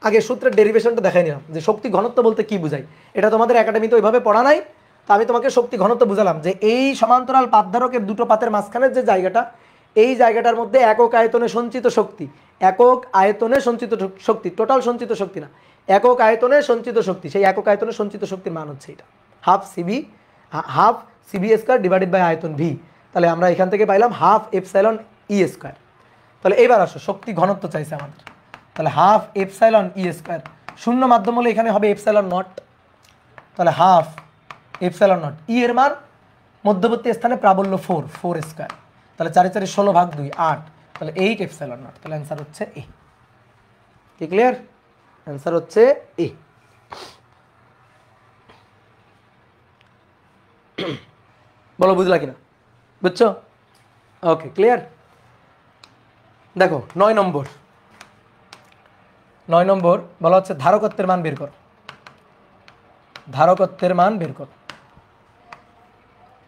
আগে সূত্রের ডেরিভেশনটা দেখাই নিলাম যে শক্তি ঘনত্ব বলতে কি বোঝায়। এটা তোমাদের একাডেমিতে ওইভাবে পড়া নাই, তো আমি তোমাকে শক্তি ঘনত্ব বুঝালাম যে এই সমান্তরাল পাতধারকের দুটো পাতের মাঝখানের যে জায়গাটা, এই জায়গাটার মধ্যে একক আয়তনে সঞ্চিত শক্তি, একক আয়তনে সঞ্চিত শক্তি, টোটাল সঞ্চিত শক্তি না, একক আয়তনে সঞ্চিত শক্তি, সেই একক আয়তনে সঞ্চিত শক্তির মান হচ্ছে এটা half CB square divided by আয়তন ভি। তাহলে আমরা এখান থেকে পাইলাম হাফ এপসাইলন ই স্কোয়ার। তাহলে এবার আসো, শক্তি ঘনত্ব চাইছে আমাদের। তাহলে হাফ এপসাইলন ই স্কোয়ার, শূন্য মাধ্যম হলে এখানে হবে এপসাইলন নট। তাহলে হাফ এপসাইলন নট, ই এর মান মধ্যবর্তী স্থানে প্রাবল্য 4 স্কোয়ার। তাহলে 4 4 16 ভাগ 2 8, তাহলে 8 এপসাইলন নট। তাহলে অ্যান্সার হচ্ছে এ। কি ক্লিয়ার? অ্যান্সার হচ্ছে এ। বলো বুঝলা কিনা? বুঝছো? ওকে, ক্লিয়ার। দেখো 9 নম্বর, 9 নম্বর বলা হচ্ছে ধারকত্বের মান বের করো। ধারকত্বের মান বের করো।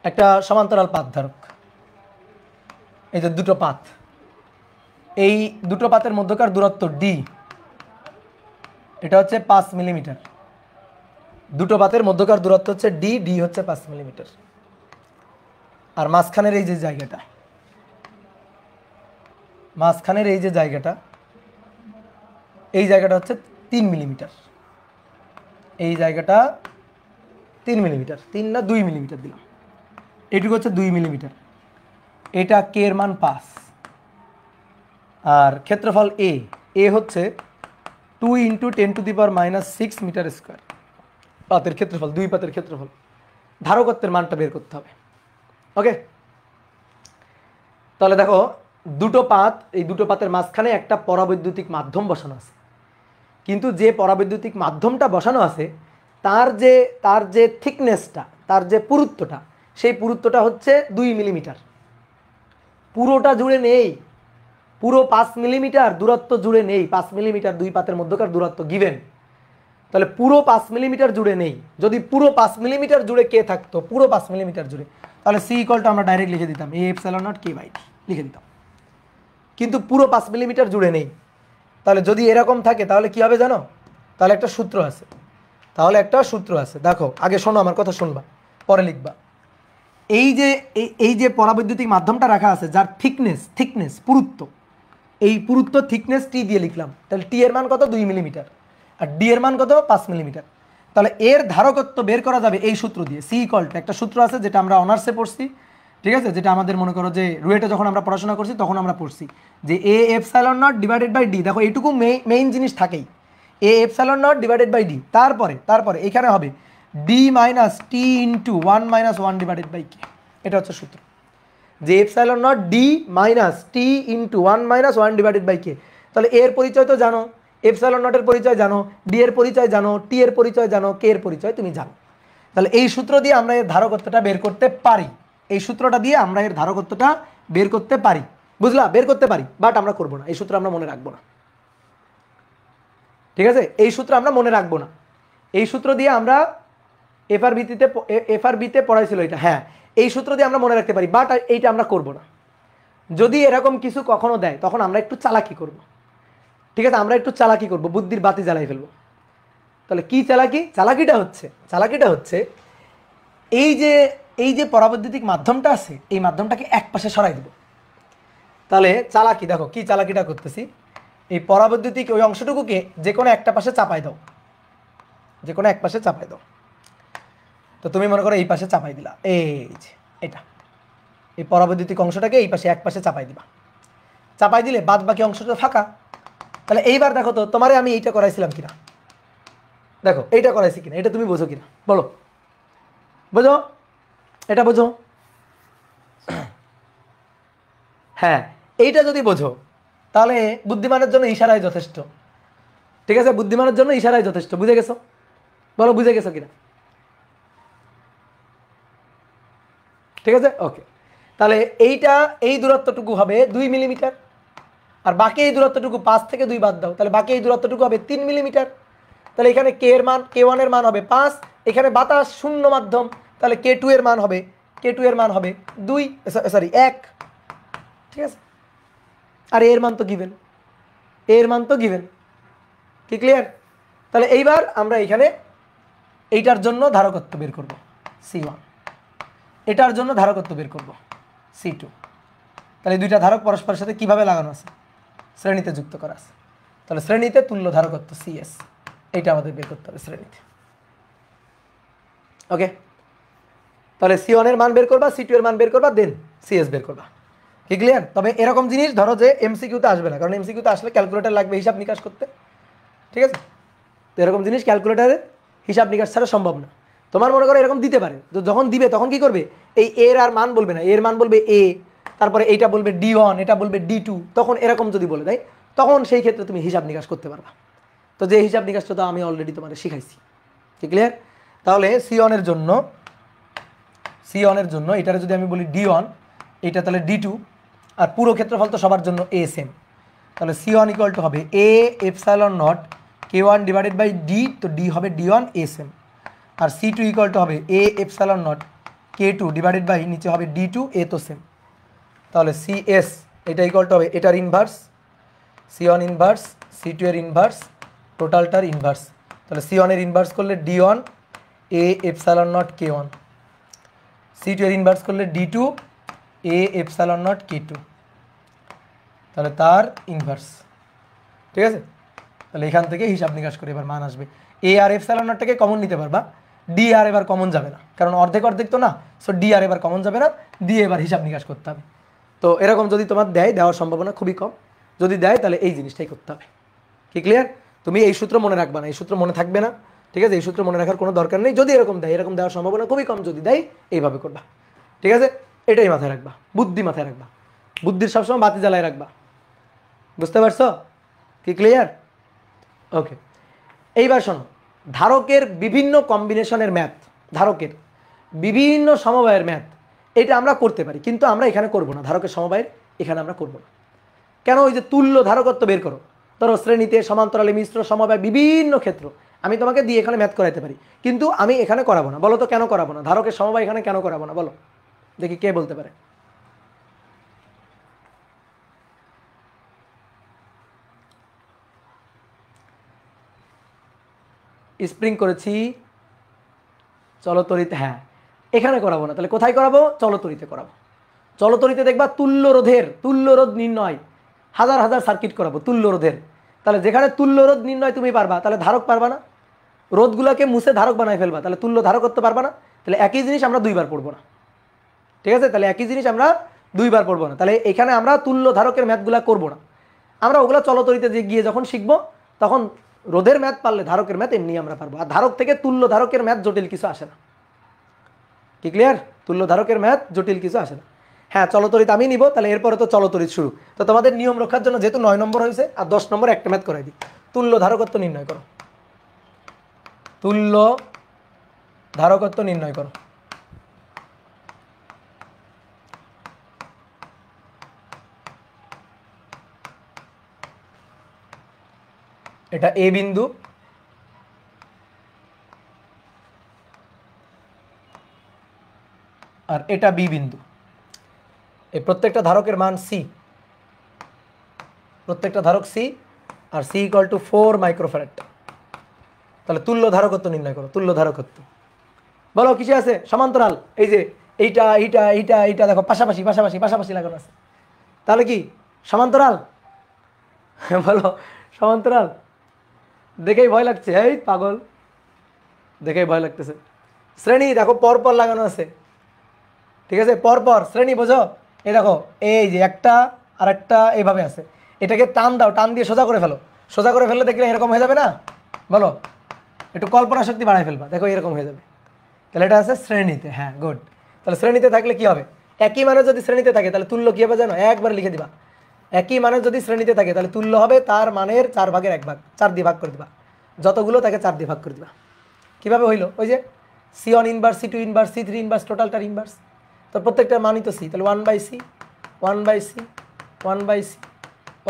একটা সমান্তরাল পাত ধারক, এই যে দুটো পাত, এই দুটো পাতের মধ্যকার দূরত্ব ডি, এটা হচ্ছে 5 মিলিমিটার। দুটো পাতের মধ্যকার দূরত্ব হচ্ছে ডি, ডি হচ্ছে 5 মিলিমিটার। আর মাঝখানের এই যে জায়গাটা, মাঝখানের এই যে জায়গাটা, এই জায়গাটা হচ্ছে 3 মিলিমিটার। এই জায়গাটা 3 মিলিমিটার, 3 না 2 মিলিমিটার দিলাম। এইটুকু হচ্ছে 2 মিলিমিটার। এটা কে এর মান 5, আর ক্ষেত্রফল এ, এ হচ্ছে 2 × 10⁻⁻6 মিটার স্কোয়ার। পাতের ক্ষেত্রফল, দুই পাতের ক্ষেত্রফল। ধারকত্বের মানটা বের করতে হবে। ওকে, তাহলে দেখো দুটো পাত, এই দুটো পাতের মাঝখানে একটা পরাবৈদ্যুতিক মাধ্যম বসানো আছে, কিন্তু যে পরাবৈদ্যুতিক মাধ্যমটা বসানো আছে তার যে থিকনেসটা, তার যে পুরুত্বটা, সেই পুরুত্বটা হচ্ছে 2 মিলিমিটার। পুরোটা জুড়ে নেই, পুরো 5 মিলিমিটার দূরত্ব জুড়ে নেই। 5 মিলিমিটার দুই পাতের মধ্যকার দূরত্ব গিভেন, তাহলে পুরো 5 মিলিমিটার জুড়ে নেই। যদি পুরো 5 মিলিমিটার জুড়ে কে থাকতো, পুরো 5 মিলিমিটার জুড়ে, তাহলে সি ইকুয়াল টু আমরা ডাইরেক্ট লিখে দিতাম A epsilon not K by D লিখে দিতাম, কিন্তু পুরো 5 মিলিমিটার জুড়ে নেই। তাহলে যদি এরকম থাকে তাহলে কি হবে জানো? তাহলে একটা সূত্র আছে, দেখো আগে শোনো, আমার কথা শুনবা, পরে লিখবা। এই যে পরাবৈদ্যুতিক মাধ্যমটা রাখা আছে, যার থিকনেস পুরুত্ব, এই পুরুত্ব থিকনেস টি দিয়ে লিখলাম, তাহলে টি এর মান কত? 2 মিলিমিটার, আর ডি এর মান কত? 5 মিলিমিটার। তাহলে এর ধারকত্ব বের করা যাবে এই সূত্র দিয়ে, সি ইকুয়াল টু, একটা সূত্র আছে যেটা আমরা অনার্সে পড়ছি, ঠিক আছে, যেটা আমাদের মনে করো যে রুয়েটে যখন আমরা পড়াশোনা করছি তখন আমরা পড়ছি যে A epsilon not divided by D. দেখো এইটুকু মেইন জিনিস থাকেই, A epsilon not divided by D, তারপরে এখানে হবে D minus T into 1 minus 1 divided by K. এটা হচ্ছে সূত্র, যে epsilon naught D minus T into 1 minus 1 divided by K. তাহলে এর পরিচয় তো জানো, এপসাইলন নটের পরিচয় জানো, ডি এর পরিচয় জানো, টি এর পরিচয় জানো, কে এর পরিচয় তুমি জানো। তাহলে এই সূত্র দিয়ে আমরা এর ধারকত্বটা বের করতে পারি, এই সূত্রটা দিয়ে আমরা এর ধারকত্বটা বের করতে পারি, বুঝলা? বের করতে পারি, বাট আমরা করবো না, এই সূত্র আমরা মনে রাখবো না, ঠিক আছে? এই সূত্র আমরা মনে রাখবো না। এই সূত্র দিয়ে আমরা এফআরবিতে পড়াইছিল এটা, হ্যাঁ, এই সূত্র দিয়ে আমরা মনে রাখতে পারি, বাট এইটা আমরা করবো না। যদি এরকম কিছু কখনো দেয় তখন আমরা একটু চালাকি করব, ঠিক আছে? আমরা একটু চালাকি করব, বুদ্ধির বাতি জ্বালাই ফেলবো। তাহলে কি চালাকি? চালাকিটা হচ্ছে এই যে পরাবৈদ্যুতিক মাধ্যমটা আছে, এই মাধ্যমটাকে এক পাশে সরাই দেব। তাহলে চালাকি দেখো, কি চালাকিটা করতেছি, এই পরাবৈদ্যুতিক ওই অংশটুকুকে যে কোনো একটা পাশে চাপাই দাও, যে কোনো এক পাশে চাপাই দাও। তো তুমি মনে করো এই পাশে চাপাই দিলা, এই যে এটা, এই পরাবৈদ্যুতিক অংশটাকে এই পাশে এক পাশে চাপাই দিবা, চাপাই দিলে বাদ বাকি অংশটা ফাঁকা। তাহলে এইবার দেখো তো তোমারে আমি এইটা করাইছিলাম কিনা, দেখো এইটা করাইছি কিনা, এটা তুমি বোঝো কিনা বলো, বোঝো? এটা বোঝো? হ্যাঁ, এইটা যদি বোঝো তাহলে বুদ্ধিমানের জন্য ইশারাই যথেষ্ট, ঠিক আছে? বুদ্ধিমানের জন্য ইশারাই যথেষ্ট, বুঝে গেছো? বলো বুঝে গেছো কিনা? ঠিক আছে, ওকে। তাহলে এই দূরত্বটুকু হবে 2 মিলিমিটার, আর বাকি এই দূরত্বটুকু 5 থেকে 2 বাদ দাও, তাহলে বাকি এই দূরত্বটুকু হবে 3 মিলিমিটার। তাহলে এখানে কে এর মান, K1 এর মান হবে 5, এখানে বাতাস শূন্য মাধ্যম, তাহলে K2 এর মান হবে 2, সরি 1, ঠিক আছে? আর এর মান তো গিভেন, কি ক্লিয়ার? তাহলে এইবার আমরা এখানে এইটার জন্য ধারকত্ব বের করব C1, এটার জন্য ধারকত্ব বের করব C2। তাহলে দুইটা ধারক পরস্পরের সাথে কিভাবে লাগানো আছে? শ্রেণীতে যুক্ত করা আছে। তাহলে শ্রেণীতে তুল্য ধারকত্ব CS, এইটা আমাদের বের করতে হবে শ্রেণীতে, ওকে? তাহলে C1 এর মান বের করবা, C2 এর মান বের করবা, দেন CS বের করবা, কি ক্লিয়ার? তবে এরকম জিনিস ধরো যে MCQতে আসবে না, কারণ MCQতে আসলে ক্যালকুলেটর লাগবে হিসাব নিকাশ করতে, ঠিক আছে? তো এরকম জিনিস ক্যালকুলেটারে হিসাব নিকাশ ছাড়া সম্ভব না। তোমার মনে করো এরকম দিতে পারে, তো যখন দিবে তখন কি করবে, এই এর আর মান বলবে না, এর মান বলবে A, তারপরে এইটা বলবে D1, এটা বলবে D2, তখন এরকম যদি বলে দেয় তখন সেই ক্ষেত্রে তুমি হিসাব নিকাশ করতে পারবা। তো যে হিসাব নিকাশটা তো আমি অলরেডি তোমাদের শিখাইছি, কি ক্লিয়ার? তাহলে C1 এর জন্য এটারে যদি আমি বলি D1, এটা তাহলে D2, আর পুরো ক্ষেত্রফল তো সবার জন্য A সেম। তাহলে C1 ইকুয়াল টু হবে A epsilon naught K1 divided by D, তো D হবে D1 A সেম, আর C2 ইকুয়াল টু হবে A epsilon naught K2 divided by নিচে হবে D2 A তো সেম। তাহলে CS এটা ইকুয়াল টু হবে এটার ইনভার্স, C1 ইনভার্স, C2 এর ইনভার্স, টোটালটার ইনভার্স। তাহলে C1 এর ইনভার্স করলে D1 A epsilon naught K1, C2 এর ইনভার্স করলে D2 A epsilon naught K2, তাহলে তার ইনভার্স, ঠিক আছে? তাহলে এখান থেকে হিসাব নিকাশ করে এবার মান আসবে। A আর এপসাইলন নটটাকে কমন নিতে পারবা, D আর এবার কমন যাবে না, কারণ অর্ধেক তো না, সো D আর এবার কমন যাবে না, দিয়ে এবার হিসাব নিকাশ করতে হবে। তো এরকম যদি তোমার দেওয়ার সম্ভাবনা খুবই কম, যদি দেয় তাহলে এই জিনিসটাই করতে হবে, কি ক্লিয়ার? তুমি এই সূত্র মনে রাখবা না, এই সূত্র মনে থাকবে না, ঠিক আছে? এই সূত্র মনে রাখার কোনো দরকার নেই। যদি এরকম দেওয়ার সম্ভাবনা খুবই কম, যদি দেয় এইভাবে করবা, ঠিক আছে? এটাই মাথায় রাখবা, বুদ্ধি মাথায় রাখবা। বুদ্ধির সবসময় বাতি জ্বালায় রাখবা, বুঝতে পারছো? কি ক্লিয়ার? ওকে, এইবার শোনো, ধারকের বিভিন্ন কম্বিনেশনের ম্যাথ, ধারকের বিভিন্ন সমবায়ের ম্যাথ, এটা আমরা করতে পারি, কিন্তু আমরা এখানে করব না। ধারকের সমবায়ের এখানে আমরা করব না। কেন? ওই যে তুল্য ধারকত্ব বের করো, ধরো শ্রেণীতে, সমান্তরালে, মিশ্র সমবায়, বিভিন্ন ক্ষেত্র আমি তোমাকে দিয়ে এখানে ম্যাথ করাইতে পারি, কিন্তু আমি এখানে করাবো না। বলো তো কেন করাবো না? ধারকের সমবায় এখানে কেন করাবো না বলো দেখি, কে বলতে পারে? স্প্রিং করেছি, চলতরিতে, হ্যাঁ এখানে করাবো না, তাহলে কোথায় করাবো? চলতরিতে করাবো। চলতরিতে দেখবা তুল্য রোধ নির্ণয়, হাজার হাজার সার্কিট করাবো তুল্য রোধের। তাহলে যেখানে তুল্য রোধ নির্ণয় তুমি পারবা, তাহলে ধারক পারবা না? রোধগুলোকে মুছে ধারক বানায় ফেলবা, তাহলে তুল্য ধারক করতে পারবা না। তাহলে একই জিনিস আমরা দুইবার পড়বো না, ঠিক আছে? তাহলে একই জিনিস আমরা দুইবার পড়বো না। তাহলে এখানে আমরা তুল্য ধারকের ম্যাথগুলা করবো না, আমরা ওগুলো চলতরিতে গিয়ে যখন শিখবো তখন রোধের ম্যাথ পারলে ধারকের ম্যাথ এমনি আমরা পারবো। আর ধারক থেকে তুল্য ধারকের ম্যাথ জটিল কিছু আসে না। কি ক্লিয়ার? তুল্য ধারকের ম্যাথ জটিল কিছু আসে না। হ্যাঁ, চলতরিত আমি নিব, তাহলে এরপরে তো চলতরিত শুরু। তো তোমাদের নিয়ম রক্ষার জন্য যেহেতু 9 নম্বর হয়েছে, আর 10 নম্বর একটা ম্যাথ করাই দিই। তুল্য ধারকত্ব নির্ণয় করো, তুল্য ধারকত্ব নির্ণয় করো। এটা এ বিন্দু, আর এটা বি বিন্দু। এই প্রত্যেকটা ধারকের মান সি, প্রত্যেকটা ধারক সি, আর সি ইকুয়াল টু 4 মাইক্রোফ্যারাড। তাহলে তুল্য ধারকত্ব নির্ণয় করো, তুল্য ধারকত্ব। বলো কিসে আছে? সমান্তরাল, এই যে এইটা এইটা এইটা এইটা দেখো পাশাপাশি পাশাপাশি পাশাপাশি লাগানো আছে, তাহলে কি সমান্তরাল? বলো সমান্তরাল। দেখেই ভয় লাগছে, এই পাগল, দেখেই ভয় লাগতেছে। শ্রেণী দেখো পরপর লাগানো আছে, ঠিক আছে? পরপর শ্রেণী বোঝো। এই দেখো, এই যে একটা আর একটা এইভাবে আছে, এটাকে টান দাও, টান দিয়ে সোজা করে ফেলো। সোজা করে ফেললে দেখলে এরকম হয়ে যাবে না? বলো, একটু কল্পনা শক্তি বাড়াই ফেলবা, দেখো এরকম হয়ে যাবে। তাহলে এটা আছে শ্রেণীতে, হ্যাঁ গুড। তাহলে শ্রেণীতে থাকলে কি হবে? একই মানে যদি শ্রেণীতে থাকে তাহলে তুল্য কী হবে জানো? একবার লিখে দিবা। একই মানে যদি শ্রেণীতে থাকে তাহলে তুল্য হবে তার মানের 4 ভাগের 1 ভাগ, 4 দিয়ে ভাগ করে দিবা। যতগুলো তাকে 4 দিয়ে ভাগ করে দিবা। কীভাবে হইলো? ওই যে C1 inverse, C2 inverse, C3 inverse, টোটালটার ইনভার্স। তো প্রত্যেকটার মানই তো সি, তাহলে 1/c 1/c 1/c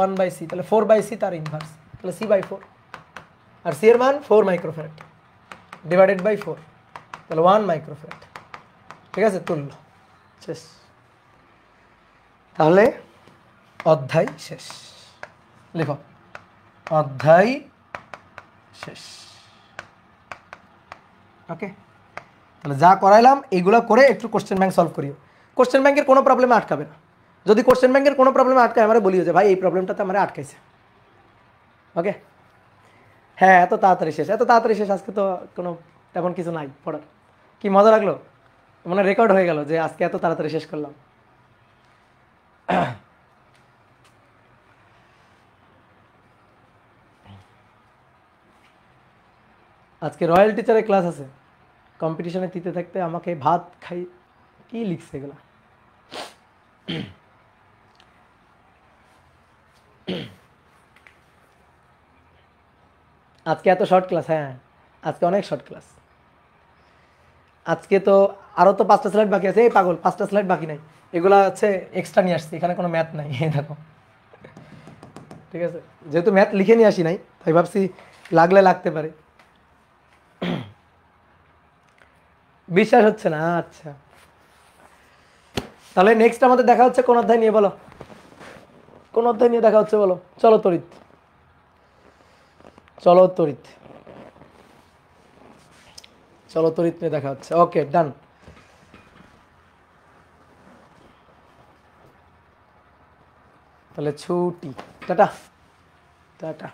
1/c, তাহলে 4/c তার ইনভার্স, তাহলে c/4। আর সি এর মান 4 মাইক্রোফ্যারাড ডিভাইডেড বাই 4, তাহলে 1 মাইক্রোফ্যারাড। ঠিক আছে, তুল্য শেষ। তাহলে অধ্যায় শেষ, লিখো অধ্যায় শেষ। ওকে, তাহলে যা করাইলাম এইগুলো করে একটু কোশ্চেন ব্যাংক সলভ করিও। কোশ্চেন ব্যাংকের কোনো প্রবলেমে আটকাবে না। যদি কোশ্চেন ব্যাংকের কোনো প্রবলেমে আটকায় আমরা বলিও যে ভাই এই প্রবলেমটাতে আমার আটকাইছে। ওকে, হ্যাঁ এত তাড়াতাড়ি শেষ, এত তাড়াতাড়ি শেষ। আজকে তো কোনো তেমন কিছু নাই পড়ার। কি মজা লাগলো, মানে রেকর্ড হয়ে গেল যে আজকে এত তাড়াতাড়ি শেষ করলাম। আজকে রয়্যাল টিচারের ক্লাস আছে, কম্পিটিশনে দিতে থাকতে আমাকে ভাত খাই, কি লিখছে এগুলা? আজকে এত শর্ট ক্লাস? হ্যাঁ আজকে অনেক শর্ট ক্লাস। আজকে তো আরও তো 5টা স্লাইড বাকি আছে। এই পাগল, 5টা স্লাইড বাকি নাই, এগুলা হচ্ছে এক্সট্রা নিয়ে আসছি, এখানে কোনো ম্যাথ নাই। এই দেখো, ঠিক আছে, যেহেতু ম্যাথ লিখে নিয়ে আসি নাই তাই ভাবছি লাগলে লাগতে পারে। বিশ্বাস হচ্ছে না? আচ্ছা, তাহলে নেক্সট আমাদের দেখা হচ্ছে কোন অধ্যায় নিয়ে বলো? কোন অধ্যায় নিয়ে দেখা হচ্ছে বলো? চলো তড়িৎ, চলো তড়িৎ, চলো তড়িৎ নিয়ে দেখা হচ্ছে। ওকে ডান। তাহলে ছুটি, টাটা টাটা।